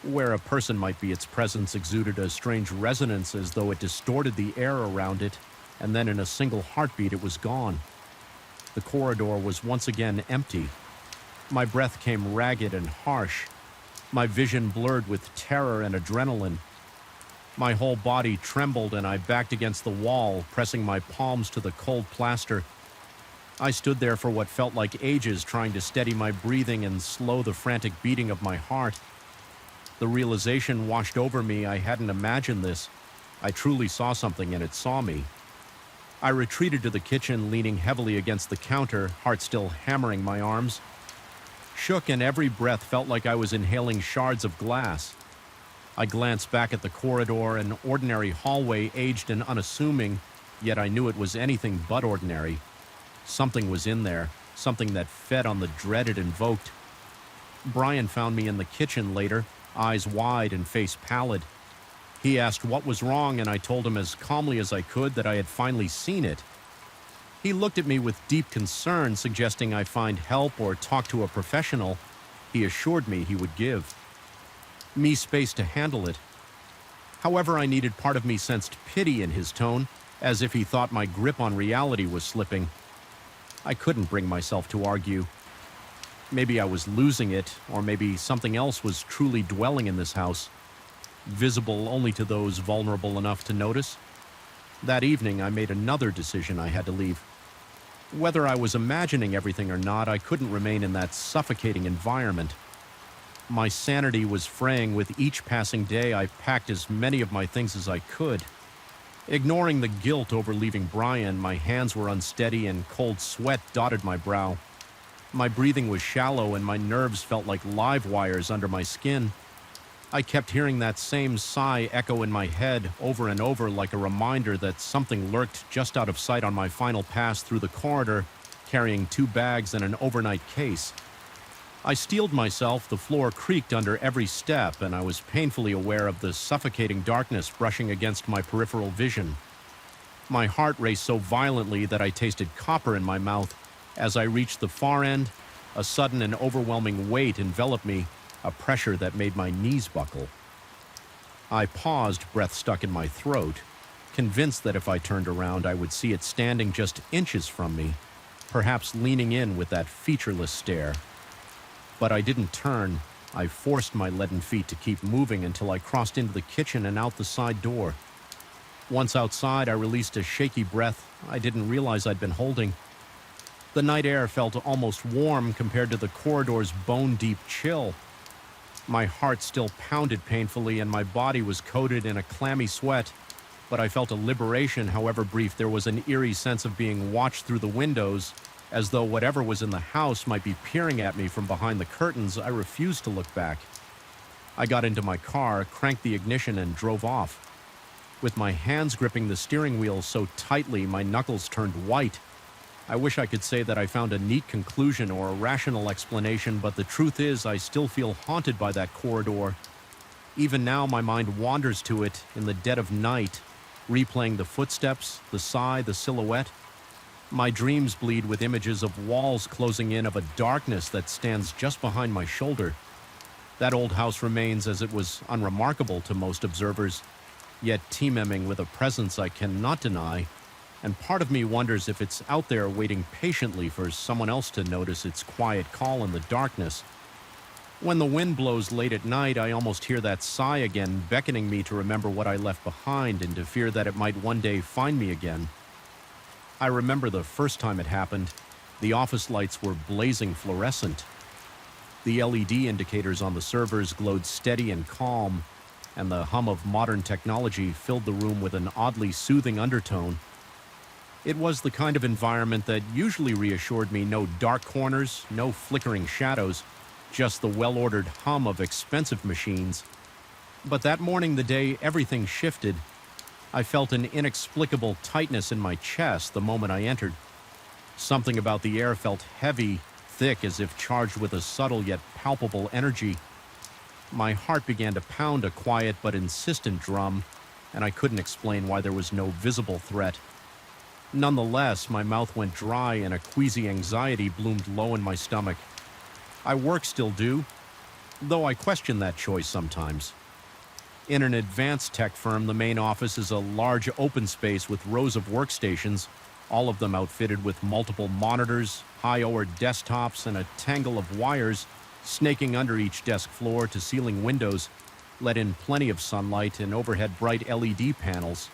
Where a person might be, its presence exuded a strange resonance as though it distorted the air around it, and then in a single heartbeat it was gone. The corridor was once again empty. My breath came ragged and harsh. My vision blurred with terror and adrenaline. My whole body trembled and I backed against the wall, pressing my palms to the cold plaster. I stood there for what felt like ages, trying to steady my breathing and slow the frantic beating of my heart. The realization washed over me. I hadn't imagined this. I truly saw something and it saw me. I retreated to the kitchen, leaning heavily against the counter, heart still hammering my arms. Shook, and every breath felt like I was inhaling shards of glass. I glanced back at the corridor, an ordinary hallway, aged and unassuming, yet I knew it was anything but ordinary. Something was in there, something that fed on the dread it invoked. Brian found me in the kitchen later, eyes wide and face pallid. He asked what was wrong, and I told him as calmly as I could that I had finally seen it. He looked at me with deep concern, suggesting I find help or talk to a professional. He assured me he would give me space to handle it. However, I needed part of me sensed pity in his tone, as if he thought my grip on reality was slipping. I couldn't bring myself to argue. Maybe I was losing it, or maybe something else was truly dwelling in this house, visible only to those vulnerable enough to notice. That evening, I made another decision. I had to leave. Whether I was imagining everything or not, I couldn't remain in that suffocating environment. My sanity was fraying with each passing day. I packed as many of my things as I could. Ignoring the guilt over leaving Brian, my hands were unsteady and cold sweat dotted my brow. My breathing was shallow and my nerves felt like live wires under my skin. I kept hearing that same sigh echo in my head over and over, like a reminder that something lurked just out of sight on my final pass through the corridor, carrying 2 bags and an overnight case. I steeled myself, the floor creaked under every step, and I was painfully aware of the suffocating darkness brushing against my peripheral vision. My heart raced so violently that I tasted copper in my mouth. As I reached the far end, a sudden and overwhelming weight enveloped me, a pressure that made my knees buckle. I paused, breath stuck in my throat, convinced that if I turned around, I would see it standing just inches from me, perhaps leaning in with that featureless stare. But I didn't turn. I forced my leaden feet to keep moving until I crossed into the kitchen and out the side door. Once outside, I released a shaky breath I didn't realize I'd been holding. The night air felt almost warm compared to the corridor's bone-deep chill. My heart still pounded painfully and my body was coated in a clammy sweat, but I felt a liberation, however brief. There was an eerie sense of being watched through the windows, as though whatever was in the house might be peering at me from behind the curtains. I refused to look back. I got into my car, cranked the ignition, and drove off. With my hands gripping the steering wheel so tightly, my knuckles turned white. I wish I could say that I found a neat conclusion or a rational explanation, but the truth is I still feel haunted by that corridor. Even now, my mind wanders to it in the dead of night, replaying the footsteps, the sigh, the silhouette. My dreams bleed with images of walls closing in, of a darkness that stands just behind my shoulder. That old house remains as it was unremarkable to most observers, yet teeming with a presence I cannot deny, and part of me wonders if it's out there waiting patiently for someone else to notice its quiet call in the darkness. When the wind blows late at night, I almost hear that sigh again, beckoning me to remember what I left behind and to fear that it might one day find me again. I remember the first time it happened. The office lights were blazing fluorescent. The LED indicators on the servers glowed steady and calm, and the hum of modern technology filled the room with an oddly soothing undertone. It was the kind of environment that usually reassured me. No dark corners, no flickering shadows, just the well-ordered hum of expensive machines. But that morning, the day everything shifted, I felt an inexplicable tightness in my chest the moment I entered. Something about the air felt heavy, thick, as if charged with a subtle yet palpable energy. My heart began to pound, a quiet but insistent drum, and I couldn't explain why there was no visible threat. Nonetheless, my mouth went dry and a queasy anxiety bloomed low in my stomach. I work still do, though I question that choice sometimes. In an advanced tech firm, the main office is a large open space with rows of workstations, all of them outfitted with multiple monitors, high-powered desktops, and a tangle of wires snaking under each desk floor to ceiling windows, let in plenty of sunlight, and overhead bright LED panels.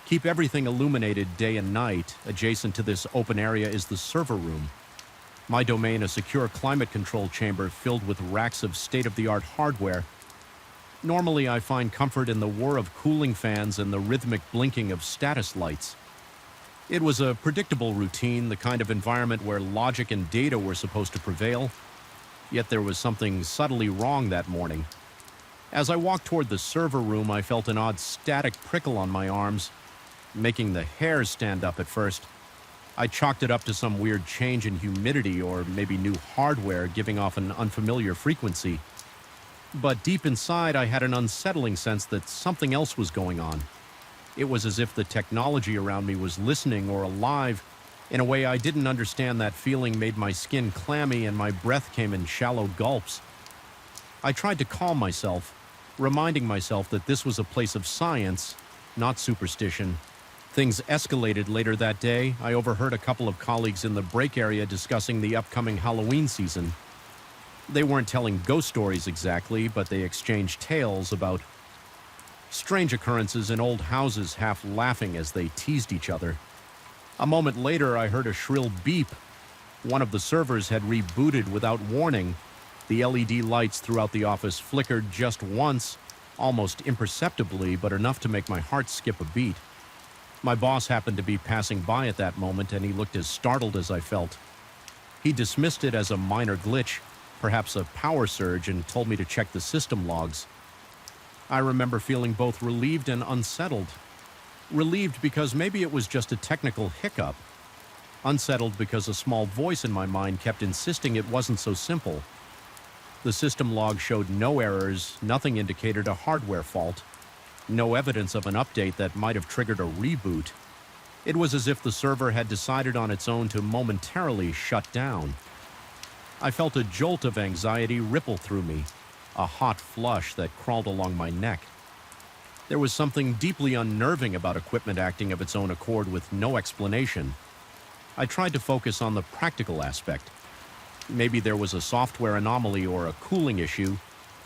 Keep everything illuminated day and night. Adjacent to this open area is the server room. My domain, a secure climate control chamber filled with racks of state-of-the-art hardware. Normally, I find comfort in the whir of cooling fans and the rhythmic blinking of status lights. It was a predictable routine, the kind of environment where logic and data were supposed to prevail. Yet there was something subtly wrong that morning. As I walked toward the server room, I felt an odd static prickle on my arms, making the hairs stand up at first. I chalked it up to some weird change in humidity or maybe new hardware giving off an unfamiliar frequency. But deep inside, I had an unsettling sense that something else was going on. It was as if the technology around me was listening or alive in a way I didn't understand. That feeling made my skin clammy and my breath came in shallow gulps. I tried to calm myself, reminding myself that this was a place of science, not superstition. Things escalated later that day. I overheard a couple of colleagues in the break area discussing the upcoming Halloween season. They weren't telling ghost stories exactly, but they exchanged tales about strange occurrences in old houses, half laughing as they teased each other. A moment later, I heard a shrill beep. One of the servers had rebooted without warning. The LED lights throughout the office flickered just once, almost imperceptibly, but enough to make my heart skip a beat. My boss happened to be passing by at that moment, and he looked as startled as I felt. He dismissed it as a minor glitch, perhaps a power surge, and told me to check the system logs. I remember feeling both relieved and unsettled. Relieved because maybe it was just a technical hiccup. Unsettled because a small voice in my mind kept insisting it wasn't so simple. The system log showed no errors, nothing indicated a hardware fault, no evidence of an update that might have triggered a reboot. It was as if the server had decided on its own to momentarily shut down. I felt a jolt of anxiety ripple through me, a hot flush that crawled along my neck. There was something deeply unnerving about equipment acting of its own accord with no explanation. I tried to focus on the practical aspect. Maybe there was a software anomaly or a cooling issue,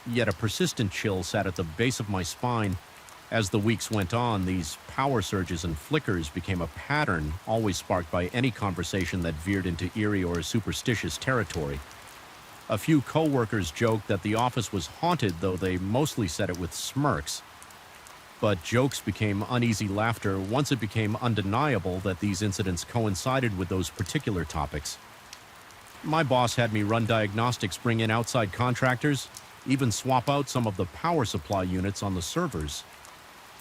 yet a persistent chill sat at the base of my spine. As the weeks went on, these power surges and flickers became a pattern, always sparked by any conversation that veered into eerie or superstitious territory. A few co-workers joked that the office was haunted, though they mostly said it with smirks. But jokes became uneasy laughter once it became undeniable that these incidents coincided with those particular topics. My boss had me run diagnostics, bring in outside contractors, even swap out some of the power supply units on the servers.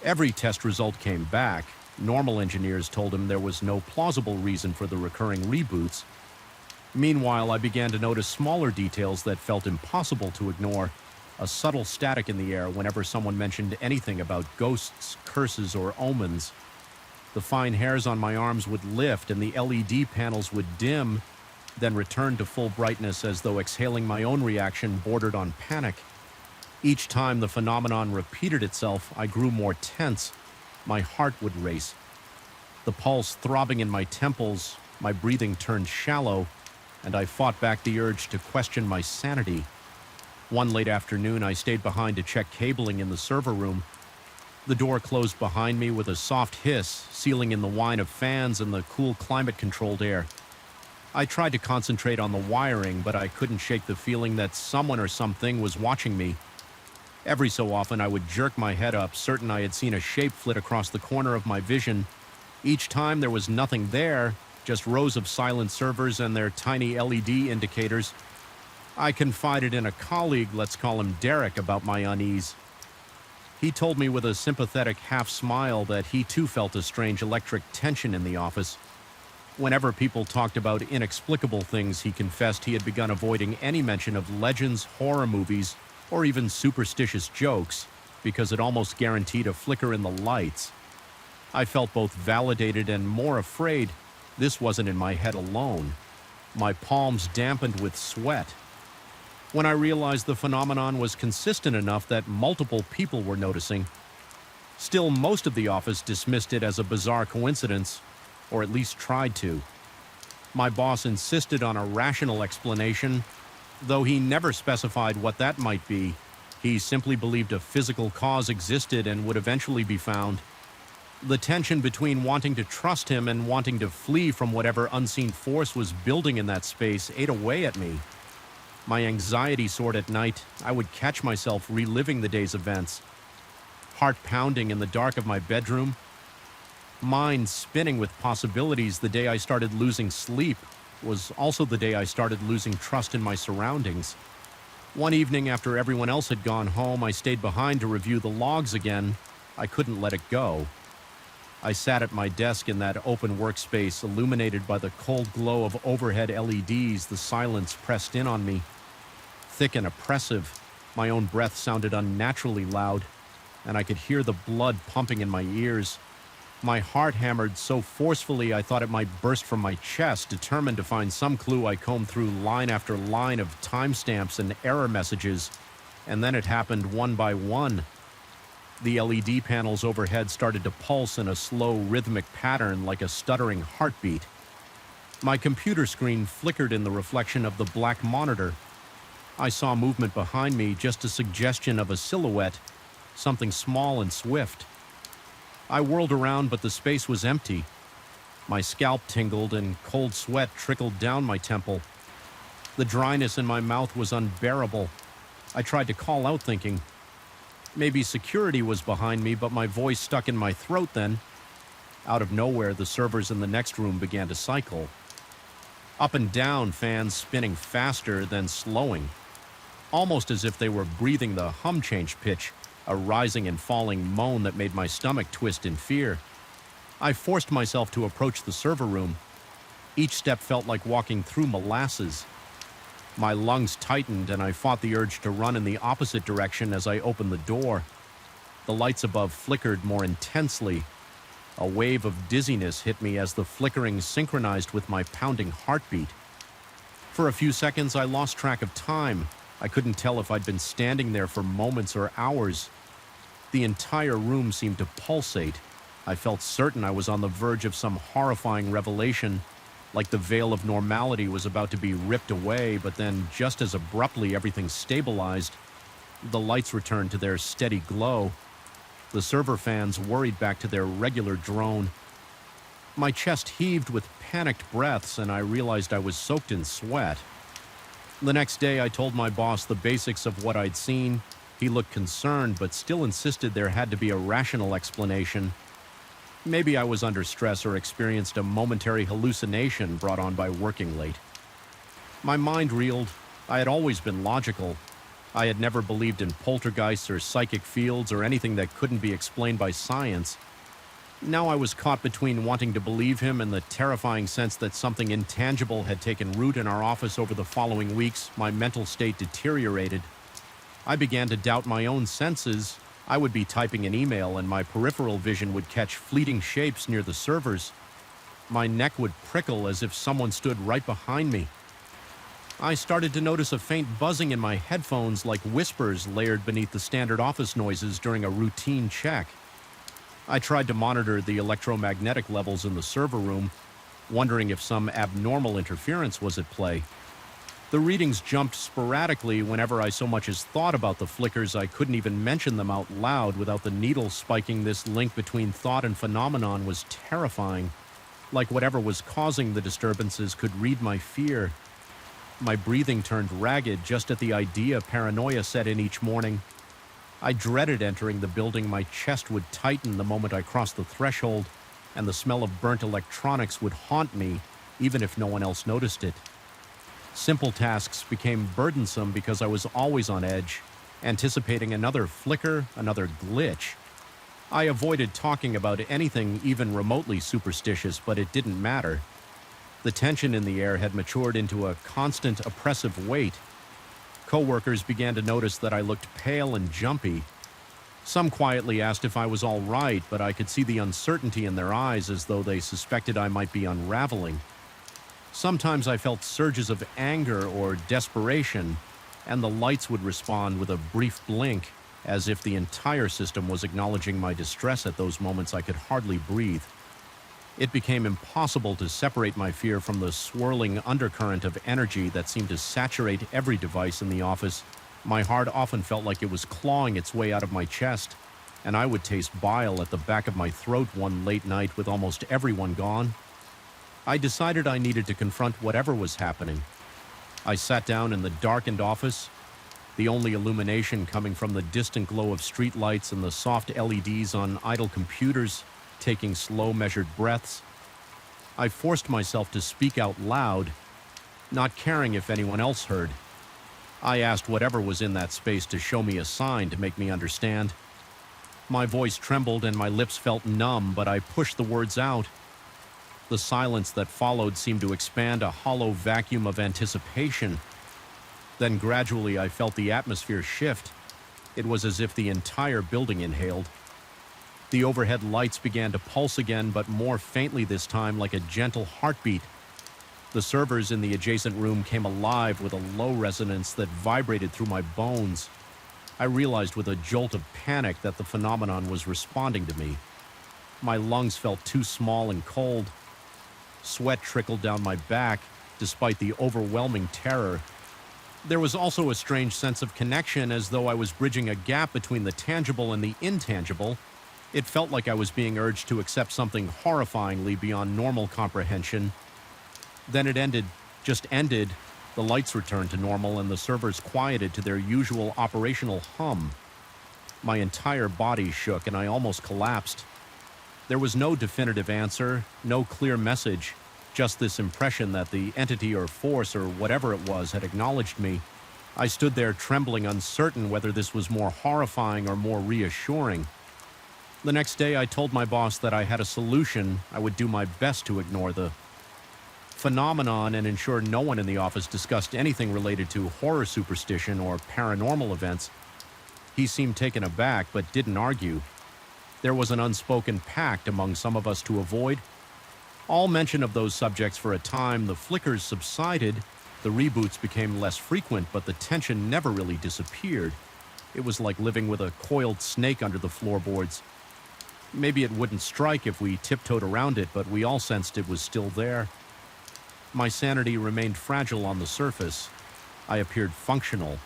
Every test result came back. Normal engineers told him there was no plausible reason for the recurring reboots. Meanwhile, I began to notice smaller details that felt impossible to ignore. A subtle static in the air whenever someone mentioned anything about ghosts, curses, or omens. The fine hairs on my arms would lift and the LED panels would dim, then return to full brightness as though exhaling my own reaction bordered on panic. Each time the phenomenon repeated itself, I grew more tense. My heart would race. The pulse throbbing in my temples, my breathing turned shallow, and I fought back the urge to question my sanity. One late afternoon, I stayed behind to check cabling in the server room. The door closed behind me with a soft hiss, sealing in the whine of fans and the cool climate-controlled air. I tried to concentrate on the wiring, but I couldn't shake the feeling that someone or something was watching me. Every so often, I would jerk my head up, certain I had seen a shape flit across the corner of my vision. Each time there was nothing there, just rows of silent servers and their tiny LED indicators. I confided in a colleague, let's call him Derek, about my unease. He told me with a sympathetic half smile that he too felt a strange electric tension in the office. Whenever people talked about inexplicable things, he confessed he had begun avoiding any mention of legends, horror movies, or even superstitious jokes, because it almost guaranteed a flicker in the lights. I felt both validated and more afraid. This wasn't in my head alone. My palms dampened with sweat. When I realized the phenomenon was consistent enough that multiple people were noticing. Still, most of the office dismissed it as a bizarre coincidence, or at least tried to. My boss insisted on a rational explanation, though he never specified what that might be. He simply believed a physical cause existed and would eventually be found. The tension between wanting to trust him and wanting to flee from whatever unseen force was building in that space ate away at me. My anxiety soared at night. I would catch myself reliving the day's events. Heart pounding in the dark of my bedroom. Mind spinning with possibilities. The day I started losing sleep was also the day I started losing trust in my surroundings. One evening after everyone else had gone home, I stayed behind to review the logs again. I couldn't let it go. I sat at my desk in that open workspace, illuminated by the cold glow of overhead LEDs. The silence pressed in on me, thick and oppressive. My own breath sounded unnaturally loud, and I could hear the blood pumping in my ears. My heart hammered so forcefully I thought it might burst from my chest, determined to find some clue. I combed through line after line of timestamps and error messages, and then it happened one by one. The LED panels overhead started to pulse in a slow, rhythmic pattern like a stuttering heartbeat. My computer screen flickered in the reflection of the black monitor. I saw movement behind me, just a suggestion of a silhouette, something small and swift. I whirled around, but the space was empty. My scalp tingled and cold sweat trickled down my temple. The dryness in my mouth was unbearable. I tried to call out, thinking maybe security was behind me, but my voice stuck in my throat then. Out of nowhere, the servers in the next room began to cycle. Up and down, fans spinning faster, then slowing. Almost as if they were breathing. The hum change pitch, a rising and falling moan that made my stomach twist in fear. I forced myself to approach the server room. Each step felt like walking through molasses. My lungs tightened, and I fought the urge to run in the opposite direction as I opened the door. The lights above flickered more intensely. A wave of dizziness hit me as the flickering synchronized with my pounding heartbeat. For a few seconds, I lost track of time. I couldn't tell if I'd been standing there for moments or hours. The entire room seemed to pulsate. I felt certain I was on the verge of some horrifying revelation, like the veil of normality was about to be ripped away, but then just as abruptly everything stabilized. The lights returned to their steady glow. The server fans worried back to their regular drone. My chest heaved with panicked breaths, and I realized I was soaked in sweat. The next day, I told my boss the basics of what I'd seen. He looked concerned, but still insisted there had to be a rational explanation. Maybe I was under stress or experienced a momentary hallucination brought on by working late. My mind reeled. I had always been logical. I had never believed in poltergeists or psychic fields or anything that couldn't be explained by science. Now I was caught between wanting to believe him and the terrifying sense that something intangible had taken root in our office. Over the following weeks, my mental state deteriorated. I began to doubt my own senses. I would be typing an email and my peripheral vision would catch fleeting shapes near the servers. My neck would prickle as if someone stood right behind me. I started to notice a faint buzzing in my headphones, like whispers layered beneath the standard office noises during a routine check. I tried to monitor the electromagnetic levels in the server room, wondering if some abnormal interference was at play. The readings jumped sporadically whenever I so much as thought about the flickers. I couldn't even mention them out loud without the needle spiking. This link between thought and phenomenon was terrifying, like whatever was causing the disturbances could read my fear. My breathing turned ragged just at the idea. Paranoia set in each morning. I dreaded entering the building. My chest would tighten the moment I crossed the threshold, and the smell of burnt electronics would haunt me, even if no one else noticed it. Simple tasks became burdensome because I was always on edge, anticipating another flicker, another glitch. I avoided talking about anything even remotely superstitious, but it didn't matter. The tension in the air had matured into a constant oppressive weight. Coworkers began to notice that I looked pale and jumpy. Some quietly asked if I was all right, but I could see the uncertainty in their eyes, as though they suspected I might be unraveling. Sometimes I felt surges of anger or desperation, and the lights would respond with a brief blink, as if the entire system was acknowledging my distress. At those moments, I could hardly breathe. It became impossible to separate my fear from the swirling undercurrent of energy that seemed to saturate every device in the office. My heart often felt like it was clawing its way out of my chest, and I would taste bile at the back of my throat one late night with almost everyone gone. I decided I needed to confront whatever was happening. I sat down in the darkened office, the only illumination coming from the distant glow of streetlights and the soft LEDs on idle computers, taking slow, measured breaths. I forced myself to speak out loud, not caring if anyone else heard. I asked whatever was in that space to show me a sign to make me understand. My voice trembled and my lips felt numb, but I pushed the words out. The silence that followed seemed to expand a hollow vacuum of anticipation. Then gradually I felt the atmosphere shift. It was as if the entire building inhaled. The overhead lights began to pulse again, but more faintly this time, like a gentle heartbeat. The servers in the adjacent room came alive with a low resonance that vibrated through my bones. I realized with a jolt of panic that the phenomenon was responding to me. My lungs felt too small and cold. Sweat trickled down my back, despite the overwhelming terror. There was also a strange sense of connection, as though I was bridging a gap between the tangible and the intangible. It felt like I was being urged to accept something horrifyingly beyond normal comprehension. Then it ended, just ended. The lights returned to normal and the servers quieted to their usual operational hum. My entire body shook and I almost collapsed. There was no definitive answer, no clear message, just this impression that the entity or force or whatever it was had acknowledged me. I stood there trembling, uncertain whether this was more horrifying or more reassuring. The next day I told my boss that I had a solution. I would do my best to ignore the phenomenon and ensure no one in the office discussed anything related to horror superstition or paranormal events. He seemed taken aback but didn't argue. There was an unspoken pact among some of us to avoid all mention of those subjects for a time. The flickers subsided, the reboots became less frequent, but the tension never really disappeared. It was like living with a coiled snake under the floorboards. Maybe it wouldn't strike if we tiptoed around it, but we all sensed it was still there. My sanity remained fragile on the surface. I appeared functional.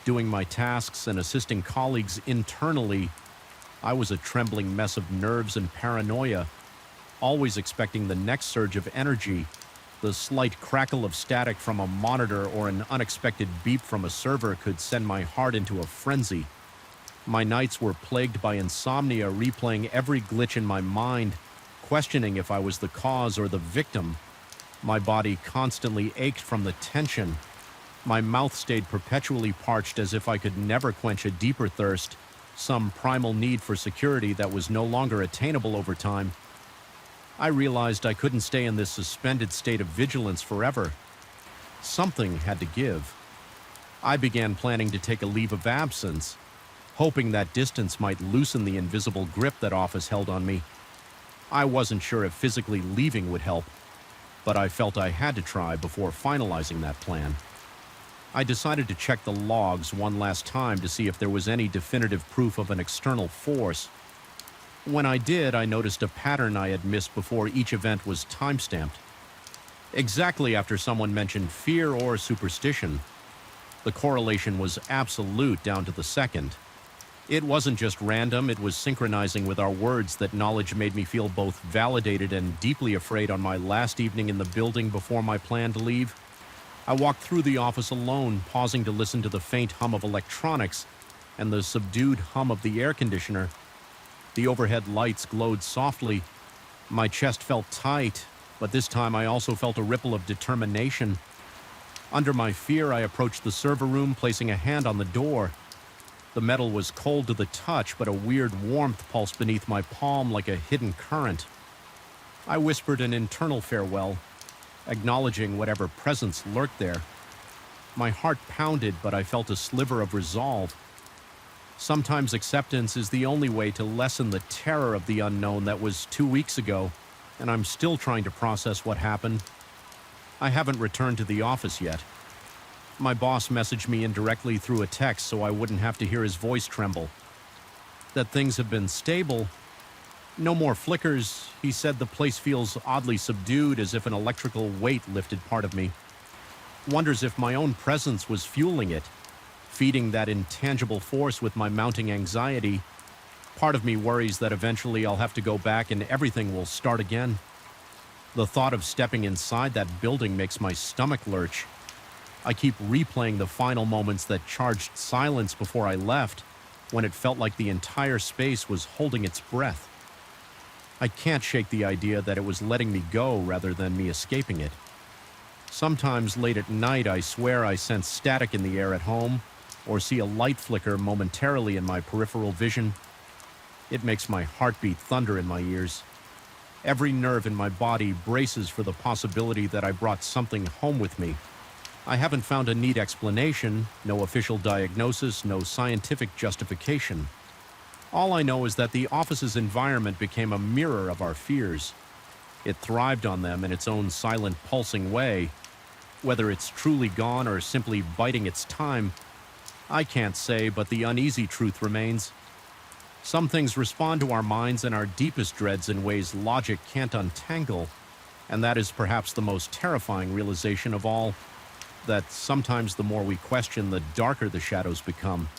Doing my tasks and assisting colleagues internally, I was a trembling mess of nerves and paranoia, always expecting the next surge of energy. The slight crackle of static from a monitor or an unexpected beep from a server could send my heart into a frenzy. My nights were plagued by insomnia, replaying every glitch in my mind, questioning if I was the cause or the victim. My body constantly ached from the tension. My mouth stayed perpetually parched, as if I could never quench a deeper thirst, some primal need for security that was no longer attainable over time. I realized I couldn't stay in this suspended state of vigilance forever. Something had to give. I began planning to take a leave of absence, hoping that distance might loosen the invisible grip that office held on me. I wasn't sure if physically leaving would help, but I felt I had to try before finalizing that plan. I decided to check the logs one last time to see if there was any definitive proof of an external force. When I did, I noticed a pattern I had missed before each event was timestamped. Exactly after someone mentioned fear or superstition. The correlation was absolute down to the second. It wasn't just random, it was synchronizing with our words that knowledge made me feel both validated and deeply afraid on my last evening in the building before my plan to leave. I walked through the office alone, pausing to listen to the faint hum of electronics and the subdued hum of the air conditioner. The overhead lights glowed softly. My chest felt tight, but this time I also felt a ripple of determination. Under my fear, I approached the server room, placing a hand on the door. The metal was cold to the touch, but a weird warmth pulsed beneath my palm like a hidden current. I whispered an internal farewell, acknowledging whatever presence lurked there. My heart pounded, but I felt a sliver of resolve. Sometimes acceptance is the only way to lessen the terror of the unknown. That was 2 weeks ago, and I'm still trying to process what happened. I haven't returned to the office yet. My boss messaged me indirectly through a text so I wouldn't have to hear his voice tremble. That things have been stable. No more flickers. He said the place feels oddly subdued, as if an electrical weight lifted part of me. Wonders if my own presence was fueling it, feeding that intangible force with my mounting anxiety. Part of me worries that eventually I'll have to go back and everything will start again. The thought of stepping inside that building makes my stomach lurch. I keep replaying the final moments that charged silence before I left, when it felt like the entire space was holding its breath. I can't shake the idea that it was letting me go rather than me escaping it. Sometimes late at night, I swear I sense static in the air at home, or see a light flicker momentarily in my peripheral vision. It makes my heartbeat thunder in my ears. Every nerve in my body braces for the possibility that I brought something home with me. I haven't found a neat explanation, no official diagnosis, no scientific justification. All I know is that the office's environment became a mirror of our fears. It thrived on them in its own silent, pulsing way. Whether it's truly gone or simply biding its time, I can't say, but the uneasy truth remains. Some things respond to our minds and our deepest dreads in ways logic can't untangle, and that is perhaps the most terrifying realization of all, that sometimes the more we question, the darker the shadows become.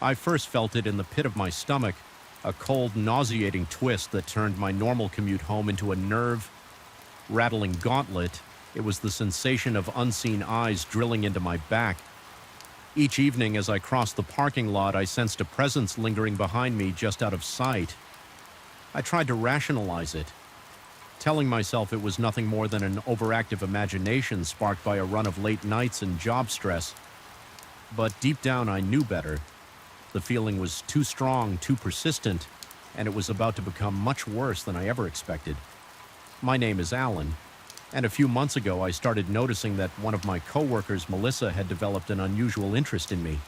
I first felt it in the pit of my stomach, a cold, nauseating twist that turned my normal commute home into a nerve-rattling gauntlet. It was the sensation of unseen eyes drilling into my back. Each evening as I crossed the parking lot, I sensed a presence lingering behind me just out of sight. I tried to rationalize it, telling myself it was nothing more than an overactive imagination sparked by a run of late nights and job stress. But deep down I knew better. The feeling was too strong, too persistent, and it was about to become much worse than I ever expected. My name is Alan, and a few months ago I started noticing that one of my coworkers, Melissa, had developed an unusual interest in me.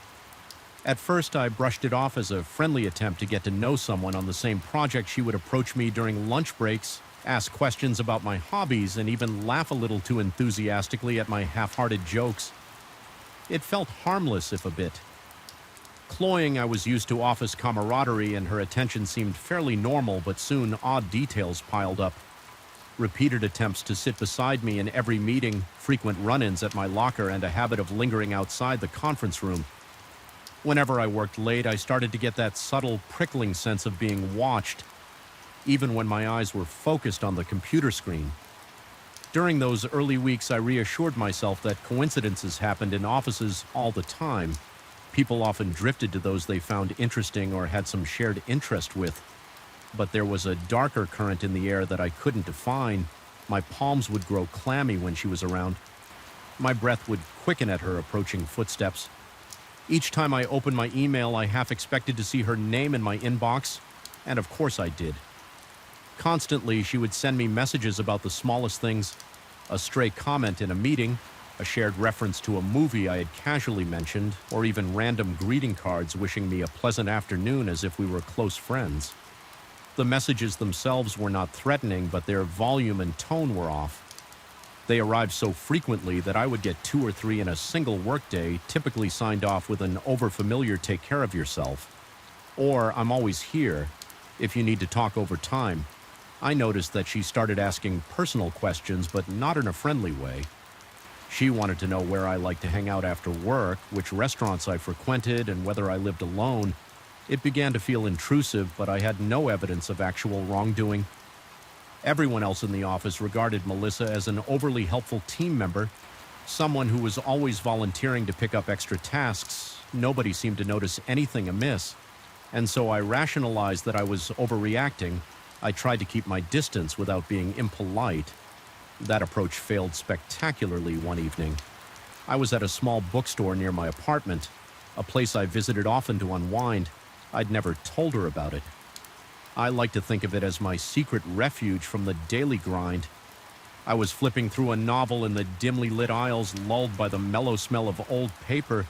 At first I brushed it off as a friendly attempt to get to know someone on the same project. She would approach me during lunch breaks, ask questions about my hobbies, and even laugh a little too enthusiastically at my half-hearted jokes. It felt harmless, if a bit. Cloying, I was used to office camaraderie, and her attention seemed fairly normal, but soon odd details piled up. Repeated attempts to sit beside me in every meeting, frequent run-ins at my locker, and a habit of lingering outside the conference room. Whenever I worked late, I started to get that subtle, prickling sense of being watched, even when my eyes were focused on the computer screen. During those early weeks, I reassured myself that coincidences happened in offices all the time. People often drifted to those they found interesting or had some shared interest with. But there was a darker current in the air that I couldn't define. My palms would grow clammy when she was around. My breath would quicken at her approaching footsteps. Each time I opened my email, I half expected to see her name in my inbox, and of course I did. Constantly, she would send me messages about the smallest things, a stray comment in a meeting, a shared reference to a movie I had casually mentioned, or even random greeting cards wishing me a pleasant afternoon as if we were close friends. The messages themselves were not threatening, but their volume and tone were off. They arrived so frequently that I would get 2 or 3 in a single workday, typically signed off with an overfamiliar "take care of yourself," or "I'm always here if you need to talk over time." I noticed that she started asking personal questions, but not in a friendly way. She wanted to know where I liked to hang out after work, which restaurants I frequented, and whether I lived alone. It began to feel intrusive, but I had no evidence of actual wrongdoing. Everyone else in the office regarded Melissa as an overly helpful team member, someone who was always volunteering to pick up extra tasks. Nobody seemed to notice anything amiss, and so I rationalized that I was overreacting. I tried to keep my distance without being impolite. That approach failed spectacularly one evening. I was at a small bookstore near my apartment, a place I visited often to unwind. I'd never told her about it. I like to think of it as my secret refuge from the daily grind. I was flipping through a novel in the dimly lit aisles, lulled by the mellow smell of old paper.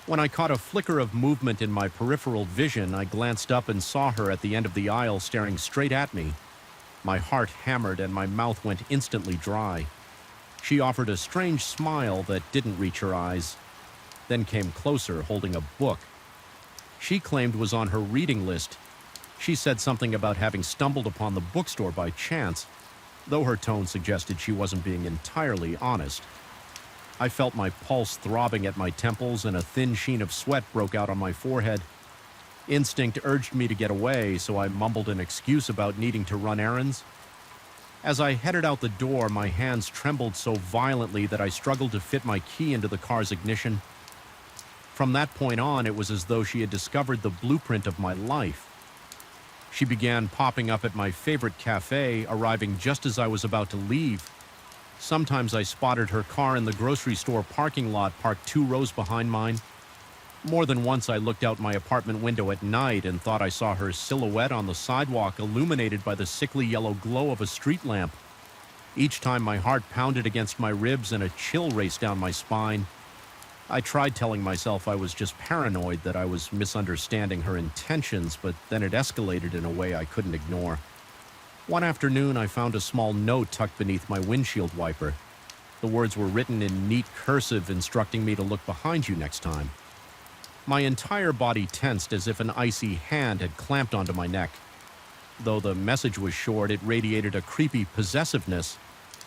When I caught a flicker of movement in my peripheral vision, I glanced up and saw her at the end of the aisle staring straight at me. My heart hammered and my mouth went instantly dry. She offered a strange smile that didn't reach her eyes, then came closer holding a book she claimed was on her reading list. She said something about having stumbled upon the bookstore by chance, though her tone suggested she wasn't being entirely honest. I felt my pulse throbbing at my temples and a thin sheen of sweat broke out on my forehead. Instinct urged me to get away, so I mumbled an excuse about needing to run errands. As I headed out the door, my hands trembled so violently that I struggled to fit my key into the car's ignition. From that point on, it was as though she had discovered the blueprint of my life. She began popping up at my favorite cafe, arriving just as I was about to leave. Sometimes I spotted her car in the grocery store parking lot, parked 2 rows behind mine. More than once I looked out my apartment window at night and thought I saw her silhouette on the sidewalk illuminated by the sickly yellow glow of a street lamp. Each time my heart pounded against my ribs and a chill raced down my spine. I tried telling myself I was just paranoid, that I was misunderstanding her intentions, but then it escalated in a way I couldn't ignore. One afternoon, I found a small note tucked beneath my windshield wiper. The words were written in neat cursive, instructing me to look behind you next time. My entire body tensed as if an icy hand had clamped onto my neck. Though the message was short, it radiated a creepy possessiveness,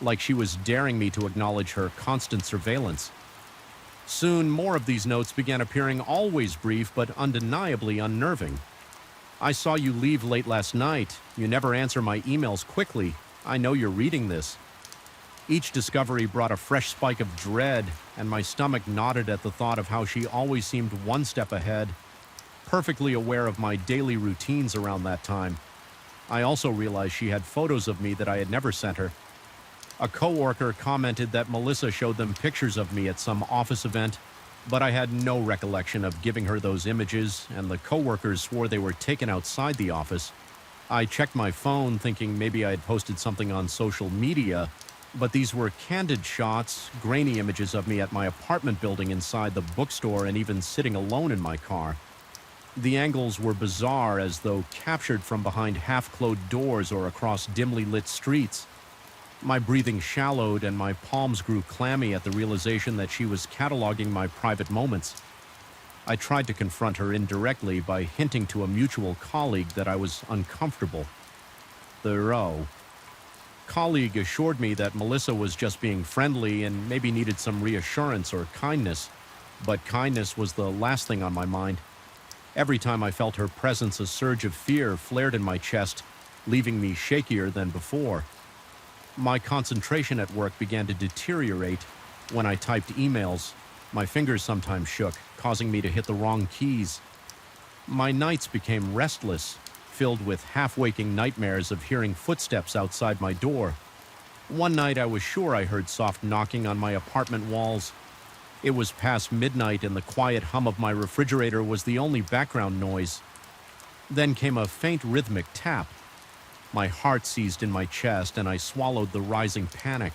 like she was daring me to acknowledge her constant surveillance. Soon, more of these notes began appearing, always brief but undeniably unnerving. I saw you leave late last night. You never answer my emails quickly. I know you're reading this. Each discovery brought a fresh spike of dread, and my stomach knotted at the thought of how she always seemed one step ahead, perfectly aware of my daily routines around that time. I also realized she had photos of me that I had never sent her. A coworker commented that Melissa showed them pictures of me at some office event, but I had no recollection of giving her those images, and the coworkers swore they were taken outside the office. I checked my phone thinking maybe I had posted something on social media, but these were candid shots, grainy images of me at my apartment building, inside the bookstore, and even sitting alone in my car. The angles were bizarre, as though captured from behind half-closed doors or across dimly lit streets. My breathing shallowed and my palms grew clammy at the realization that she was cataloging my private moments. I tried to confront her indirectly by hinting to a mutual colleague that I was uncomfortable. The colleague assured me that Melissa was just being friendly and maybe needed some reassurance or kindness, but kindness was the last thing on my mind. Every time I felt her presence, a surge of fear flared in my chest, leaving me shakier than before. My concentration at work began to deteriorate. When I typed emails, my fingers sometimes shook, causing me to hit the wrong keys. My nights became restless, filled with half-waking nightmares of hearing footsteps outside my door. One night I was sure I heard soft knocking on my apartment walls. It was past midnight, and the quiet hum of my refrigerator was the only background noise. Then came a faint rhythmic tap. My heart seized in my chest, and I swallowed the rising panic.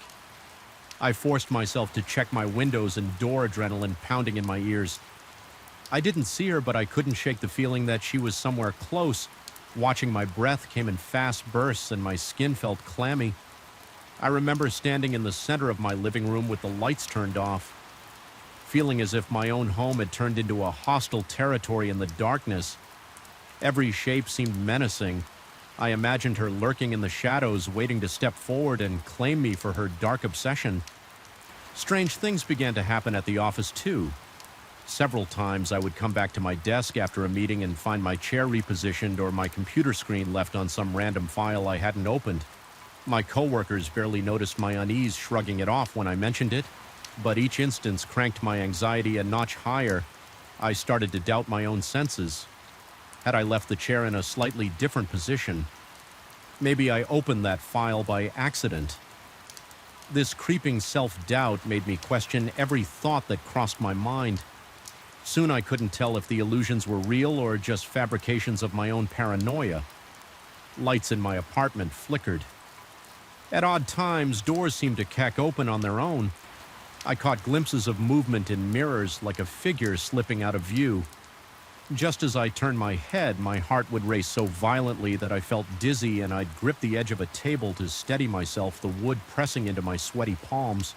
I forced myself to check my windows and door, adrenaline pounding in my ears. I didn't see her, but I couldn't shake the feeling that she was somewhere close. Watching my breath came in fast bursts, and my skin felt clammy. I remember standing in the center of my living room with the lights turned off, feeling as if my own home had turned into a hostile territory in the darkness. Every shape seemed menacing. I imagined her lurking in the shadows, waiting to step forward and claim me for her dark obsession. Strange things began to happen at the office, too. Several times I would come back to my desk after a meeting and find my chair repositioned or my computer screen left on some random file I hadn't opened. My coworkers barely noticed my unease, shrugging it off when I mentioned it, but each instance cranked my anxiety a notch higher. I started to doubt my own senses. Had I left the chair in a slightly different position? Maybe I opened that file by accident. This creeping self-doubt made me question every thought that crossed my mind. Soon I couldn't tell if the illusions were real or just fabrications of my own paranoia. Lights in my apartment flickered. At odd times, doors seemed to crack open on their own. I caught glimpses of movement in mirrors, like a figure slipping out of view. Just as I turned my head, my heart would race so violently that I felt dizzy, and I'd grip the edge of a table to steady myself, the wood pressing into my sweaty palms.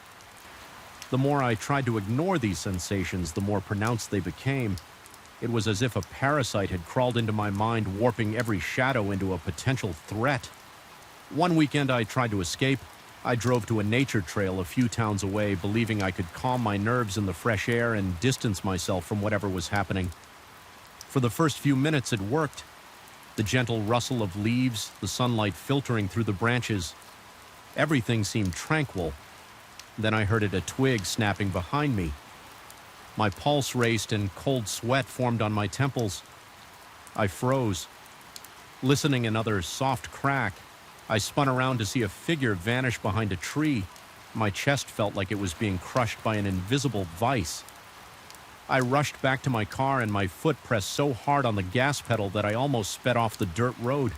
The more I tried to ignore these sensations, the more pronounced they became. It was as if a parasite had crawled into my mind, warping every shadow into a potential threat. One weekend I tried to escape. I drove to a nature trail a few towns away, believing I could calm my nerves in the fresh air and distance myself from whatever was happening. For the first few minutes it worked. The gentle rustle of leaves, the sunlight filtering through the branches. Everything seemed tranquil. Then I heard a twig snapping behind me. My pulse raced and cold sweat formed on my temples. I froze. Listening another soft crack, I spun around to see a figure vanish behind a tree. My chest felt like it was being crushed by an invisible vice. I rushed back to my car and my foot pressed so hard on the gas pedal that I almost sped off the dirt road.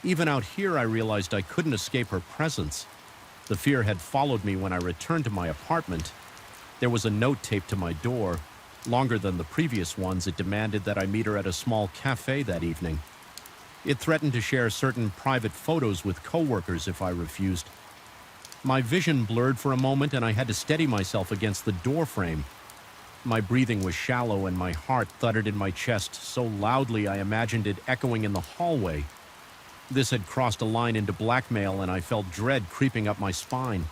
Even out here, I realized I couldn't escape her presence. The fear had followed me when I returned to my apartment. There was a note taped to my door. Longer than the previous ones, it demanded that I meet her at a small cafe that evening. It threatened to share certain private photos with coworkers if I refused. My vision blurred for a moment and I had to steady myself against the door frame. My breathing was shallow and my heart thudded in my chest so loudly I imagined it echoing in the hallway. This had crossed a line into blackmail and I felt dread creeping up my spine.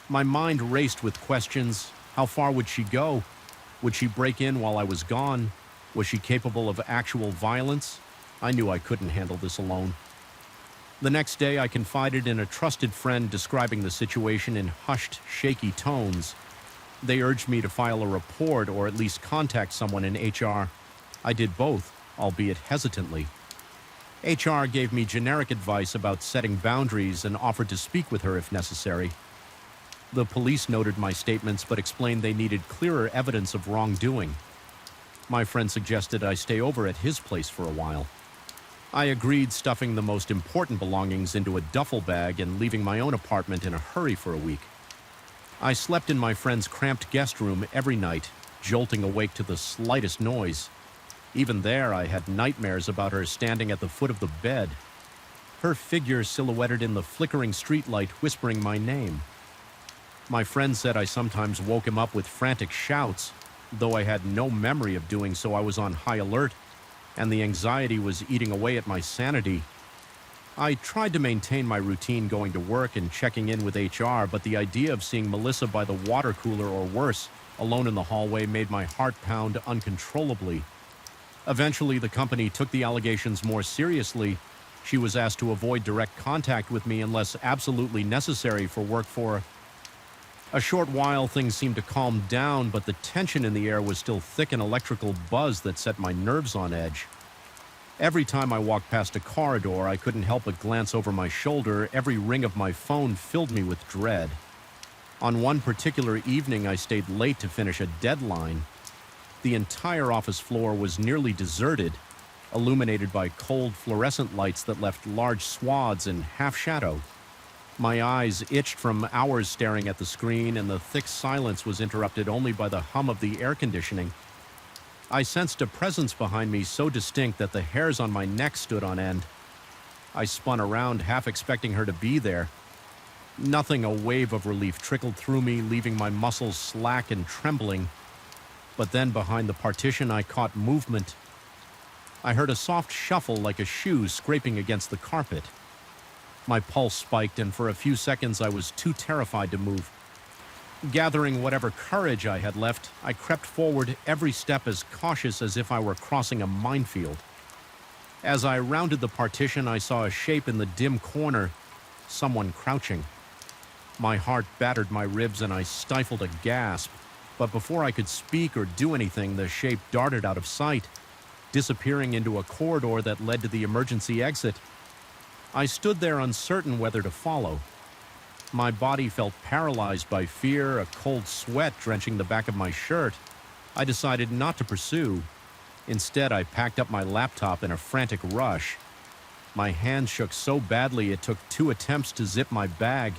My mind raced with questions. How far would she go? Would she break in while I was gone? Was she capable of actual violence? I knew I couldn't handle this alone. The next day, I confided in a trusted friend describing the situation in hushed, shaky tones. They urged me to file a report or at least contact someone in HR. I did both, albeit hesitantly. HR gave me generic advice about setting boundaries and offered to speak with her if necessary. The police noted my statements but explained they needed clearer evidence of wrongdoing. My friend suggested I stay over at his place for a while. I agreed, stuffing the most important belongings into a duffel bag and leaving my own apartment in a hurry for a week. I slept in my friend's cramped guest room every night, jolting awake to the slightest noise. Even there, I had nightmares about her standing at the foot of the bed, her figure silhouetted in the flickering streetlight whispering my name. My friend said I sometimes woke him up with frantic shouts. Though I had no memory of doing so, I was on high alert, and the anxiety was eating away at my sanity. I tried to maintain my routine going to work and checking in with HR, but the idea of seeing Melissa by the water cooler or worse, alone in the hallway, made my heart pound uncontrollably. Eventually, the company took the allegations more seriously. She was asked to avoid direct contact with me unless absolutely necessary for work for a short while. Things seemed to calm down, but the tension in the air was still thick, an electrical buzz that set my nerves on edge. Every time I walked past a corridor, I couldn't help but glance over my shoulder. Every ring of my phone filled me with dread. On one particular evening, I stayed late to finish a deadline. The entire office floor was nearly deserted, illuminated by cold fluorescent lights that left large swaths in half shadow. My eyes itched from hours staring at the screen, and the thick silence was interrupted only by the hum of the air conditioning. I sensed a presence behind me so distinct that the hairs on my neck stood on end. I spun around, half expecting her to be there. Nothing, a wave of relief trickled through me, leaving my muscles slack and trembling. But then behind the partition, I caught movement. I heard a soft shuffle like a shoe scraping against the carpet. My pulse spiked, and for a few seconds I was too terrified to move. Gathering whatever courage I had left, I crept forward, every step as cautious as if I were crossing a minefield. As I rounded the partition, I saw a shape in the dim corner, someone crouching. My heart battered my ribs and I stifled a gasp. But before I could speak or do anything, the shape darted out of sight, disappearing into a corridor that led to the emergency exit. I stood there uncertain whether to follow. My body felt paralyzed by fear, a cold sweat drenching the back of my shirt. I decided not to pursue. Instead, I packed up my laptop in a frantic rush. My hands shook so badly it took 2 attempts to zip my bag.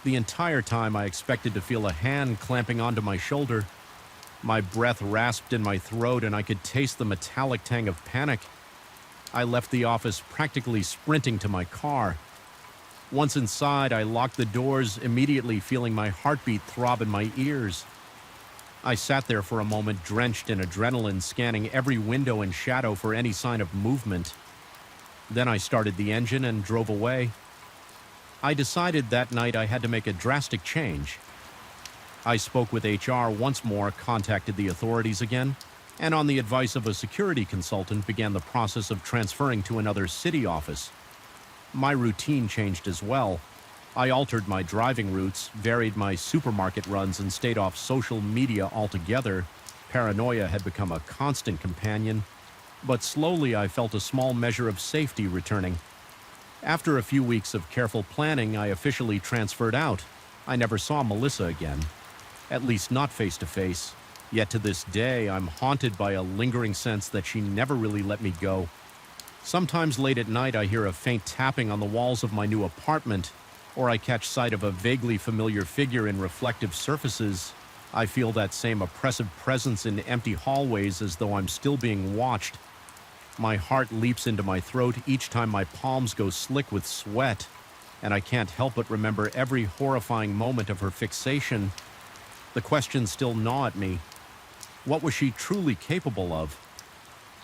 The entire time I expected to feel a hand clamping onto my shoulder. My breath rasped in my throat and I could taste the metallic tang of panic. I left the office practically sprinting to my car. Once inside, I locked the doors, immediately feeling my heartbeat throb in my ears. I sat there for a moment, drenched in adrenaline, scanning every window and shadow for any sign of movement. Then I started the engine and drove away. I decided that night I had to make a drastic change. I spoke with HR once more, contacted the authorities again, and on the advice of a security consultant began the process of transferring to another city office. My routine changed as well. I altered my driving routes, varied my supermarket runs, and stayed off social media altogether. Paranoia had become a constant companion, but slowly I felt a small measure of safety returning. After a few weeks of careful planning, I officially transferred out. I never saw Melissa again, at least not face to face. Yet to this day, I'm haunted by a lingering sense that she never really let me go. Sometimes late at night, I hear a faint tapping on the walls of my new apartment, or I catch sight of a vaguely familiar figure in reflective surfaces. I feel that same oppressive presence in empty hallways as though I'm still being watched. My heart leaps into my throat each time my palms go slick with sweat, and I can't help but remember every horrifying moment of her fixation. The questions still gnaw at me. What was she truly capable of?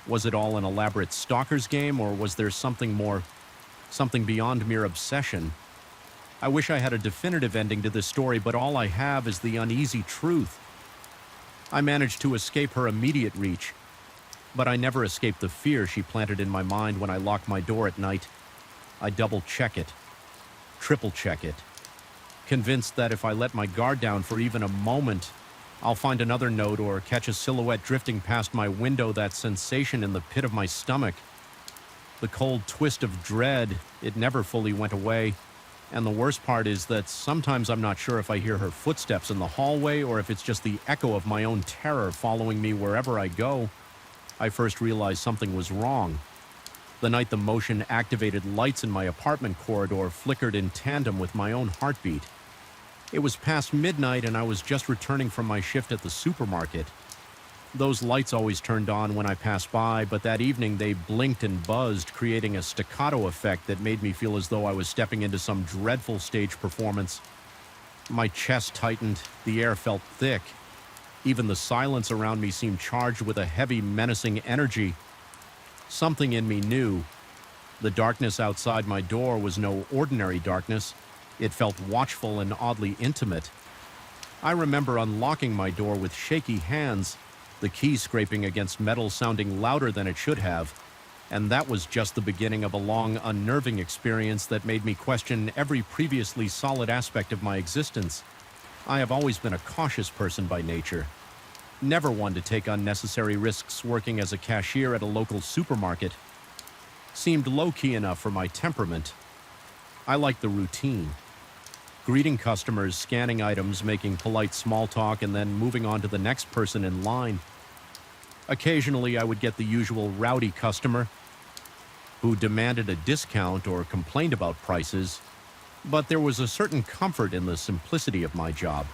Was it all an elaborate stalker's game, or was there something more, something beyond mere obsession? I wish I had a definitive ending to this story, but all I have is the uneasy truth. I managed to escape her immediate reach, but I never escaped the fear she planted in my mind when I locked my door at night. I double-check it, triple-check it, convinced that if I let my guard down for even a moment, I'll find another note or catch a silhouette drifting past my window, that sensation in the pit of my stomach. The cold twist of dread, it never fully went away. And the worst part is that sometimes I'm not sure if I hear her footsteps in the hallway or if it's just the echo of my own terror following me wherever I go. I first realized something was wrong the night the motion-activated lights in my apartment corridor flickered in tandem with my own heartbeat. It was past midnight and I was just returning from my shift at the supermarket. Those lights always turned on when I passed by, but that evening they blinked and buzzed, creating a staccato effect that made me feel as though I was stepping into some dreadful stage performance. My chest tightened, the air felt thick. Even the silence around me seemed charged with a heavy, menacing energy. Something in me knew. The darkness outside my door was no ordinary darkness. It felt watchful and oddly intimate. I remember unlocking my door with shaky hands, the key scraping against metal sounding louder than it should have, and that was just the beginning of a long, unnerving experience that made me question every previously solid aspect of my existence. I have always been a cautious person by nature, never one to take unnecessary risks. Working as a cashier at a local supermarket seemed low-key enough for my temperament. I liked the routine. Greeting customers, scanning items, making polite small talk, and then moving on to the next person in line. Occasionally, I would get the usual rowdy customer who demanded a discount or complained about prices, but there was a certain comfort in the simplicity of my job.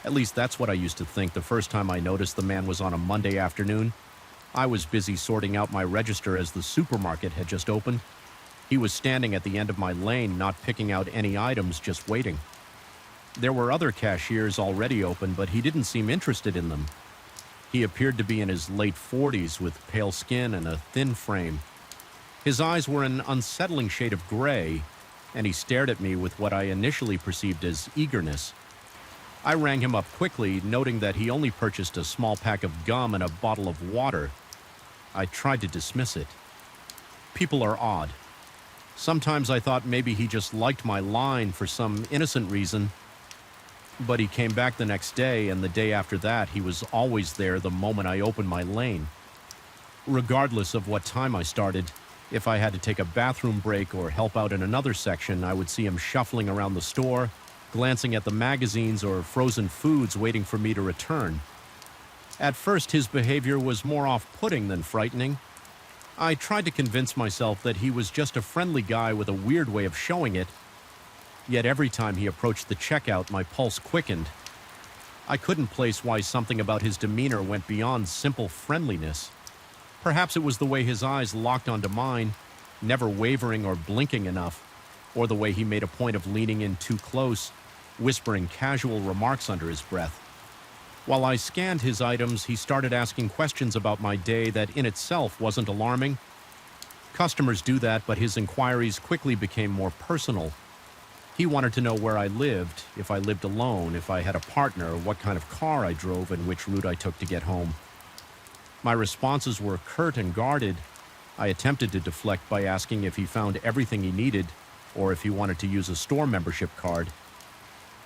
At least that's what I used to think the first time I noticed the man was on a Monday afternoon. I was busy sorting out my register as the supermarket had just opened. He was standing at the end of my lane, not picking out any items, just waiting. There were other cashiers already open, but he didn't seem interested in them. He appeared to be in his late 40s with pale skin and a thin frame. His eyes were an unsettling shade of gray, and he stared at me with what I initially perceived as eagerness. I rang him up quickly, noting that he only purchased a small pack of gum and a bottle of water. I tried to dismiss it. People are odd. Sometimes I thought maybe he just liked my line for some innocent reason. But he came back the next day, and the day after that, he was always there the moment I opened my lane. Regardless of what time I started, if I had to take a bathroom break or help out in another section, I would see him shuffling around the store, glancing at the magazines or frozen foods waiting for me to return. At first, his behavior was more off-putting than frightening. I tried to convince myself that he was just a friendly guy with a weird way of showing it. Yet every time he approached the checkout, my pulse quickened. I couldn't place why something about his demeanor went beyond simple friendliness. Perhaps it was the way his eyes locked onto mine, never wavering or blinking enough, or the way he made a point of leaning in too close, whispering casual remarks under his breath. While I scanned his items, he started asking questions about my day that in itself wasn't alarming. Customers do that, but his inquiries quickly became more personal. He wanted to know where I lived, if I lived alone, if I had a partner, what kind of car I drove, and which route I took to get home. My responses were curt and guarded. I attempted to deflect by asking if he found everything he needed, or if he wanted to use a store membership card.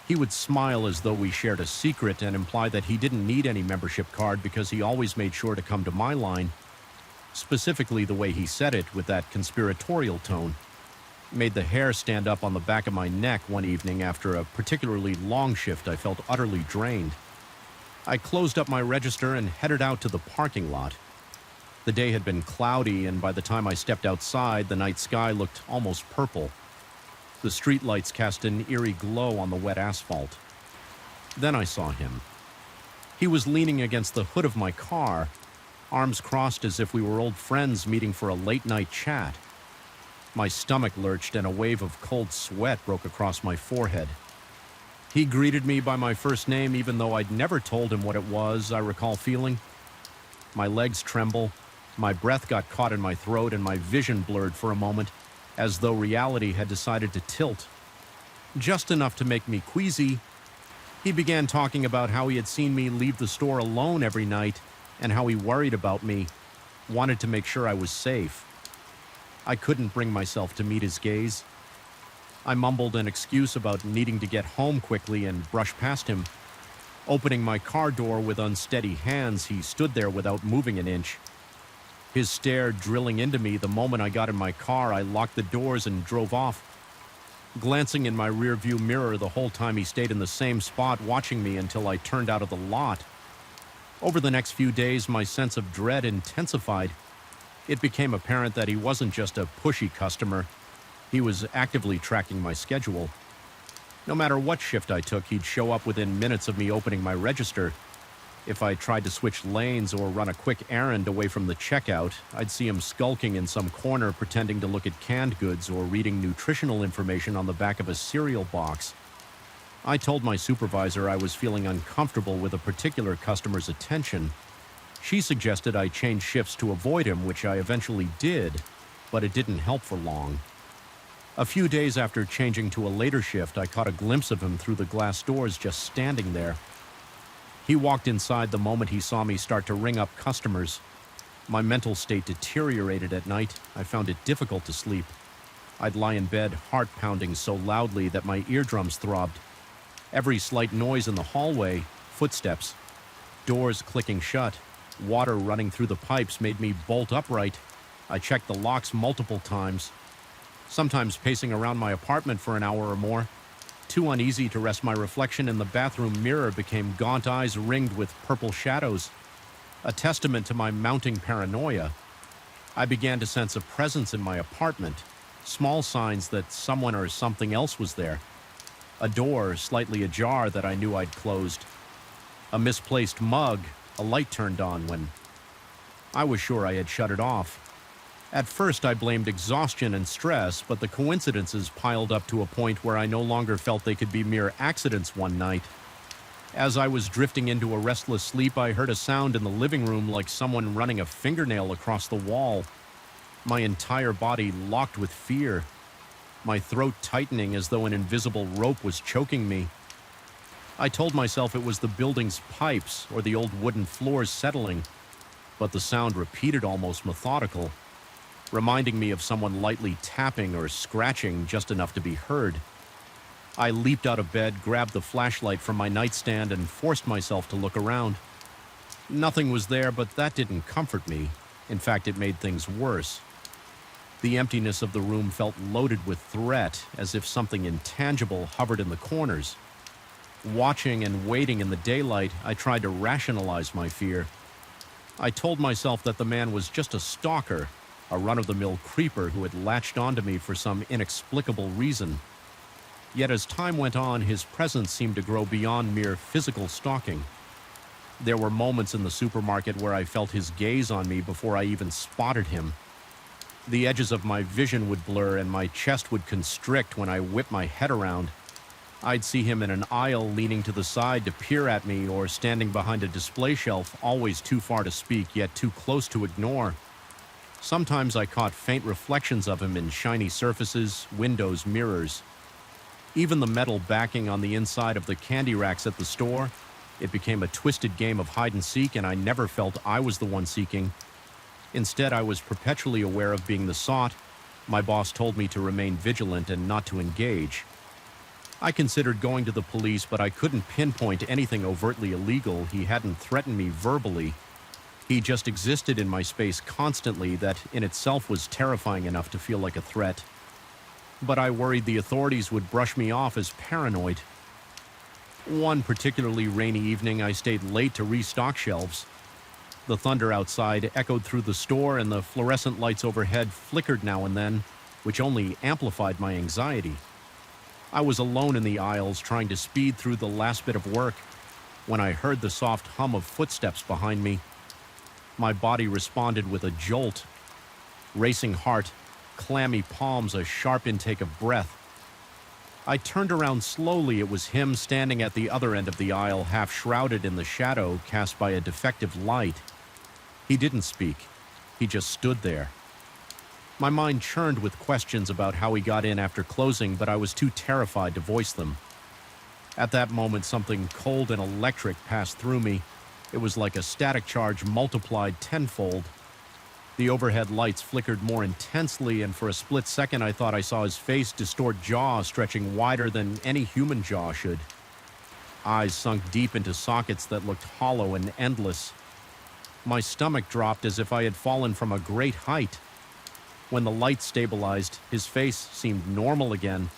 He would smile as though we shared a secret and imply that he didn't need any membership card because he always made sure to come to my line. Specifically, the way he said it, with that conspiratorial tone, made the hair stand up on the back of my neck one evening after a particularly long shift. I felt utterly drained. I closed up my register and headed out to the parking lot. The day had been cloudy, and by the time I stepped outside, the night sky looked almost purple. The streetlights cast an eerie glow on the wet asphalt. Then I saw him. He was leaning against the hood of my car, arms crossed as if we were old friends meeting for a late-night chat. My stomach lurched and a wave of cold sweat broke across my forehead. He greeted me by my first name even though I'd never told him what it was, I recall feeling. My legs tremble, my breath got caught in my throat, and my vision blurred for a moment, as though reality had decided to tilt. Just enough to make me queasy, he began talking about how he had seen me leave the store alone every night and how he worried about me, wanted to make sure I was safe. I couldn't bring myself to meet his gaze. I mumbled an excuse about needing to get home quickly and brushed past him. Opening my car door with unsteady hands, he stood there without moving an inch. His stare drilling into me the moment I got in my car, I locked the doors and drove off. Glancing in my rearview mirror the whole time, he stayed in the same spot watching me until I turned out of the lot. Over the next few days, my sense of dread intensified. It became apparent that he wasn't just a pushy customer. He was actively tracking my schedule. No matter what shift I took, he'd show up within minutes of me opening my register. If I tried to switch lanes or run a quick errand away from the checkout, I'd see him skulking in some corner pretending to look at canned goods or reading nutritional information on the back of a cereal box. I told my supervisor I was feeling uncomfortable with a particular customer's attention. She suggested I change shifts to avoid him, which I eventually did, but it didn't help for long. A few days after changing to a later shift, I caught a glimpse of him through the glass doors just standing there. He walked inside the moment he saw me start to ring up customers. My mental state deteriorated at night. I found it difficult to sleep. I'd lie in bed, heart pounding so loudly that my eardrums throbbed. Every slight noise in the hallway, footsteps, doors clicking shut, water running through the pipes made me bolt upright. I checked the locks multiple times, sometimes pacing around my apartment for an hour or more. Too uneasy to rest my reflection in the bathroom mirror became gaunt eyes ringed with purple shadows, a testament to my mounting paranoia. I began to sense a presence in my apartment, small signs that someone or something else was there. A door slightly ajar that I knew I'd closed. A misplaced mug, a light turned on when I was sure I had shut it off. At first, I blamed exhaustion and stress, but the coincidences piled up to a point where I no longer felt they could be mere accidents one night. As I was drifting into a restless sleep, I heard a sound in the living room like someone running a fingernail across the wall. My entire body locked with fear, my throat tightening as though an invisible rope was choking me. I told myself it was the building's pipes or the old wooden floors settling, but the sound repeated almost methodical, reminding me of someone lightly tapping or scratching just enough to be heard. I leaped out of bed, grabbed the flashlight from my nightstand, and forced myself to look around. Nothing was there, but that didn't comfort me. In fact, it made things worse. The emptiness of the room felt loaded with threat, as if something intangible hovered in the corners. Watching and waiting in the daylight, I tried to rationalize my fear. I told myself that the man was just a stalker, a run-of-the-mill creeper who had latched onto me for some inexplicable reason. Yet as time went on, his presence seemed to grow beyond mere physical stalking. There were moments in the supermarket where I felt his gaze on me before I even spotted him. The edges of my vision would blur and my chest would constrict when I whipped my head around. I'd see him in an aisle leaning to the side to peer at me, or standing behind a display shelf, always too far to speak yet too close to ignore. Sometimes I caught faint reflections of him in shiny surfaces, windows, mirrors. Even the metal backing on the inside of the candy racks at the store, it became a twisted game of hide and seek, and I never felt I was the one seeking. Instead, I was perpetually aware of being the sought. My boss told me to remain vigilant and not to engage. I considered going to the police, but I couldn't pinpoint anything overtly illegal. He hadn't threatened me verbally. He just existed in my space constantly. That in itself was terrifying enough to feel like a threat. But I worried the authorities would brush me off as paranoid. One particularly rainy evening, I stayed late to restock shelves. The thunder outside echoed through the store, and the fluorescent lights overhead flickered now and then, which only amplified my anxiety. I was alone in the aisles trying to speed through the last bit of work when I heard the soft hum of footsteps behind me. My body responded with a jolt. Racing heart, clammy palms, a sharp intake of breath. I turned around slowly. It was him standing at the other end of the aisle, half shrouded in the shadow cast by a defective light. He didn't speak. He just stood there. My mind churned with questions about how he got in after closing, but I was too terrified to voice them. At that moment, something cold and electric passed through me. It was like a static charge multiplied tenfold. The overhead lights flickered more intensely, and for a split second I thought I saw his face distort jaw stretching wider than any human jaw should. Eyes sunk deep into sockets that looked hollow and endless. My stomach dropped as if I had fallen from a great height. When the light stabilized, his face seemed normal again,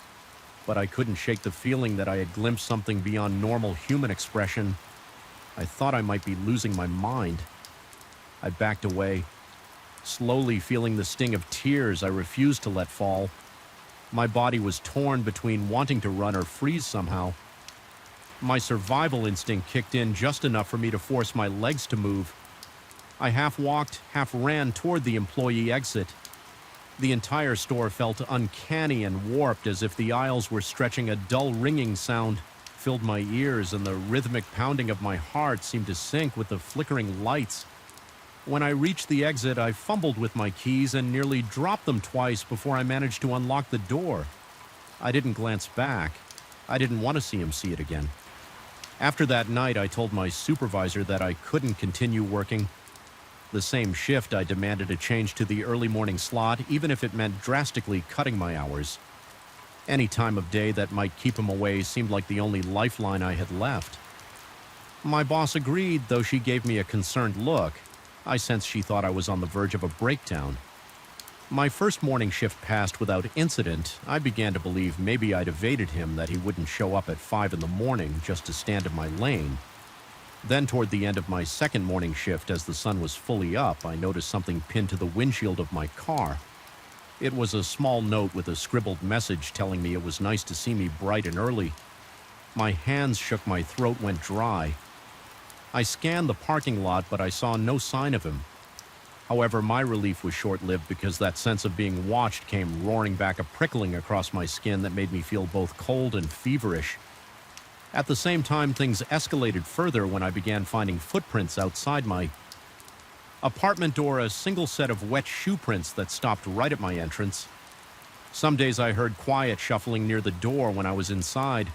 but I couldn't shake the feeling that I had glimpsed something beyond normal human expression. I thought I might be losing my mind. I backed away. Slowly feeling the sting of tears I refused to let fall. My body was torn between wanting to run or freeze somehow. My survival instinct kicked in just enough for me to force my legs to move. I half walked, half ran toward the employee exit. The entire store felt uncanny and warped, as if the aisles were stretching. A dull ringing sound filled my ears, and the rhythmic pounding of my heart seemed to sync with the flickering lights. When I reached the exit, I fumbled with my keys and nearly dropped them twice before I managed to unlock the door. I didn't glance back. I didn't want to see him see it again. After that night, I told my supervisor that I couldn't continue working. The same shift, I demanded a change to the early morning slot, even if it meant drastically cutting my hours. Any time of day that might keep him away seemed like the only lifeline I had left. My boss agreed, though she gave me a concerned look. I sensed she thought I was on the verge of a breakdown. My first morning shift passed without incident. I began to believe maybe I'd evaded him, that he wouldn't show up at 5 in the morning just to stand in my lane. Then toward the end of my second morning shift, as the sun was fully up, I noticed something pinned to the windshield of my car. It was a small note with a scribbled message telling me it was nice to see me bright and early. My hands shook, my throat went dry. I scanned the parking lot, but I saw no sign of him. However, my relief was short-lived, because that sense of being watched came roaring back, a prickling across my skin that made me feel both cold and feverish. At the same time, things escalated further when I began finding footprints outside my apartment door, a single set of wet shoe prints that stopped right at my entrance. Some days I heard quiet shuffling near the door when I was inside.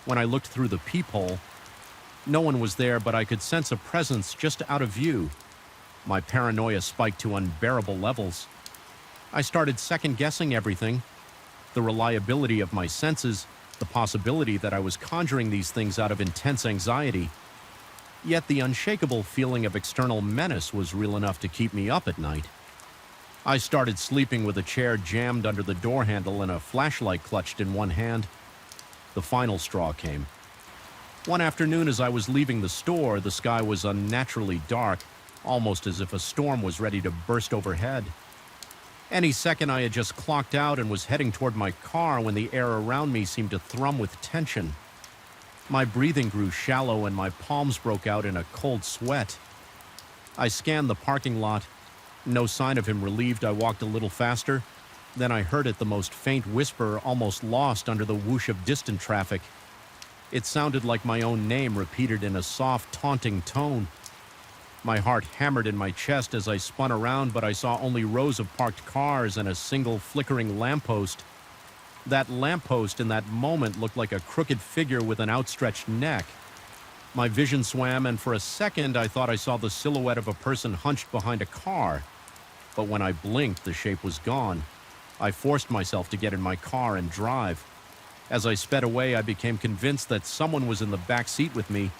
When I looked through the peephole, no one was there, but I could sense a presence just out of view. My paranoia spiked to unbearable levels. I started second-guessing everything: the reliability of my senses, the possibility that I was conjuring these things out of intense anxiety. Yet the unshakable feeling of external menace was real enough to keep me up at night. I started sleeping with a chair jammed under the door handle and a flashlight clutched in one hand. The final straw came. One afternoon, as I was leaving the store, the sky was unnaturally dark, almost as if a storm was ready to burst overhead. Any second, I had just clocked out and was heading toward my car when the air around me seemed to thrum with tension. My breathing grew shallow and my palms broke out in a cold sweat. I scanned the parking lot. No sign of him. Relieved, I walked a little faster. Then I heard it, the most faint whisper, almost lost under the whoosh of distant traffic. It sounded like my own name, repeated in a soft, taunting tone. My heart hammered in my chest as I spun around, but I saw only rows of parked cars and a single flickering lamppost. That lamppost in that moment looked like a crooked figure with an outstretched neck. My vision swam, and for a second I thought I saw the silhouette of a person hunched behind a car. But when I blinked, the shape was gone. I forced myself to get in my car and drive. As I sped away, I became convinced that someone was in the back seat with me.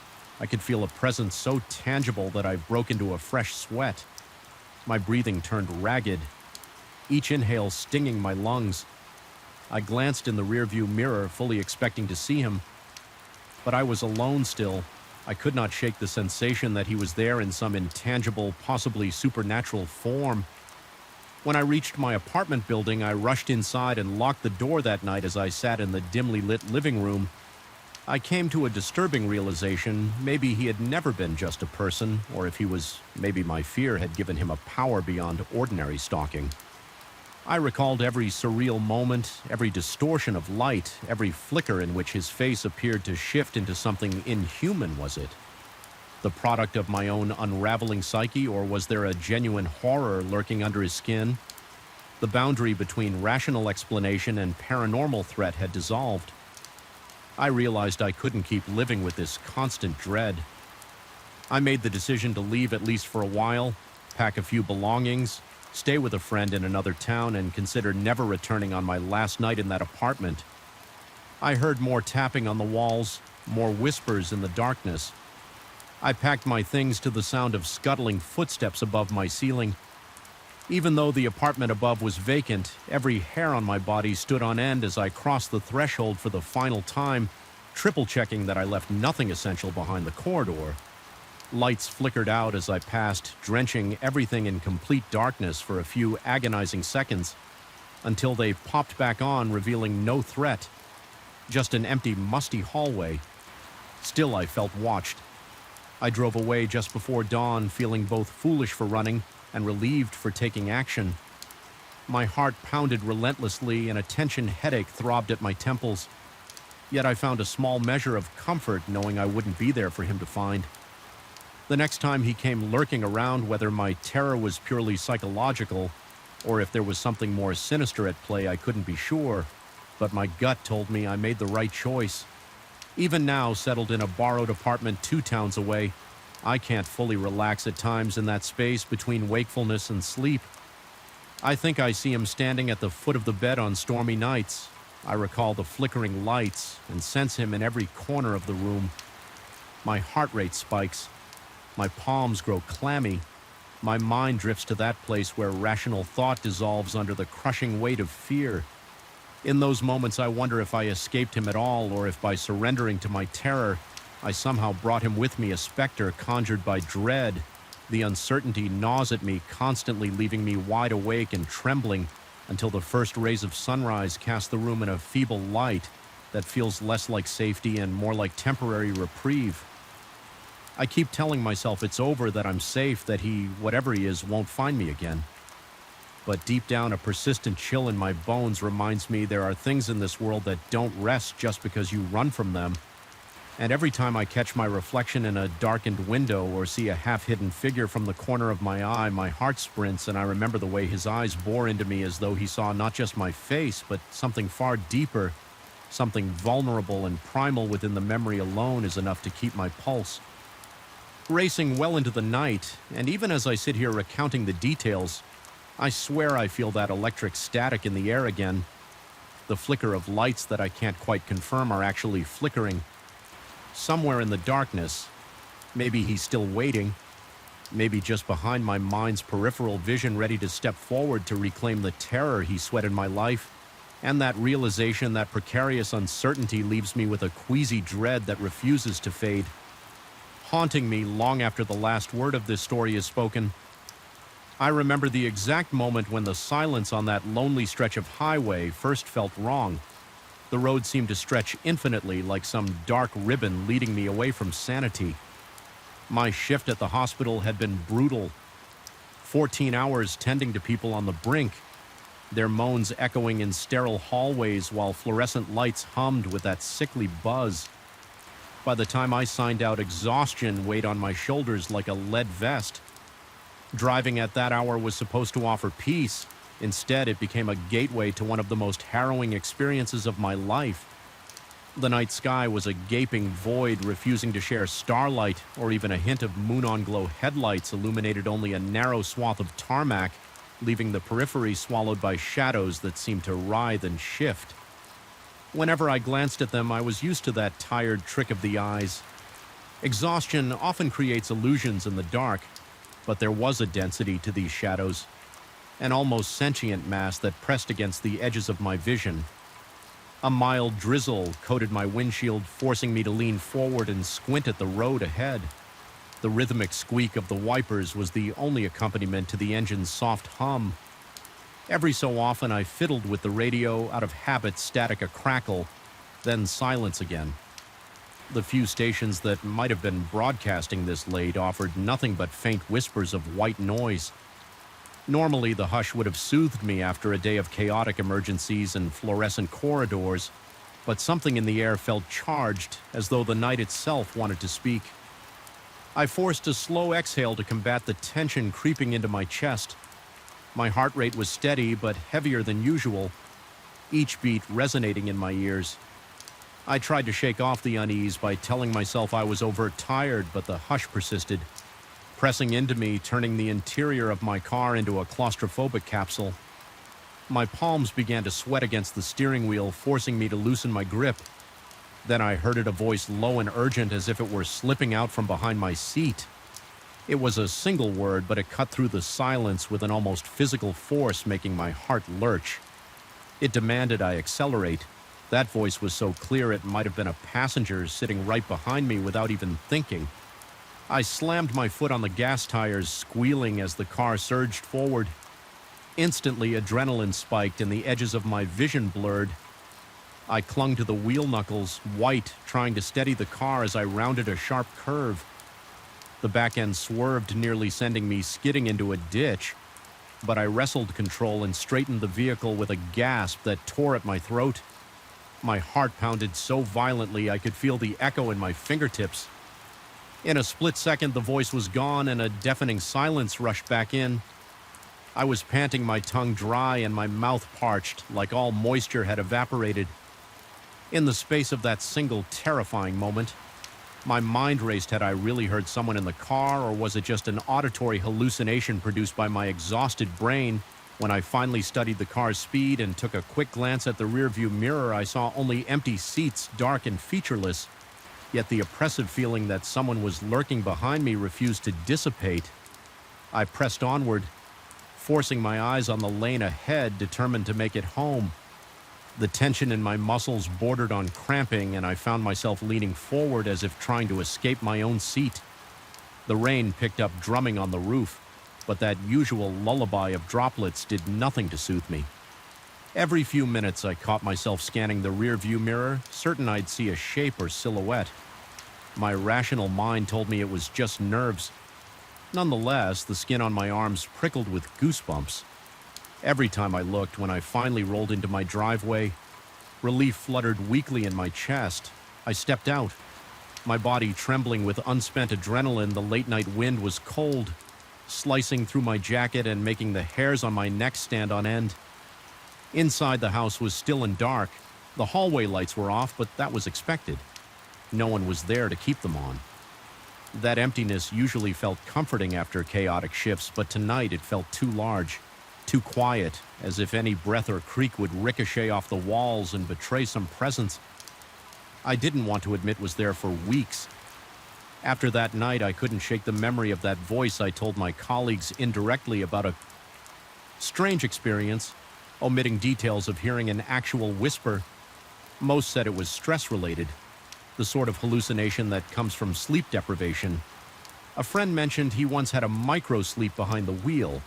I could feel a presence so tangible that I broke into a fresh sweat. My breathing turned ragged, each inhale stinging my lungs. I glanced in the rearview mirror, fully expecting to see him. but I was alone still. I could not shake the sensation that he was there in some intangible, possibly supernatural form. When I reached my apartment building, I rushed inside and locked the door that night as I sat in the dimly lit living room. I came to a disturbing realization. Maybe he had never been just a person, or if he was, maybe my fear had given him a power beyond ordinary stalking. I recalled every surreal moment, every distortion of light, every flicker in which his face appeared to shift into something inhuman. Was it the product of my own unraveling psyche, or was there a genuine horror lurking under his skin? The boundary between rational explanation and paranormal threat had dissolved. I realized I couldn't keep living with this constant dread. I made the decision to leave at least for a while, pack a few belongings, stay with a friend in another town, and consider never returning on my last night in that apartment. I heard more tapping on the walls, more whispers in the darkness. I packed my things to the sound of scuttling footsteps above my ceiling. Even though the apartment above was vacant, every hair on my body stood on end as I crossed the threshold for the final time, triple-checking that I left nothing essential behind the corridor. Lights flickered out as I passed, drenching everything in complete darkness for a few agonizing seconds, until they popped back on, revealing no threat, just an empty, musty hallway. Still, I felt watched. I drove away just before dawn, feeling both foolish for running and relieved for taking action. My heart pounded relentlessly and a tension headache throbbed at my temples. Yet I found a small measure of comfort knowing I wouldn't be there for him to find. The next time he came lurking around, whether my terror was purely psychological or if there was something more sinister at play, I couldn't be sure, but my gut told me I made the right choice. Even now, settled in a borrowed apartment 2 towns away, I can't fully relax at times in that space between wakefulness and sleep. I think I see him standing at the foot of the bed on stormy nights. I recall the flickering lights and sense him in every corner of the room. My heart rate spikes. My palms grow clammy. My mind drifts to that place where rational thought dissolves under the crushing weight of fear. In those moments, I wonder if I escaped him at all, or if by surrendering to my terror, I somehow brought him with me, a specter conjured by dread. The uncertainty gnaws at me, constantly leaving me wide awake and trembling until the first rays of sunrise cast the room in a feeble light that feels less like safety and more like temporary reprieve. I keep telling myself it's over, that I'm safe, that he, whatever he is, won't find me again. But deep down, a persistent chill in my bones reminds me there are things in this world that don't rest just because you run from them. And every time I catch my reflection in a darkened window or see a half-hidden figure from the corner of my eye, my heart sprints, and I remember the way his eyes bore into me as though he saw not just my face, but something far deeper. Something vulnerable and primal within the memory alone is enough to keep my pulse racing well into the night, and even as I sit here recounting the details, I swear I feel that electric static in the air again. The flicker of lights that I can't quite confirm are actually flickering. Somewhere in the darkness, maybe he's still waiting, maybe just behind my mind's peripheral vision, ready to step forward to reclaim the terror he sweat in my life. And that realization, that precarious uncertainty, leaves me with a queasy dread that refuses to fade, haunting me long after the last word of this story is spoken. I remember the exact moment when the silence on that lonely stretch of highway first felt wrong. The road seemed to stretch infinitely, like some dark ribbon leading me away from sanity. My shift at the hospital had been brutal. 14 hours tending to people on the brink, their moans echoing in sterile hallways while fluorescent lights hummed with that sickly buzz. By the time I signed out, exhaustion weighed on my shoulders like a lead vest. Driving at that hour was supposed to offer peace. Instead, it became a gateway to one of the most harrowing experiences of my life. The night sky was a gaping void, refusing to share starlight or even a hint of moon-on-glow headlights illuminated only a narrow swath of tarmac, leaving the periphery swallowed by shadows that seemed to writhe and shift. Whenever I glanced at them, I was used to that tired trick of the eyes. Exhaustion often creates illusions in the dark, but there was a density to these shadows, an almost sentient mass that pressed against the edges of my vision. A mild drizzle coated my windshield, forcing me to lean forward and squint at the road ahead. The rhythmic squeak of the wipers was the only accompaniment to the engine's soft hum. Every so often I fiddled with the radio, out of habit, static a crackle, then silence again. The few stations that might have been broadcasting this late offered nothing but faint whispers of white noise. Normally, the hush would have soothed me after a day of chaotic emergencies and fluorescent corridors, but something in the air felt charged, as though the night itself wanted to speak. I forced a slow exhale to combat the tension creeping into my chest. My heart rate was steady but heavier than usual, each beat resonating in my ears. I tried to shake off the unease by telling myself I was overtired, but the hush persisted, pressing into me, turning the interior of my car into a claustrophobic capsule. My palms began to sweat against the steering wheel, forcing me to loosen my grip. Then I heard it, a voice low and urgent, as if it were slipping out from behind my seat. It was a single word, but it cut through the silence with an almost physical force, making my heart lurch. It demanded I accelerate. That voice was so clear it might have been a passenger sitting right behind me without even thinking. I slammed my foot on the gas tires, squealing as the car surged forward. Instantly, adrenaline spiked and the edges of my vision blurred. I clung to the wheel knuckles, white, trying to steady the car as I rounded a sharp curve. The back end swerved, nearly sending me skidding into a ditch, but I wrestled control and straightened the vehicle with a gasp that tore at my throat. My heart pounded so violently I could feel the echo in my fingertips. In a split second, the voice was gone and a deafening silence rushed back in. I was panting, my tongue dry and my mouth parched, like all moisture had evaporated. In the space of that single terrifying moment, my mind raced. Had I really heard someone in the car, or was it just an auditory hallucination produced by my exhausted brain? When I finally studied the car's speed and took a quick glance at the rearview mirror, I saw only empty seats, dark and featureless. Yet the oppressive feeling that someone was lurking behind me refused to dissipate. I pressed onward, forcing my eyes on the lane ahead, determined to make it home. The tension in my muscles bordered on cramping, and I found myself leaning forward as if trying to escape my own seat. The rain picked up, drumming on the roof, but that usual lullaby of droplets did nothing to soothe me. Every few minutes I caught myself scanning the rearview mirror, certain I'd see a shape or silhouette. My rational mind told me it was just nerves. Nonetheless, the skin on my arms prickled with goosebumps. Every time I looked, when I finally rolled into my driveway, relief fluttered weakly in my chest. I stepped out, my body trembling with unspent adrenaline. The late-night wind was cold, slicing through my jacket and making the hairs on my neck stand on end. Inside, the house was still and dark. The hallway lights were off, but that was expected. No one was there to keep them on. That emptiness usually felt comforting after chaotic shifts, but tonight it felt too large, too quiet, as if any breath or creak would ricochet off the walls and betray some presence I didn't want to admit was there for weeks. After that night, I couldn't shake the memory of that voice I told my colleagues indirectly about, a strange experience, omitting details of hearing an actual whisper. Most said it was stress-related, the sort of hallucination that comes from sleep deprivation. A friend mentioned he once had a micro-sleep behind the wheel,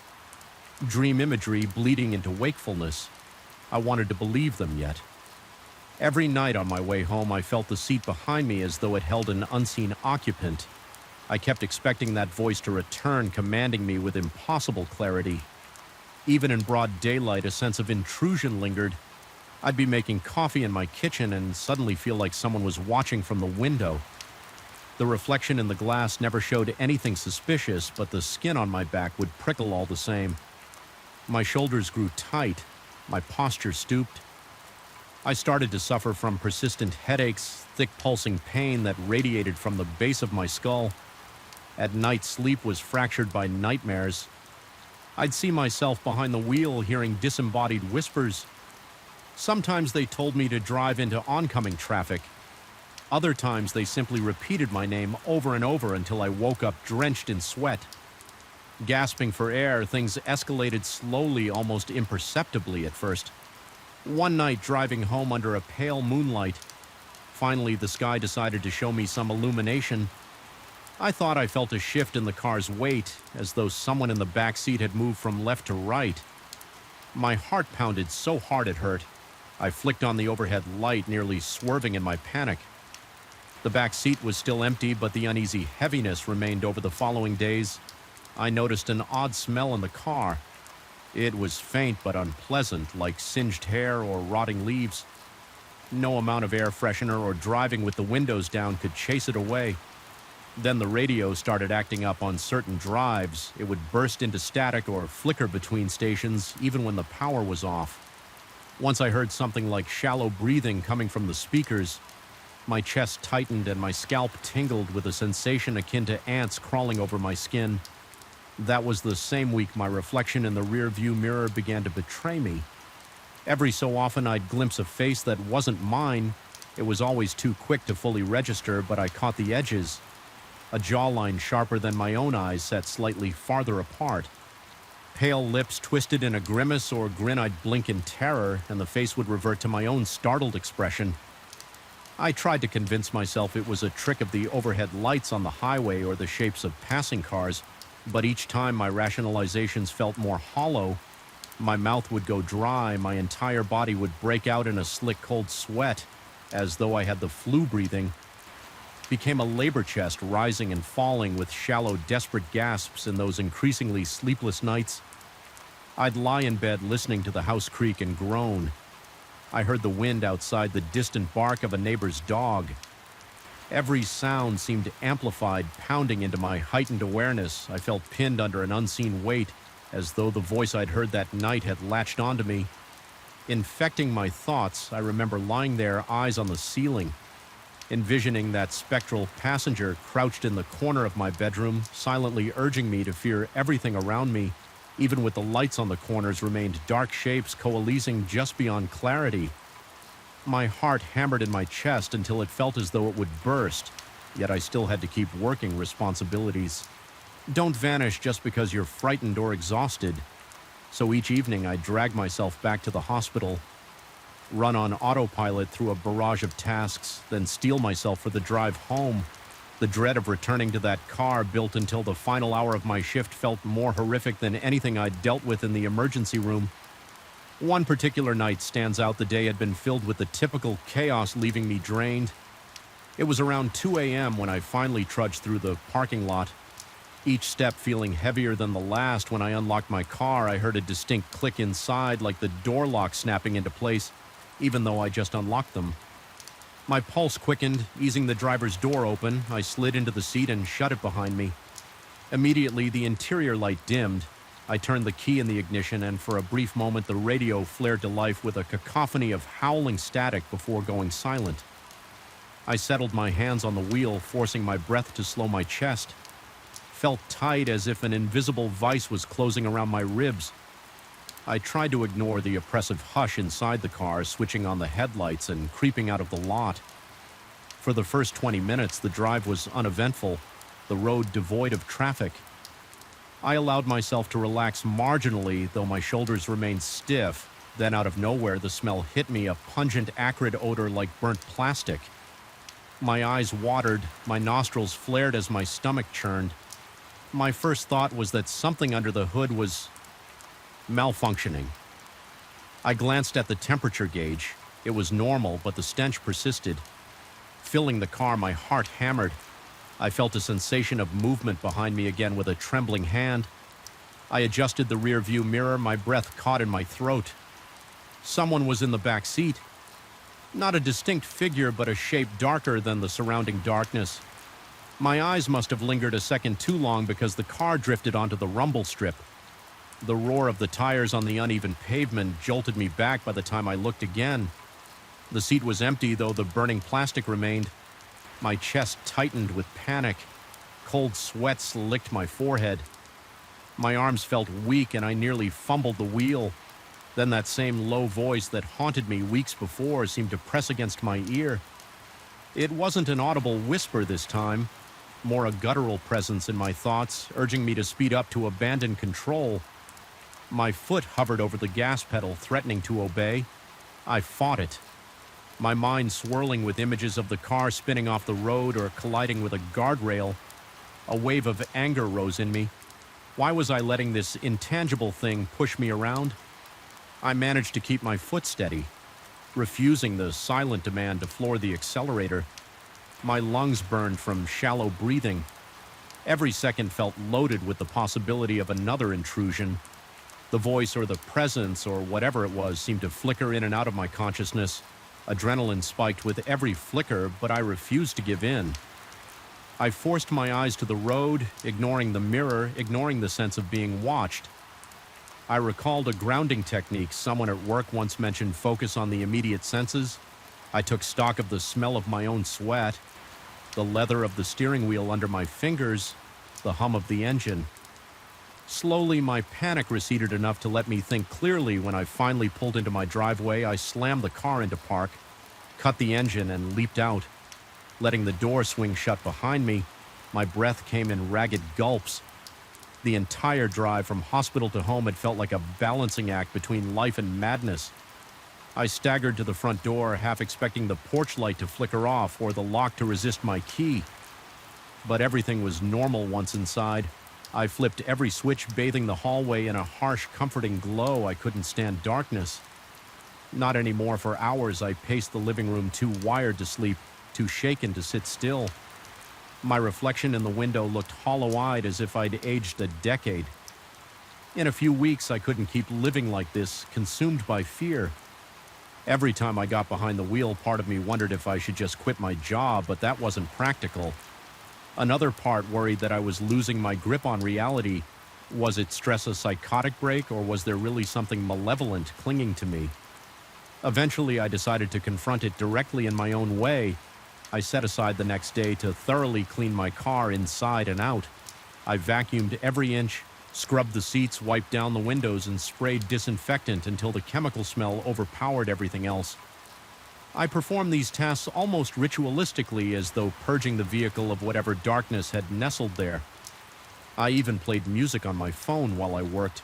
dream imagery bleeding into wakefulness. I wanted to believe them yet. Every night on my way home, I felt the seat behind me as though it held an unseen occupant. I kept expecting that voice to return, commanding me with impossible clarity. Even in broad daylight, a sense of intrusion lingered. I'd be making coffee in my kitchen and suddenly feel like someone was watching from the window. The reflection in the glass never showed anything suspicious, but the skin on my back would prickle all the same. My shoulders grew tight, my posture stooped. I started to suffer from persistent headaches, thick pulsing pain that radiated from the base of my skull. At night, sleep was fractured by nightmares. I'd see myself behind the wheel, hearing disembodied whispers. Sometimes they told me to drive into oncoming traffic. Other times they simply repeated my name over and over until I woke up drenched in sweat. Gasping for air, things escalated slowly, almost imperceptibly at first. One night, driving home under a pale moonlight, finally the sky decided to show me some illumination. I thought I felt a shift in the car's weight, as though someone in the back seat had moved from left to right. My heart pounded so hard it hurt. I flicked on the overhead light, nearly swerving in my panic. The back seat was still empty, but the uneasy heaviness remained over the following days. I noticed an odd smell in the car. It was faint but unpleasant, like singed hair or rotting leaves. No amount of air freshener or driving with the windows down could chase it away. Then the radio started acting up on certain drives. It would burst into static or flicker between stations, even when the power was off. Once I heard something like shallow breathing coming from the speakers. My chest tightened and my scalp tingled with a sensation akin to ants crawling over my skin. That was the same week my reflection in the rear-view mirror began to betray me. Every so often I'd glimpse a face that wasn't mine. It was always too quick to fully register, but I caught the edges. A jawline sharper than my own eyes set slightly farther apart. Pale lips twisted in a grimace or grin I'd blink in terror, and the face would revert to my own startled expression. I tried to convince myself it was a trick of the overhead lights on the highway or the shapes of passing cars, but each time my rationalizations felt more hollow. My mouth would go dry, my entire body would break out in a slick cold sweat, as though I had the flu breathing. Became a labor chest rising and falling with shallow, desperate gasps in those increasingly sleepless nights. I'd lie in bed listening to the house creak and groan. I heard the wind outside, the distant bark of a neighbor's dog. Every sound seemed amplified, pounding into my heightened awareness. I felt pinned under an unseen weight, as though the voice I'd heard that night had latched onto me. Infecting my thoughts, I remember lying there, eyes on the ceiling, envisioning that spectral passenger crouched in the corner of my bedroom, silently urging me to fear everything around me. Even with the lights on the corners remained dark shapes coalescing just beyond clarity. My heart hammered in my chest until it felt as though it would burst, yet I still had to keep working responsibilities. Don't vanish just because you're frightened or exhausted. So each evening I dragged myself back to the hospital, run on autopilot through a barrage of tasks, then steel myself for the drive home. The dread of returning to that car built until the final hour of my shift felt more horrific than anything I'd dealt with in the emergency room. One particular night stands out. The day had been filled with the typical chaos, leaving me drained. It was around 2 a.m. when I finally trudged through the parking lot. Each step feeling heavier than the last. When I unlocked my car, I heard a distinct click inside, like the door lock snapping into place, even though I just unlocked them. My pulse quickened. Easing the driver's door open, I slid into the seat and shut it behind me. Immediately, the interior light dimmed. I turned the key in the ignition, and for a brief moment, the radio flared to life with a cacophony of howling static before going silent. I settled my hands on the wheel, forcing my breath to slow my chest. Felt tight, as if an invisible vice was closing around my ribs. I tried to ignore the oppressive hush inside the car, switching on the headlights and creeping out of the lot. For the first 20 minutes, the drive was uneventful, the road devoid of traffic. I allowed myself to relax marginally, though my shoulders remained stiff. Then out of nowhere, the smell hit me, a pungent, acrid odor like burnt plastic. My eyes watered, my nostrils flared as my stomach churned. My first thought was that something under the hood was malfunctioning. I glanced at the temperature gauge. It was normal, but the stench persisted. Filling the car, my heart hammered. I felt a sensation of movement behind me again with a trembling hand. I adjusted the rear-view mirror, my breath caught in my throat. Someone was in the back seat. Not a distinct figure, but a shape darker than the surrounding darkness. My eyes must have lingered a second too long because the car drifted onto the rumble strip. The roar of the tires on the uneven pavement jolted me back by the time I looked again. The seat was empty, though the burning plastic remained. My chest tightened with panic. Cold sweats licked my forehead. My arms felt weak and I nearly fumbled the wheel. Then that same low voice that haunted me weeks before seemed to press against my ear. It wasn't an audible whisper this time, more a guttural presence in my thoughts, urging me to speed up, to abandon control. My foot hovered over the gas pedal, threatening to obey. I fought it, my mind swirling with images of the car spinning off the road or colliding with a guardrail. A wave of anger rose in me. Why was I letting this intangible thing push me around? I managed to keep my foot steady, refusing the silent demand to floor the accelerator. My lungs burned from shallow breathing. Every second felt loaded with the possibility of another intrusion. The voice or the presence or whatever it was seemed to flicker in and out of my consciousness. Adrenaline spiked with every flicker, but I refused to give in. I forced my eyes to the road, ignoring the mirror, ignoring the sense of being watched. I recalled a grounding technique someone at work once mentioned: focus on the immediate senses. I took stock of the smell of my own sweat, the leather of the steering wheel under my fingers, the hum of the engine. Slowly, my panic receded enough to let me think clearly. When I finally pulled into my driveway, I slammed the car into park, cut the engine, and leaped out. Letting the door swing shut behind me, my breath came in ragged gulps. The entire drive from hospital to home had felt like a balancing act between life and madness. I staggered to the front door, half expecting the porch light to flicker off or the lock to resist my key. But everything was normal once inside. I flipped every switch, bathing the hallway in a harsh, comforting glow. I couldn't stand darkness. Not anymore. For hours, I paced the living room, too wired to sleep, too shaken to sit still. My reflection in the window looked hollow-eyed, as if I'd aged a decade. In a few weeks, I couldn't keep living like this, consumed by fear. Every time I got behind the wheel, part of me wondered if I should just quit my job, but that wasn't practical. Another part worried that I was losing my grip on reality. Was it stress a psychotic break, or was there really something malevolent clinging to me? Eventually, I decided to confront it directly in my own way. I set aside the next day to thoroughly clean my car inside and out. I vacuumed every inch, scrubbed the seats, wiped down the windows, and sprayed disinfectant until the chemical smell overpowered everything else. I performed these tasks almost ritualistically, as though purging the vehicle of whatever darkness had nestled there. I even played music on my phone while I worked,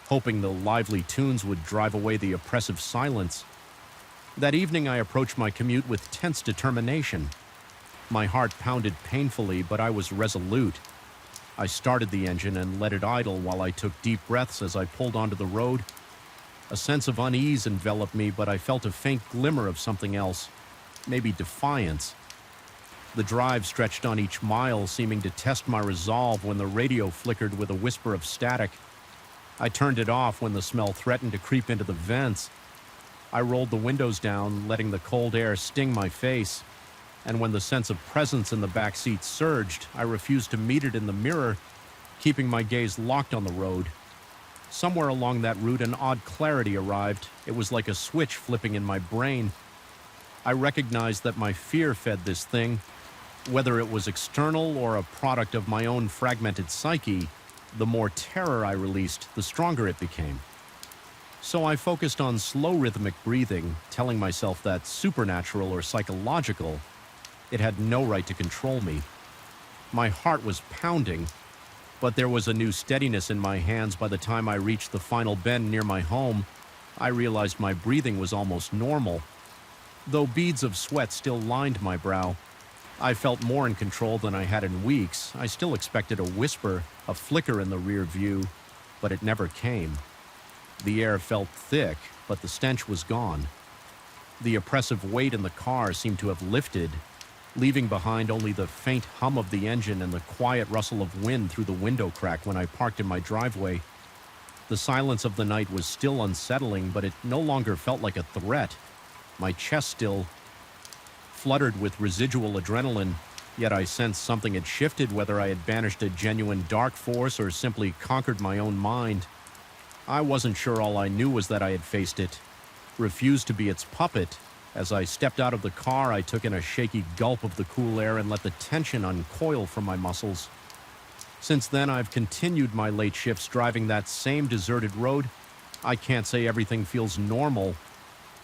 hoping the lively tunes would drive away the oppressive silence. That evening, I approached my commute with tense determination. My heart pounded painfully, but I was resolute. I started the engine and let it idle while I took deep breaths as I pulled onto the road. A sense of unease enveloped me, but I felt a faint glimmer of something else, maybe defiance. The drive stretched on each mile, seeming to test my resolve, when the radio flickered with a whisper of static. I turned it off when the smell threatened to creep into the vents. I rolled the windows down, letting the cold air sting my face. And when the sense of presence in the back seat surged, I refused to meet it in the mirror, keeping my gaze locked on the road. Somewhere along that route, an odd clarity arrived. It was like a switch flipping in my brain. I recognized that my fear fed this thing. Whether it was external or a product of my own fragmented psyche, the more terror I released, the stronger it became. So I focused on slow rhythmic breathing, telling myself that, supernatural or psychological, it had no right to control me. My heart was pounding, but there was a new steadiness in my hands. By the time I reached the final bend near my home, I realized my breathing was almost normal. Though beads of sweat still lined my brow, I felt more in control than I had in weeks. I still expected a whisper, a flicker in the rear view, but it never came. The air felt thick, but the stench was gone. The oppressive weight in the car seemed to have lifted, leaving behind only the faint hum of the engine and the quiet rustle of wind through the window crack when I parked in my driveway. The silence of the night was still unsettling, but it no longer felt like a threat. My chest still fluttered with residual adrenaline, yet I sensed something had shifted, whether I had banished a genuine dark force or simply conquered my own mind. I wasn't sure. All I knew was that I had faced it, refused to be its puppet. As I stepped out of the car, I took in a shaky gulp of the cool air and let the tension uncoil from my muscles. Since then, I've continued my late shifts driving that same deserted road. I can't say everything feels normal.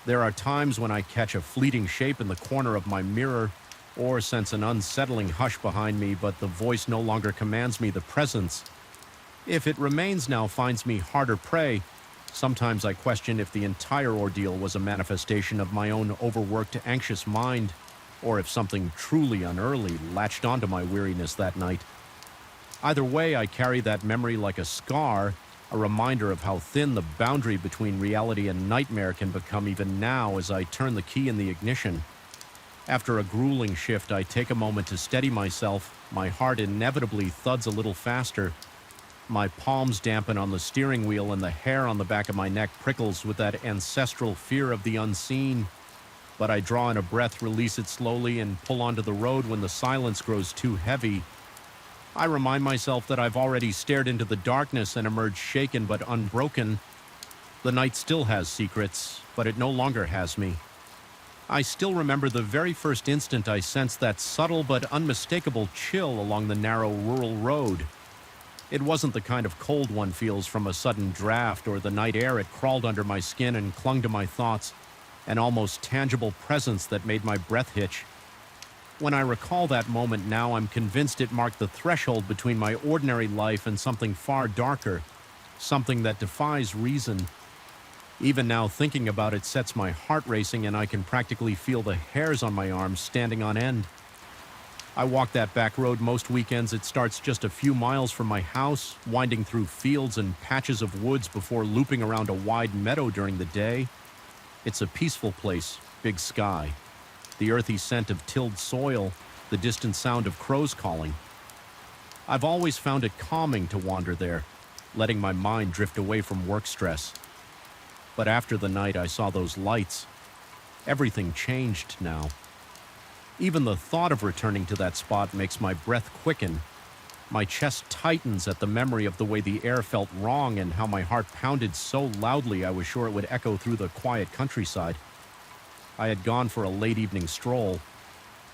There are times when I catch a fleeting shape in the corner of my mirror, or sense an unsettling hush behind me, but the voice no longer commands me. The presence, if it remains now, finds me harder prey. Sometimes I question if the entire ordeal was a manifestation of my own overworked, anxious mind, or if something truly unearthly latched onto my weariness that night. Either way, I carry that memory like a scar, a reminder of how thin the boundary between reality and nightmare can become even now as I turn the key in the ignition. After a grueling shift, I take a moment to steady myself. My heart inevitably thuds a little faster. My palms dampen on the steering wheel and the hair on the back of my neck prickles with that ancestral fear of the unseen. But I draw in a breath, release it slowly, and pull onto the road when the silence grows too heavy. I remind myself that I've already stared into the darkness and emerged shaken but unbroken. The night still has secrets, but it no longer has me. I still remember the very first instant I sensed that subtle but unmistakable chill along the narrow rural road. It wasn't the kind of cold one feels from a sudden draft or the night air. It crawled under my skin and clung to my thoughts, an almost tangible presence that made my breath hitch. When I recall that moment now, I'm convinced it marked the threshold between my ordinary life and something far darker, something that defies reason. Even now, thinking about it sets my heart racing, and I can practically feel the hairs on my arms standing on end. I walk that back road most weekends. It starts just a few miles from my house, winding through fields and patches of woods before looping around a wide meadow during the day. It's a peaceful place, big sky, the earthy scent of tilled soil, the distant sound of crows calling. I've always found it calming to wander there, letting my mind drift away from work stress. But after the night I saw those lights, everything changed now. Even the thought of returning to that spot makes my breath quicken. My chest tightens at the memory of the way the air felt wrong and how my heart pounded so loudly I was sure it would echo through the quiet countryside. I had gone for a late evening stroll,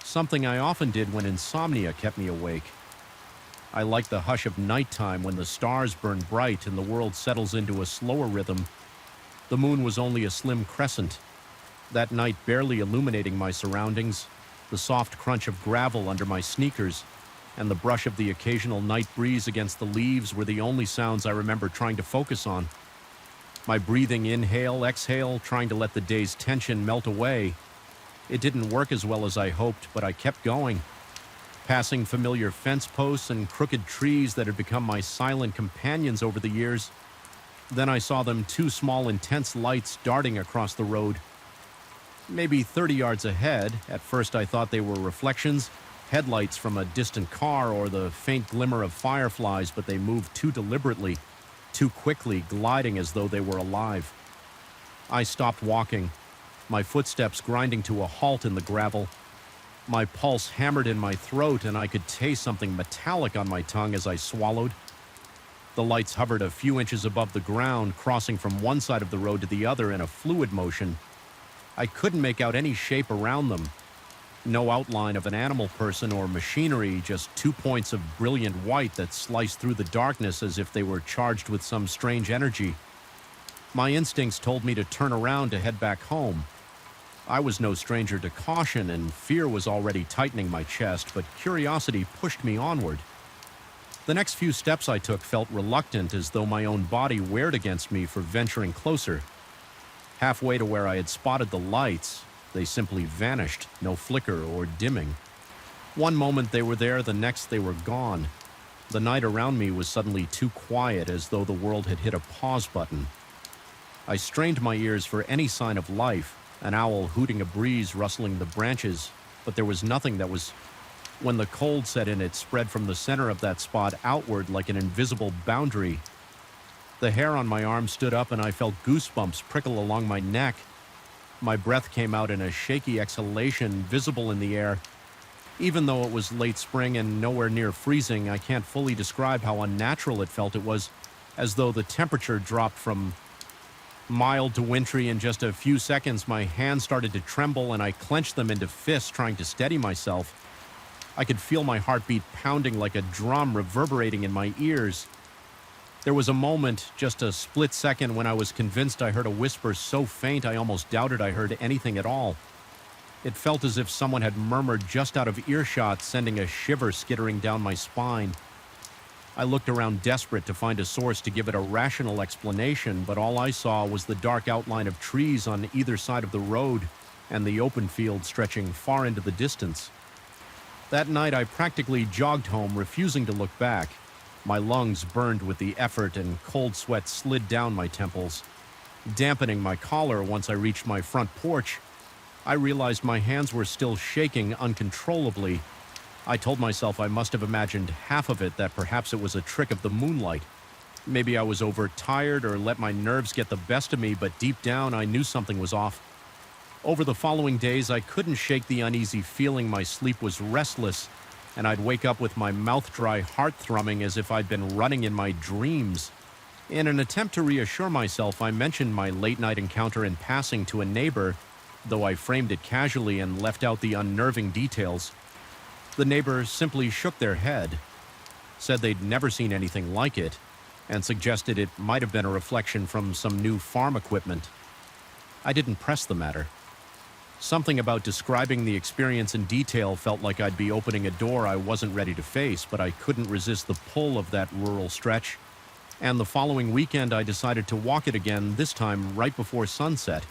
something I often did when insomnia kept me awake. I like the hush of nighttime when the stars burn bright and the world settles into a slower rhythm. The moon was only a slim crescent, that night barely illuminating my surroundings. The soft crunch of gravel under my sneakers and the brush of the occasional night breeze against the leaves were the only sounds I remember trying to focus on. My breathing inhale, exhale, trying to let the day's tension melt away. It didn't work as well as I hoped, but I kept going, passing familiar fence posts and crooked trees that had become my silent companions over the years. Then I saw them, two small, intense lights darting across the road. Maybe 30 yards ahead. At first I thought they were reflections, headlights from a distant car or the faint glimmer of fireflies, but they moved too deliberately, too quickly, gliding as though they were alive. I stopped walking, my footsteps grinding to a halt in the gravel. My pulse hammered in my throat and I could taste something metallic on my tongue as I swallowed. The lights hovered a few inches above the ground, crossing from one side of the road to the other in a fluid motion. I couldn't make out any shape around them. No outline of an animal, person, or machinery, just 2 points of brilliant white that sliced through the darkness as if they were charged with some strange energy. My instincts told me to turn around to head back home. I was no stranger to caution, and fear was already tightening my chest, but curiosity pushed me onward. The next few steps I took felt reluctant, as though my own body warred against me for venturing closer. Halfway to where I had spotted the lights, they simply vanished, no flicker or dimming. One moment they were there, the next they were gone. The night around me was suddenly too quiet, as though the world had hit a pause button. I strained my ears for any sign of life, an owl hooting a breeze rustling the branches, but there was nothing that was... When the cold set in, it spread from the center of that spot outward like an invisible boundary. The hair on my arm stood up and I felt goosebumps prickle along my neck. My breath came out in a shaky exhalation, visible in the air. Even though it was late spring and nowhere near freezing, I can't fully describe how unnatural it felt. It was as though the temperature dropped from mild to wintry in just a few seconds. My hands started to tremble and I clenched them into fists, trying to steady myself. I could feel my heartbeat pounding like a drum, reverberating in my ears. There was a moment, just a split second, when I was convinced I heard a whisper so faint I almost doubted I heard anything at all. It felt as if someone had murmured just out of earshot, sending a shiver skittering down my spine. I looked around desperate to find a source to give it a rational explanation, but all I saw was the dark outline of trees on either side of the road and the open field stretching far into the distance. That night I practically jogged home, refusing to look back. My lungs burned with the effort and cold sweat slid down my temples, dampening my collar. Once I reached my front porch, I realized my hands were still shaking uncontrollably. I told myself I must have imagined half of it, that perhaps it was a trick of the moonlight. Maybe I was overtired or let my nerves get the best of me, but deep down I knew something was off. Over the following days, I couldn't shake the uneasy feeling. My sleep was restless, and I'd wake up with my mouth dry, heart thrumming as if I'd been running in my dreams. In an attempt to reassure myself, I mentioned my late-night encounter in passing to a neighbor, though I framed it casually and left out the unnerving details. The neighbor simply shook their head, said they'd never seen anything like it, and suggested it might have been a reflection from some new farm equipment. I didn't press the matter. Something about describing the experience in detail felt like I'd be opening a door I wasn't ready to face, but I couldn't resist the pull of that rural stretch. And the following weekend I decided to walk it again, this time right before sunset,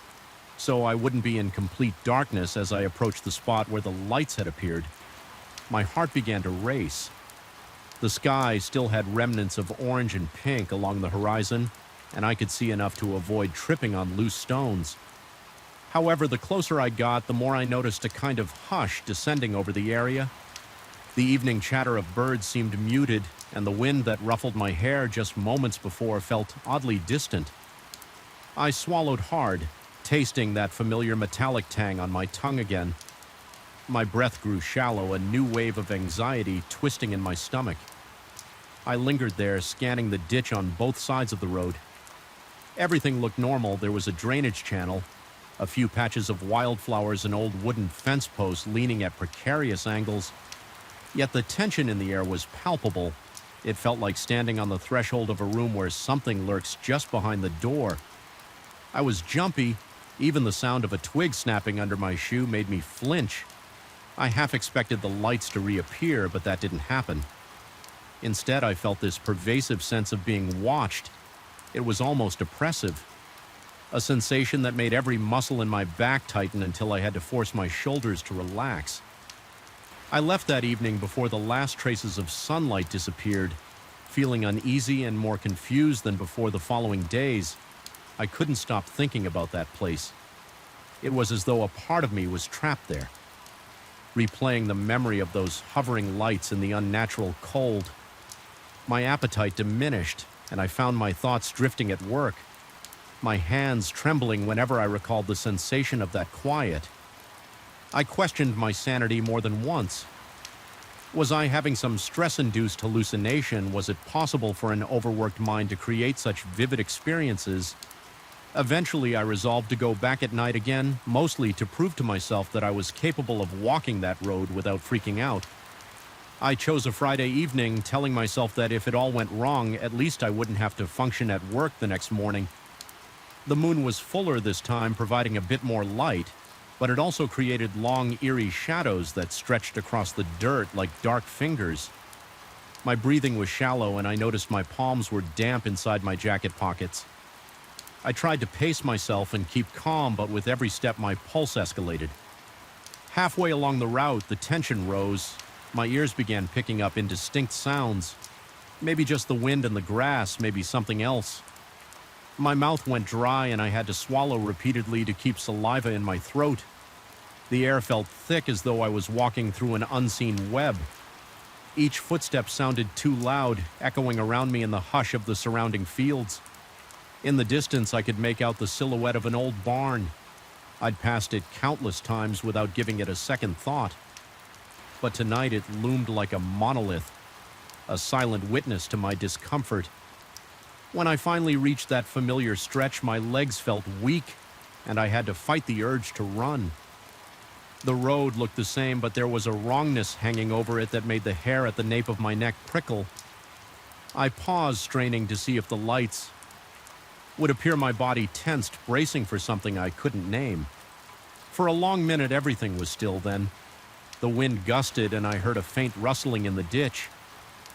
so I wouldn't be in complete darkness as I approached the spot where the lights had appeared. My heart began to race. The sky still had remnants of orange and pink along the horizon, and I could see enough to avoid tripping on loose stones. However, the closer I got, the more I noticed a kind of hush descending over the area. The evening chatter of birds seemed muted, and the wind that ruffled my hair just moments before felt oddly distant. I swallowed hard, tasting that familiar metallic tang on my tongue again. My breath grew shallow, a new wave of anxiety twisting in my stomach. I lingered there, scanning the ditch on both sides of the road. Everything looked normal. There was a drainage channel, a few patches of wildflowers, an old wooden fence post leaning at precarious angles. Yet the tension in the air was palpable. It felt like standing on the threshold of a room where something lurks just behind the door. I was jumpy. Even the sound of a twig snapping under my shoe made me flinch. I half expected the lights to reappear, but that didn't happen. Instead, I felt this pervasive sense of being watched. It was almost oppressive. A sensation that made every muscle in my back tighten until I had to force my shoulders to relax. I left that evening before the last traces of sunlight disappeared, feeling uneasy and more confused than before the following days. I couldn't stop thinking about that place. It was as though a part of me was trapped there, replaying the memory of those hovering lights in the unnatural cold. My appetite diminished, and I found my thoughts drifting at work, my hands trembling whenever I recalled the sensation of that quiet. I questioned my sanity more than once. Was I having some stress-induced hallucination? Was it possible for an overworked mind to create such vivid experiences? Eventually, I resolved to go back at night again, mostly to prove to myself that I was capable of walking that road without freaking out. I chose a Friday evening, telling myself that if it all went wrong, at least I wouldn't have to function at work the next morning. The moon was fuller this time, providing a bit more light, but it also created long, eerie shadows that stretched across the dirt like dark fingers. My breathing was shallow, and I noticed my palms were damp inside my jacket pockets. I tried to pace myself and keep calm, but with every step my pulse escalated. Halfway along the route, the tension rose. My ears began picking up indistinct sounds. Maybe just the wind and the grass, maybe something else. My mouth went dry, and I had to swallow repeatedly to keep saliva in my throat. The air felt thick, as though I was walking through an unseen web. Each footstep sounded too loud, echoing around me in the hush of the surrounding fields. In the distance, I could make out the silhouette of an old barn. I'd passed it countless times without giving it a second thought. But tonight it loomed like a monolith, a silent witness to my discomfort. When I finally reached that familiar stretch, my legs felt weak, and I had to fight the urge to run. The road looked the same, but there was a wrongness hanging over it that made the hair at the nape of my neck prickle. I paused, straining to see if the lights would appear. My body tensed, bracing for something I couldn't name. For a long minute, everything was still then. The wind gusted, and I heard a faint rustling in the ditch.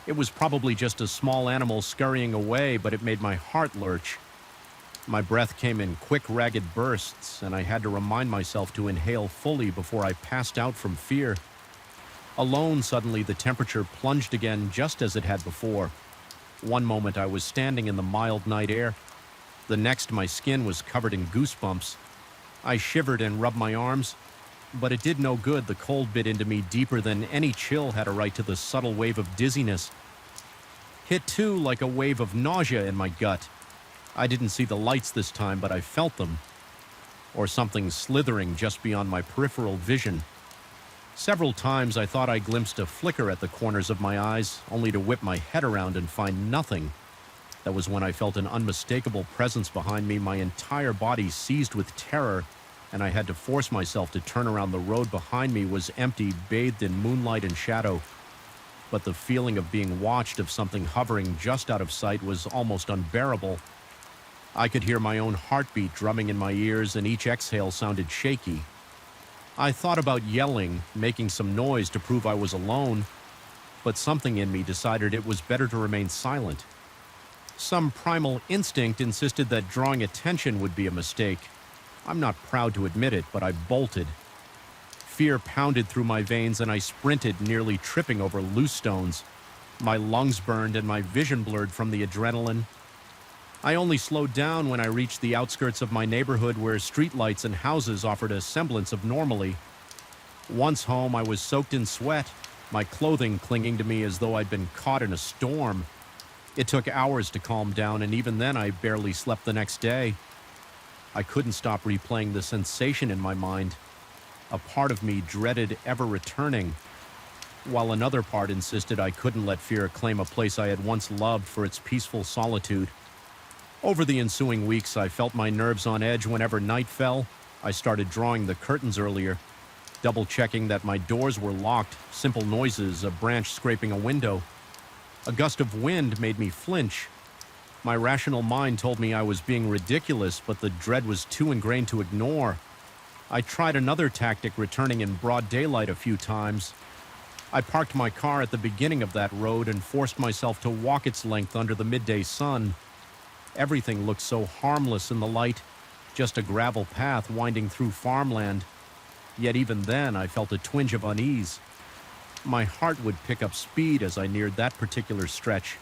It was probably just a small animal scurrying away, but it made my heart lurch. My breath came in quick, ragged bursts, and I had to remind myself to inhale fully before I passed out from fear. Alone, suddenly the temperature plunged again just as it had before. One moment I was standing in the mild night air. The next my skin was covered in goosebumps. I shivered and rubbed my arms, but it did no good. The cold bit into me deeper than any chill had a right to the subtle wave of dizziness. Hit too like a wave of nausea in my gut. I didn't see the lights this time, but I felt them. Or something slithering just beyond my peripheral vision. Several times I thought I glimpsed a flicker at the corners of my eyes, only to whip my head around and find nothing. That was when I felt an unmistakable presence behind me, my entire body seized with terror, and I had to force myself to turn around. The road behind me was empty, bathed in moonlight and shadow. But the feeling of being watched, of something hovering just out of sight, was almost unbearable. I could hear my own heartbeat drumming in my ears, and each exhale sounded shaky. I thought about yelling, making some noise to prove I was alone, but something in me decided it was better to remain silent. Some primal instinct insisted that drawing attention would be a mistake. I'm not proud to admit it, but I bolted. Fear pounded through my veins, and I sprinted, nearly tripping over loose stones. My lungs burned and my vision blurred from the adrenaline. I only slowed down when I reached the outskirts of my neighborhood, where streetlights and houses offered a semblance of normalcy. Once home, I was soaked in sweat, my clothing clinging to me as though I'd been caught in a storm. It took hours to calm down, and even then I barely slept the next day. I couldn't stop replaying the sensation in my mind. A part of me dreaded ever returning, while another part insisted I couldn't let fear claim a place I had once loved for its peaceful solitude. Over the ensuing weeks, I felt my nerves on edge whenever night fell. I started drawing the curtains earlier, double-checking that my doors were locked. Simple noises, a branch scraping a window. A gust of wind made me flinch. My rational mind told me I was being ridiculous, but the dread was too ingrained to ignore. I tried another tactic, returning in broad daylight a few times. I parked my car at the beginning of that road and forced myself to walk its length under the midday sun. Everything looked so harmless in the light, just a gravel path winding through farmland. Yet even then, I felt a twinge of unease. My heart would pick up speed as I neared that particular stretch,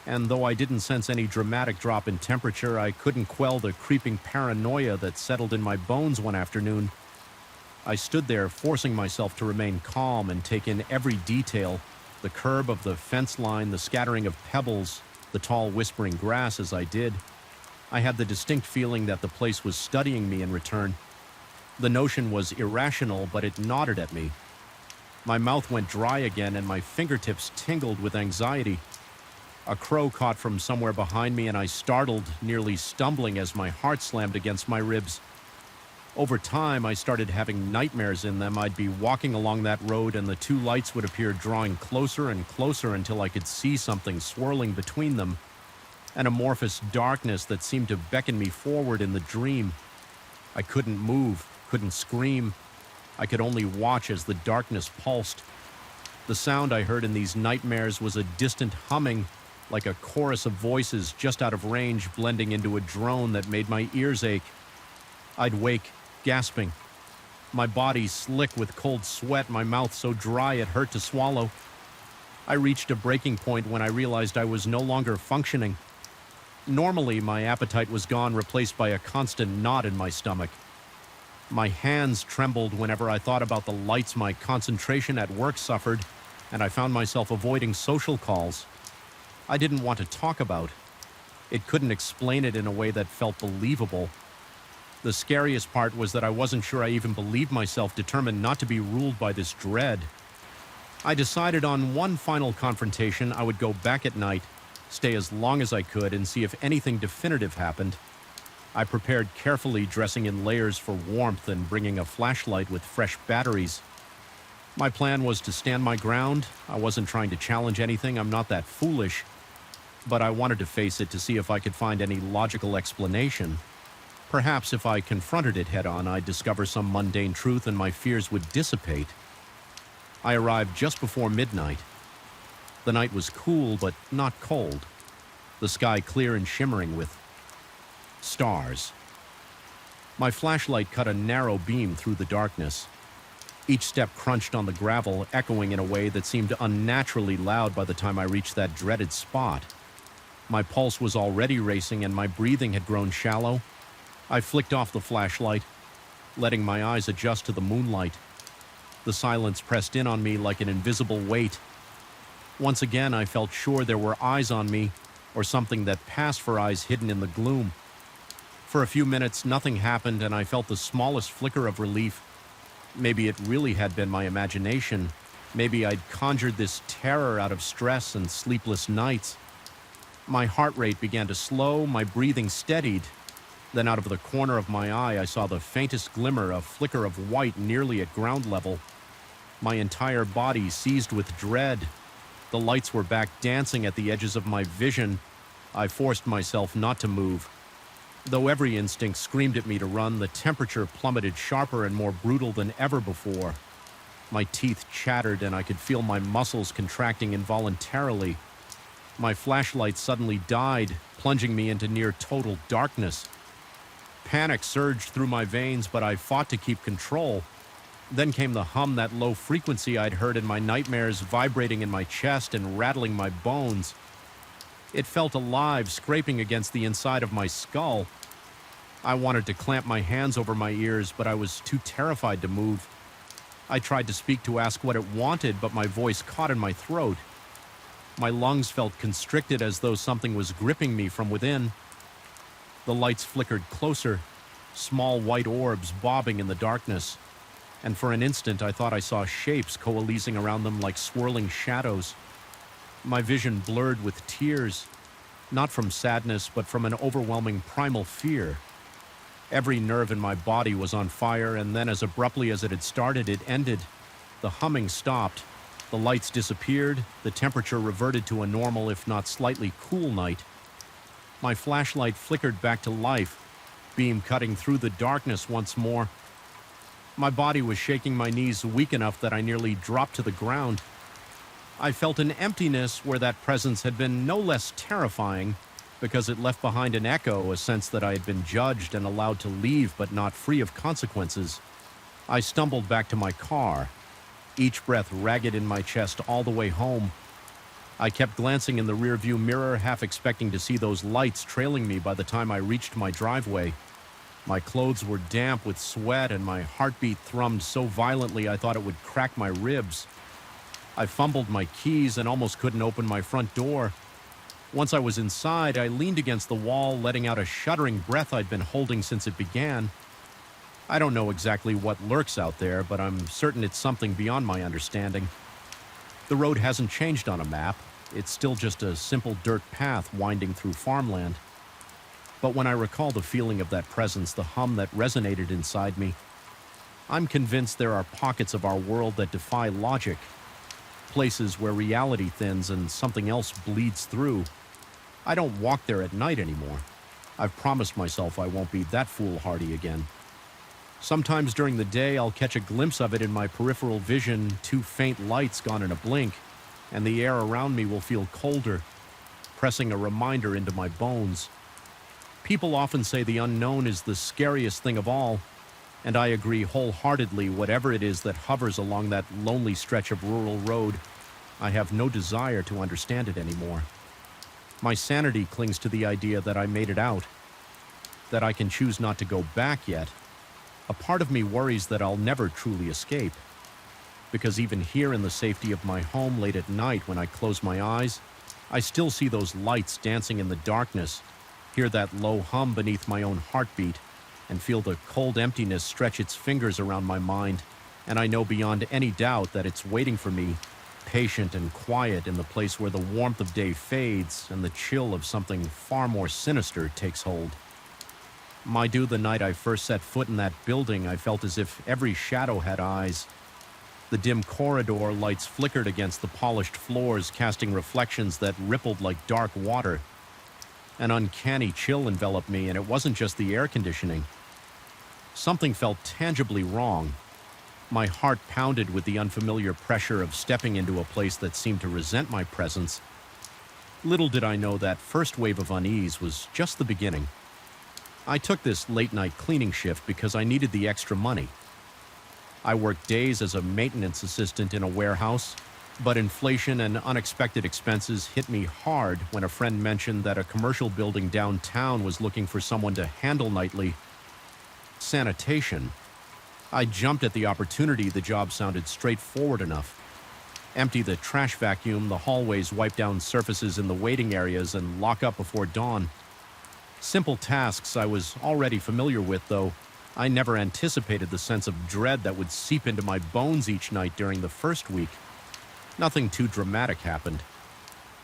and though I didn't sense any dramatic drop in temperature, I couldn't quell the creeping paranoia that settled in my bones one afternoon. I stood there, forcing myself to remain calm and take in every detail: the curb of the fence line, the scattering of pebbles, the tall whispering grass as I did. I had the distinct feeling that the place was studying me in return. The notion was irrational, but it nodded at me. My mouth went dry again, and my fingertips tingled with anxiety. A crow caught from somewhere behind me, and I startled, nearly stumbling as my heart slammed against my ribs. Over time, I started having nightmares in them. I'd be walking along that road, and the two lights would appear drawing closer and closer until I could see something swirling between them, an amorphous darkness that seemed to beckon me forward in the dream. I couldn't move, couldn't scream. I could only watch as the darkness pulsed. The sound I heard in these nightmares was a distant humming, like a chorus of voices just out of range, blending into a drone that made my ears ache. I'd wake, gasping, my body slick with cold sweat, my mouth so dry it hurt to swallow. I reached a breaking point when I realized I was no longer functioning. Normally, my appetite was gone, replaced by a constant knot in my stomach. My hands trembled whenever I thought about the lights. My concentration at work suffered, and I found myself avoiding social calls. I didn't want to talk about it. Couldn't explain it in a way that felt believable. The scariest part was that I wasn't sure I even believed myself, determined not to be ruled by this dread. I decided on one final confrontation. I would go back at night, stay as long as I could, and see if anything definitive happened. I prepared carefully, dressing in layers for warmth and bringing a flashlight with fresh batteries. My plan was to stand my ground. I wasn't trying to challenge anything. I'm not that foolish. But I wanted to face it to see if I could find any logical explanation. Perhaps if I confronted it head-on, I'd discover some mundane truth and my fears would dissipate. I arrived just before midnight. The night was cool, but not cold. The sky clear and shimmering with stars. My flashlight cut a narrow beam through the darkness. Each step crunched on the gravel, echoing in a way that seemed unnaturally loud by the time I reached that dreaded spot. My pulse was already racing and my breathing had grown shallow. I flicked off the flashlight, letting my eyes adjust to the moonlight. The silence pressed in on me like an invisible weight. Once again, I felt sure there were eyes on me, or something that passed for eyes hidden in the gloom. For a few minutes, nothing happened, and I felt the smallest flicker of relief. Maybe it really had been my imagination. Maybe I'd conjured this terror out of stress and sleepless nights. My heart rate began to slow, my breathing steadied. Then out of the corner of my eye, I saw the faintest glimmer, a flicker of white nearly at ground level. My entire body seized with dread. The lights were back dancing at the edges of my vision. I forced myself not to move. Though every instinct screamed at me to run, the temperature plummeted sharper and more brutal than ever before. My teeth chattered and I could feel my muscles contracting involuntarily. My flashlight suddenly died, plunging me into near total darkness. Panic surged through my veins, but I fought to keep control. Then came the hum, that low frequency I'd heard in my nightmares, vibrating in my chest and rattling my bones. It felt alive, scraping against the inside of my skull. I wanted to clamp my hands over my ears, but I was too terrified to move. I tried to speak to ask what it wanted, but my voice caught in my throat. My lungs felt constricted as though something was gripping me from within. The lights flickered closer, small white orbs bobbing in the darkness. And for an instant I thought I saw shapes coalescing around them like swirling shadows. My vision blurred with tears, not from sadness, but from an overwhelming primal fear. Every nerve in my body was on fire, and then as abruptly as it had started, it ended. The humming stopped, the lights disappeared, the temperature reverted to a normal, if not slightly cool night. My flashlight flickered back to life, beam cutting through the darkness once more. My body was shaking, my knees weak enough that I nearly dropped to the ground. I felt an emptiness where that presence had been no less terrifying, because it left behind an echo, a sense that I had been judged and allowed to leave but not free of consequences. I stumbled back to my car, each breath ragged in my chest all the way home. I kept glancing in the rearview mirror, half expecting to see those lights trailing me by the time I reached my driveway. My clothes were damp with sweat and my heartbeat thrummed so violently I thought it would crack my ribs. I fumbled my keys and almost couldn't open my front door. Once I was inside, I leaned against the wall, letting out a shuddering breath I'd been holding since it began. I don't know exactly what lurks out there, but I'm certain it's something beyond my understanding. The road hasn't changed on a map. It's still just a simple dirt path winding through farmland. But when I recall the feeling of that presence, the hum that resonated inside me, I'm convinced there are pockets of our world that defy logic. Places where reality thins and something else bleeds through. I don't walk there at night anymore. I've promised myself I won't be that foolhardy again. Sometimes during the day, I'll catch a glimpse of it in my peripheral vision, two faint lights gone in a blink, and the air around me will feel colder, pressing a reminder into my bones. People often say the unknown is the scariest thing of all, and I agree wholeheartedly. Whatever it is that hovers along that lonely stretch of rural road, I have no desire to understand it anymore. My sanity clings to the idea that I made it out, that I can choose not to go back yet. A part of me worries that I'll never truly escape, because even here in the safety of my home late at night when I close my eyes, I still see those lights dancing in the darkness, hear that low hum beneath my own heartbeat, and feel the cold emptiness stretch its fingers around my mind, and I know beyond any doubt that it's waiting for me, patient and quiet in the place where the warmth of day fades and the chill of something far more sinister takes hold. The night I first set foot in that building, I felt as if every shadow had eyes. The dim corridor lights flickered against the polished floors, casting reflections that rippled like dark water. An uncanny chill enveloped me, and it wasn't just the air conditioning. Something felt tangibly wrong. My heart pounded with the unfamiliar pressure of stepping into a place that seemed to resent my presence. Little did I know that first wave of unease was just the beginning. I took this late-night cleaning shift because I needed the extra money. I worked days as a maintenance assistant in a warehouse, but inflation and unexpected expenses hit me hard when a friend mentioned that a commercial building downtown was looking for someone to handle nightly sanitation. I jumped at the opportunity. The job sounded straightforward enough. Empty the trash vacuum, the hallways, wipe down surfaces in the waiting areas, and lock up before dawn. Simple tasks I was already familiar with, though I never anticipated the sense of dread that would seep into my bones each night during the first week. Nothing too dramatic happened.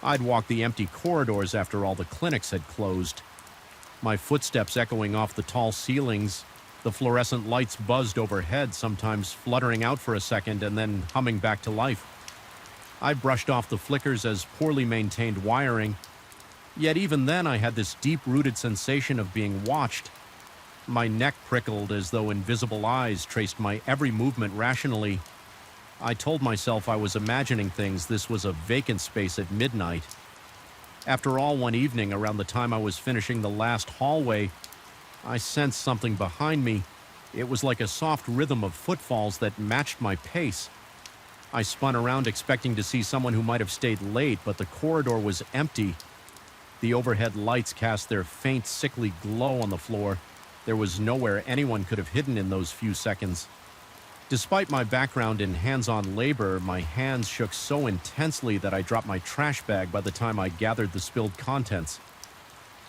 I'd walk the empty corridors after all the clinics had closed. My footsteps echoing off the tall ceilings, the fluorescent lights buzzed overhead, sometimes fluttering out for a second and then humming back to life. I brushed off the flickers as poorly maintained wiring, yet even then I had this deep-rooted sensation of being watched. My neck prickled as though invisible eyes traced my every movement rationally. I told myself I was imagining things. This was a vacant space at midnight. After all, one evening, around the time I was finishing the last hallway, I sensed something behind me. It was like a soft rhythm of footfalls that matched my pace. I spun around expecting to see someone who might have stayed late, but the corridor was empty. The overhead lights cast their faint, sickly glow on the floor. There was nowhere anyone could have hidden in those few seconds. Despite my background in hands-on labor, my hands shook so intensely that I dropped my trash bag by the time I gathered the spilled contents.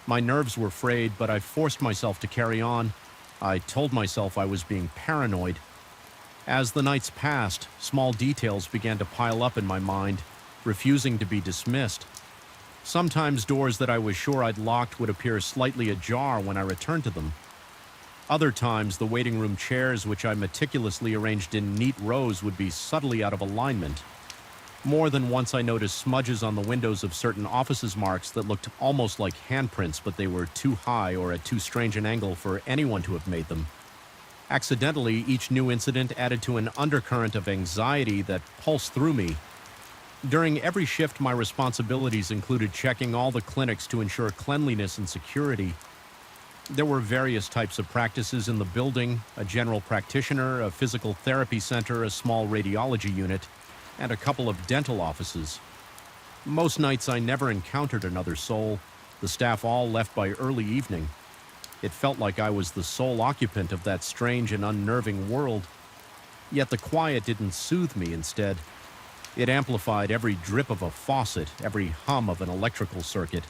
My nerves were frayed, but I forced myself to carry on. I told myself I was being paranoid. As the nights passed, small details began to pile up in my mind, refusing to be dismissed. Sometimes doors that I was sure I'd locked would appear slightly ajar when I returned to them. Other times, the waiting room chairs, which I meticulously arranged in neat rows, would be subtly out of alignment. More than once I noticed smudges on the windows of certain offices' marks that looked almost like handprints, but they were too high or at too strange an angle for anyone to have made them. Accidentally, each new incident added to an undercurrent of anxiety that pulsed through me. During every shift, my responsibilities included checking all the clinics to ensure cleanliness and security. There were various types of practices in the building: a general practitioner, a physical therapy center, a small radiology unit, and a couple of dental offices. Most nights I never encountered another soul. The staff all left by early evening. It felt like I was the sole occupant of that strange and unnerving world. Yet the quiet didn't soothe me. Instead, it amplified every drip of a faucet, every hum of an electrical circuit,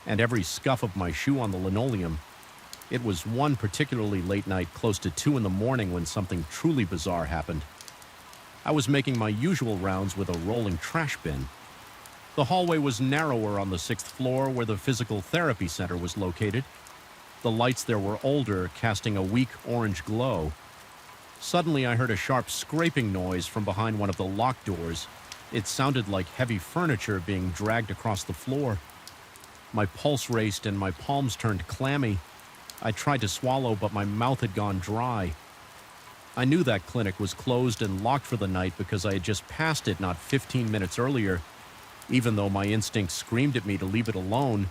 and every scuff of my shoe on the linoleum. It was one particularly late night, close to 2 in the morning, when something truly bizarre happened. I was making my usual rounds with a rolling trash bin. The hallway was narrower on the 6th floor, where the physical therapy center was located. The lights there were older, casting a weak orange glow. Suddenly I heard a sharp scraping noise from behind one of the locked doors. It sounded like heavy furniture being dragged across the floor. My pulse raced and my palms turned clammy. I tried to swallow, but my mouth had gone dry. I knew that clinic was closed and locked for the night because I had just passed it not 15 minutes earlier. Even though my instincts screamed at me to leave it alone,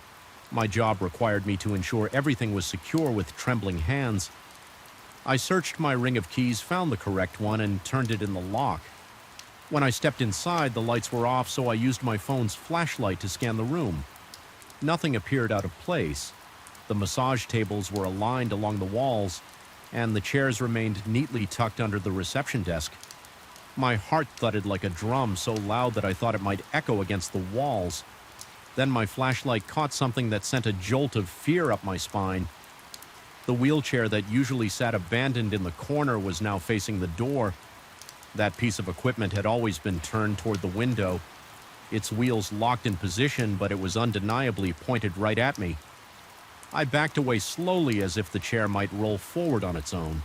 my job required me to ensure everything was secure with trembling hands. I searched my ring of keys, found the correct one, and turned it in the lock. When I stepped inside, the lights were off, so I used my phone's flashlight to scan the room. Nothing appeared out of place. The massage tables were aligned along the walls, and the chairs remained neatly tucked under the reception desk. My heart thudded like a drum, so loud that I thought it might echo against the walls. Then my flashlight caught something that sent a jolt of fear up my spine. The wheelchair that usually sat abandoned in the corner was now facing the door. That piece of equipment had always been turned toward the window. Its wheels locked in position, but it was undeniably pointed right at me. I backed away slowly, as if the chair might roll forward on its own.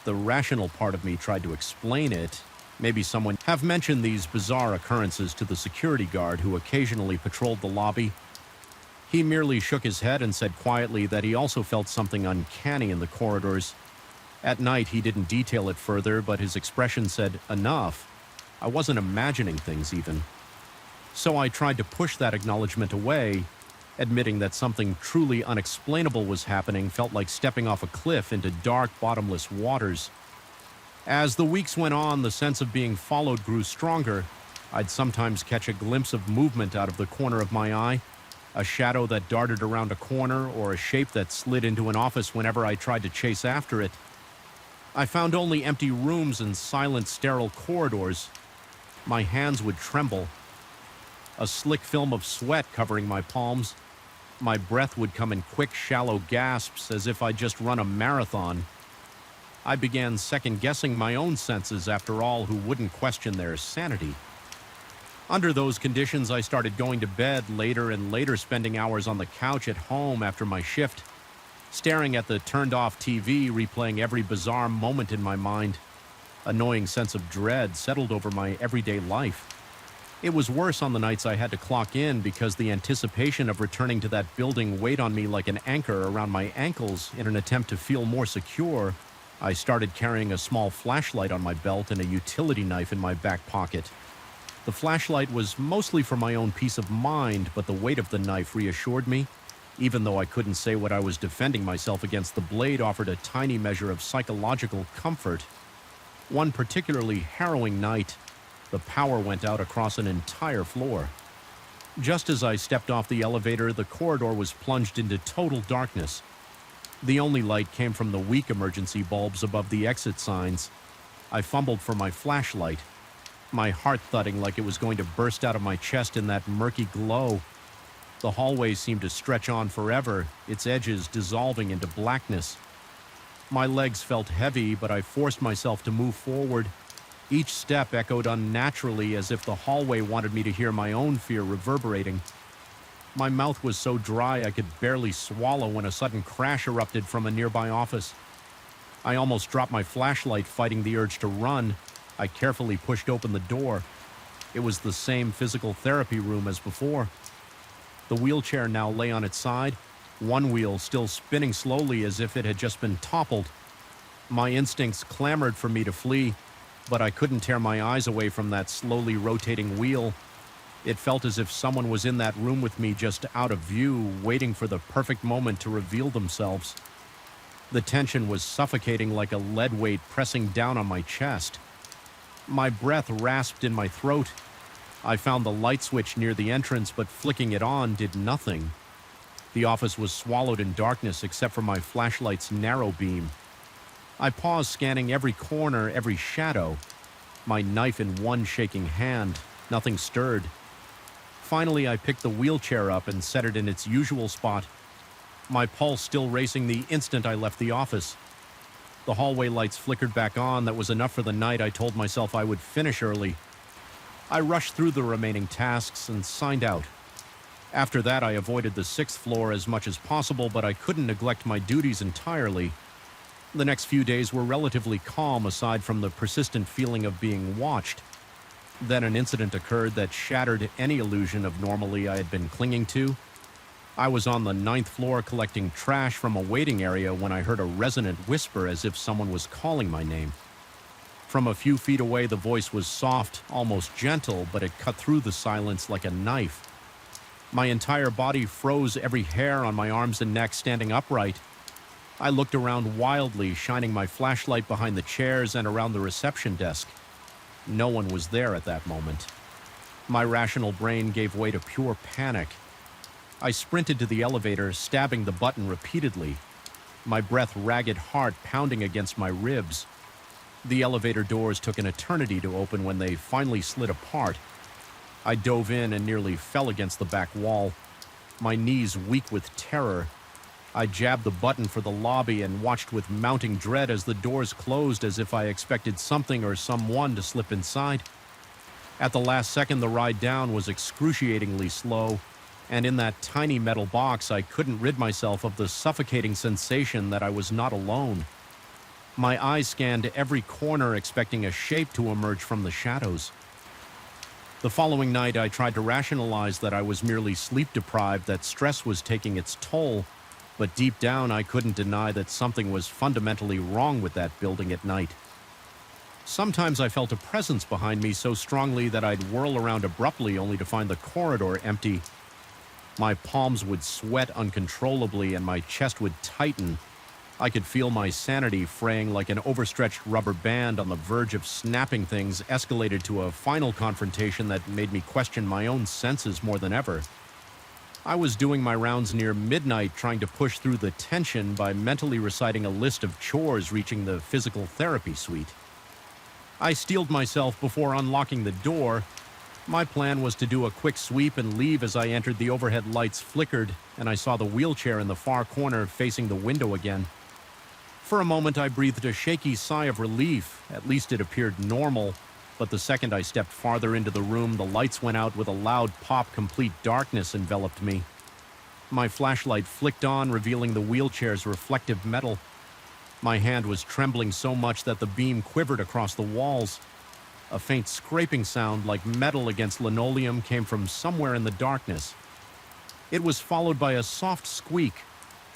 The rational part of me tried to explain it. Maybe someone have mentioned these bizarre occurrences to the security guard who occasionally patrolled the lobby. He merely shook his head and said quietly that he also felt something uncanny in the corridors, At night, he didn't detail it further, but his expression said, "Enough." I wasn't imagining things even. So I tried to push that acknowledgement away. Admitting that something truly unexplainable was happening felt like stepping off a cliff into dark, bottomless waters. As the weeks went on, the sense of being followed grew stronger. I'd sometimes catch a glimpse of movement out of the corner of my eye, a shadow that darted around a corner or a shape that slid into an office whenever I tried to chase after it. I found only empty rooms and silent, sterile corridors. My hands would tremble, a slick film of sweat covering my palms. My breath would come in quick, shallow gasps as if I'd just run a marathon. I began second-guessing my own senses, after all, who wouldn't question their sanity. Under those conditions, I started going to bed later and later, spending hours on the couch at home after my shift, staring at the turned-off TV, replaying every bizarre moment in my mind. A gnawing sense of dread settled over my everyday life. It was worse on the nights I had to clock in because the anticipation of returning to that building weighed on me like an anchor around my ankles. In an attempt to feel more secure, I started carrying a small flashlight on my belt and a utility knife in my back pocket. The flashlight was mostly for my own peace of mind, but the weight of the knife reassured me. Even though I couldn't say what I was defending myself against, the blade offered a tiny measure of psychological comfort. One particularly harrowing night, the power went out across an entire floor. Just as I stepped off the elevator, the corridor was plunged into total darkness. The only light came from the weak emergency bulbs above the exit signs. I fumbled for my flashlight, my heart thudding like it was going to burst out of my chest in that murky glow. The hallway seemed to stretch on forever, its edges dissolving into blackness. My legs felt heavy, but I forced myself to move forward. Each step echoed unnaturally, as if the hallway wanted me to hear my own fear reverberating. My mouth was so dry I could barely swallow when a sudden crash erupted from a nearby office. I almost dropped my flashlight, fighting the urge to run. I carefully pushed open the door. It was the same physical therapy room as before. The wheelchair now lay on its side, one wheel still spinning slowly as if it had just been toppled. My instincts clamored for me to flee, but I couldn't tear my eyes away from that slowly rotating wheel. It felt as if someone was in that room with me, just out of view, waiting for the perfect moment to reveal themselves. The tension was suffocating, like a lead weight pressing down on my chest. My breath rasped in my throat. I found the light switch near the entrance, but flicking it on did nothing. The office was swallowed in darkness except for my flashlight's narrow beam. I paused, scanning every corner, every shadow, my knife in one shaking hand. Nothing stirred. Finally, I picked the wheelchair up and set it in its usual spot, my pulse still racing the instant I left the office. The hallway lights flickered back on. That was enough for the night. I told myself I would finish early. I rushed through the remaining tasks and signed out. After that, I avoided the 6th floor as much as possible, but I couldn't neglect my duties entirely. The next few days were relatively calm, aside from the persistent feeling of being watched. Then an incident occurred that shattered any illusion of normalcy I had been clinging to. I was on the 9th floor collecting trash from a waiting area when I heard a resonant whisper, as if someone was calling my name. From a few feet away, the voice was soft, almost gentle, but it cut through the silence like a knife. My entire body froze, every hair on my arms and neck standing upright. I looked around wildly, shining my flashlight behind the chairs and around the reception desk. No one was there at that moment. My rational brain gave way to pure panic. I sprinted to the elevator, stabbing the button repeatedly, my breath ragged, heart pounding against my ribs. The elevator doors took an eternity to open when they finally slid apart. I dove in and nearly fell against the back wall, my knees weak with terror. I jabbed the button for the lobby and watched with mounting dread as the doors closed, as if I expected something or someone to slip inside. At the last second, the ride down was excruciatingly slow, and in that tiny metal box, I couldn't rid myself of the suffocating sensation that I was not alone. My eyes scanned every corner, expecting a shape to emerge from the shadows. The following night, I tried to rationalize that I was merely sleep-deprived, that stress was taking its toll. But deep down, I couldn't deny that something was fundamentally wrong with that building at night. Sometimes I felt a presence behind me so strongly that I'd whirl around abruptly only to find the corridor empty. My palms would sweat uncontrollably and my chest would tighten. I could feel my sanity fraying like an overstretched rubber band on the verge of snapping. Things escalated to a final confrontation that made me question my own senses more than ever. I was doing my rounds near midnight, trying to push through the tension by mentally reciting a list of chores reaching the physical therapy suite. I steeled myself before unlocking the door. My plan was to do a quick sweep and leave. As I entered, the overhead lights flickered, and I saw the wheelchair in the far corner facing the window again. For a moment, I breathed a shaky sigh of relief. At least it appeared normal. But the second I stepped farther into the room, the lights went out with a loud pop. Complete darkness enveloped me. My flashlight flicked on, revealing the wheelchair's reflective metal. My hand was trembling so much that the beam quivered across the walls. A faint scraping sound like metal against linoleum came from somewhere in the darkness. It was followed by a soft squeak,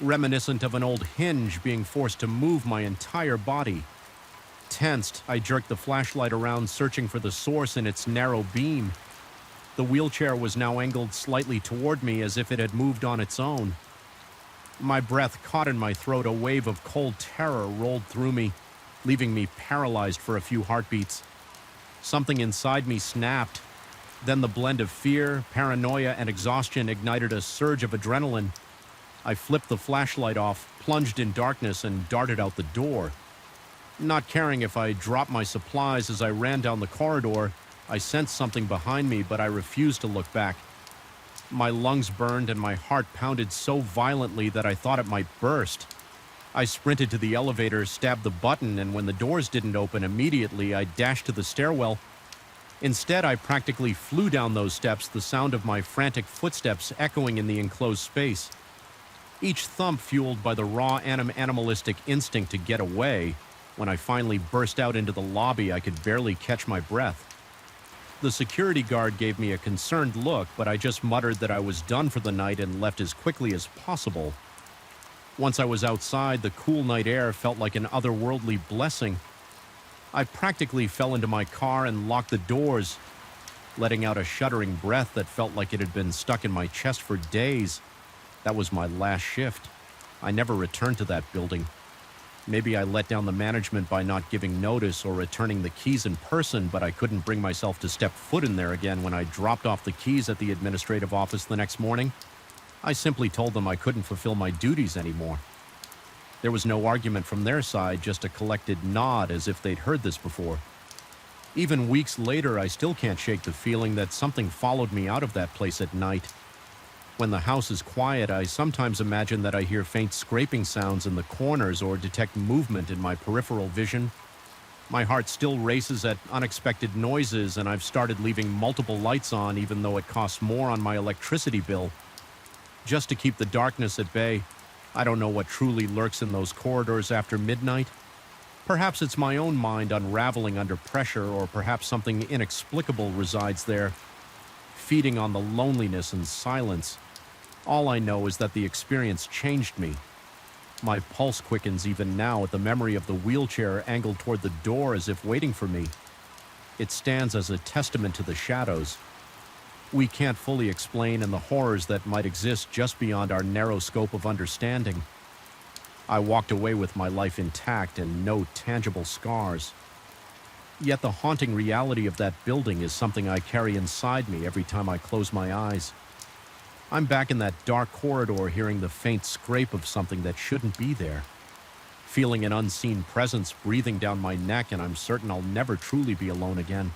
reminiscent of an old hinge being forced to move my entire body. Tensed, I jerked the flashlight around, searching for the source in its narrow beam. The wheelchair was now angled slightly toward me, as if it had moved on its own. My breath caught in my throat. A wave of cold terror rolled through me, leaving me paralyzed for a few heartbeats. Something inside me snapped. Then the blend of fear, paranoia, and exhaustion ignited a surge of adrenaline. I flipped the flashlight off, plunged in darkness, and darted out the door. Not caring if I dropped my supplies as I ran down the corridor, I sensed something behind me, but I refused to look back. My lungs burned and my heart pounded so violently that I thought it might burst. I sprinted to the elevator, stabbed the button, and when the doors didn't open immediately, I dashed to the stairwell. Instead, I practically flew down those steps, the sound of my frantic footsteps echoing in the enclosed space. Each thump fueled by the raw animalistic instinct to get away. When I finally burst out into the lobby, I could barely catch my breath. The security guard gave me a concerned look, but I just muttered that I was done for the night and left as quickly as possible. Once I was outside, the cool night air felt like an otherworldly blessing. I practically fell into my car and locked the doors, letting out a shuddering breath that felt like it had been stuck in my chest for days. That was my last shift. I never returned to that building. Maybe I let down the management by not giving notice or returning the keys in person, but I couldn't bring myself to step foot in there again. When I dropped off the keys at the administrative office the next morning, I simply told them I couldn't fulfill my duties anymore. There was no argument from their side, just a collected nod as if they'd heard this before. Even weeks later, I still can't shake the feeling that something followed me out of that place at night. When the house is quiet, I sometimes imagine that I hear faint scraping sounds in the corners or detect movement in my peripheral vision. My heart still races at unexpected noises, and I've started leaving multiple lights on even though it costs more on my electricity bill. Just to keep the darkness at bay. I don't know what truly lurks in those corridors after midnight. Perhaps it's my own mind unraveling under pressure, or perhaps something inexplicable resides there, feeding on the loneliness and silence. All I know is that the experience changed me. My pulse quickens even now at the memory of the wheelchair angled toward the door as if waiting for me. It stands as a testament to the shadows we can't fully explain and the horrors that might exist just beyond our narrow scope of understanding. I walked away with my life intact and no tangible scars. Yet the haunting reality of that building is something I carry inside me every time I close my eyes. I'm back in that dark corridor, hearing the faint scrape of something that shouldn't be there, feeling an unseen presence breathing down my neck, and I'm certain I'll never truly be alone again.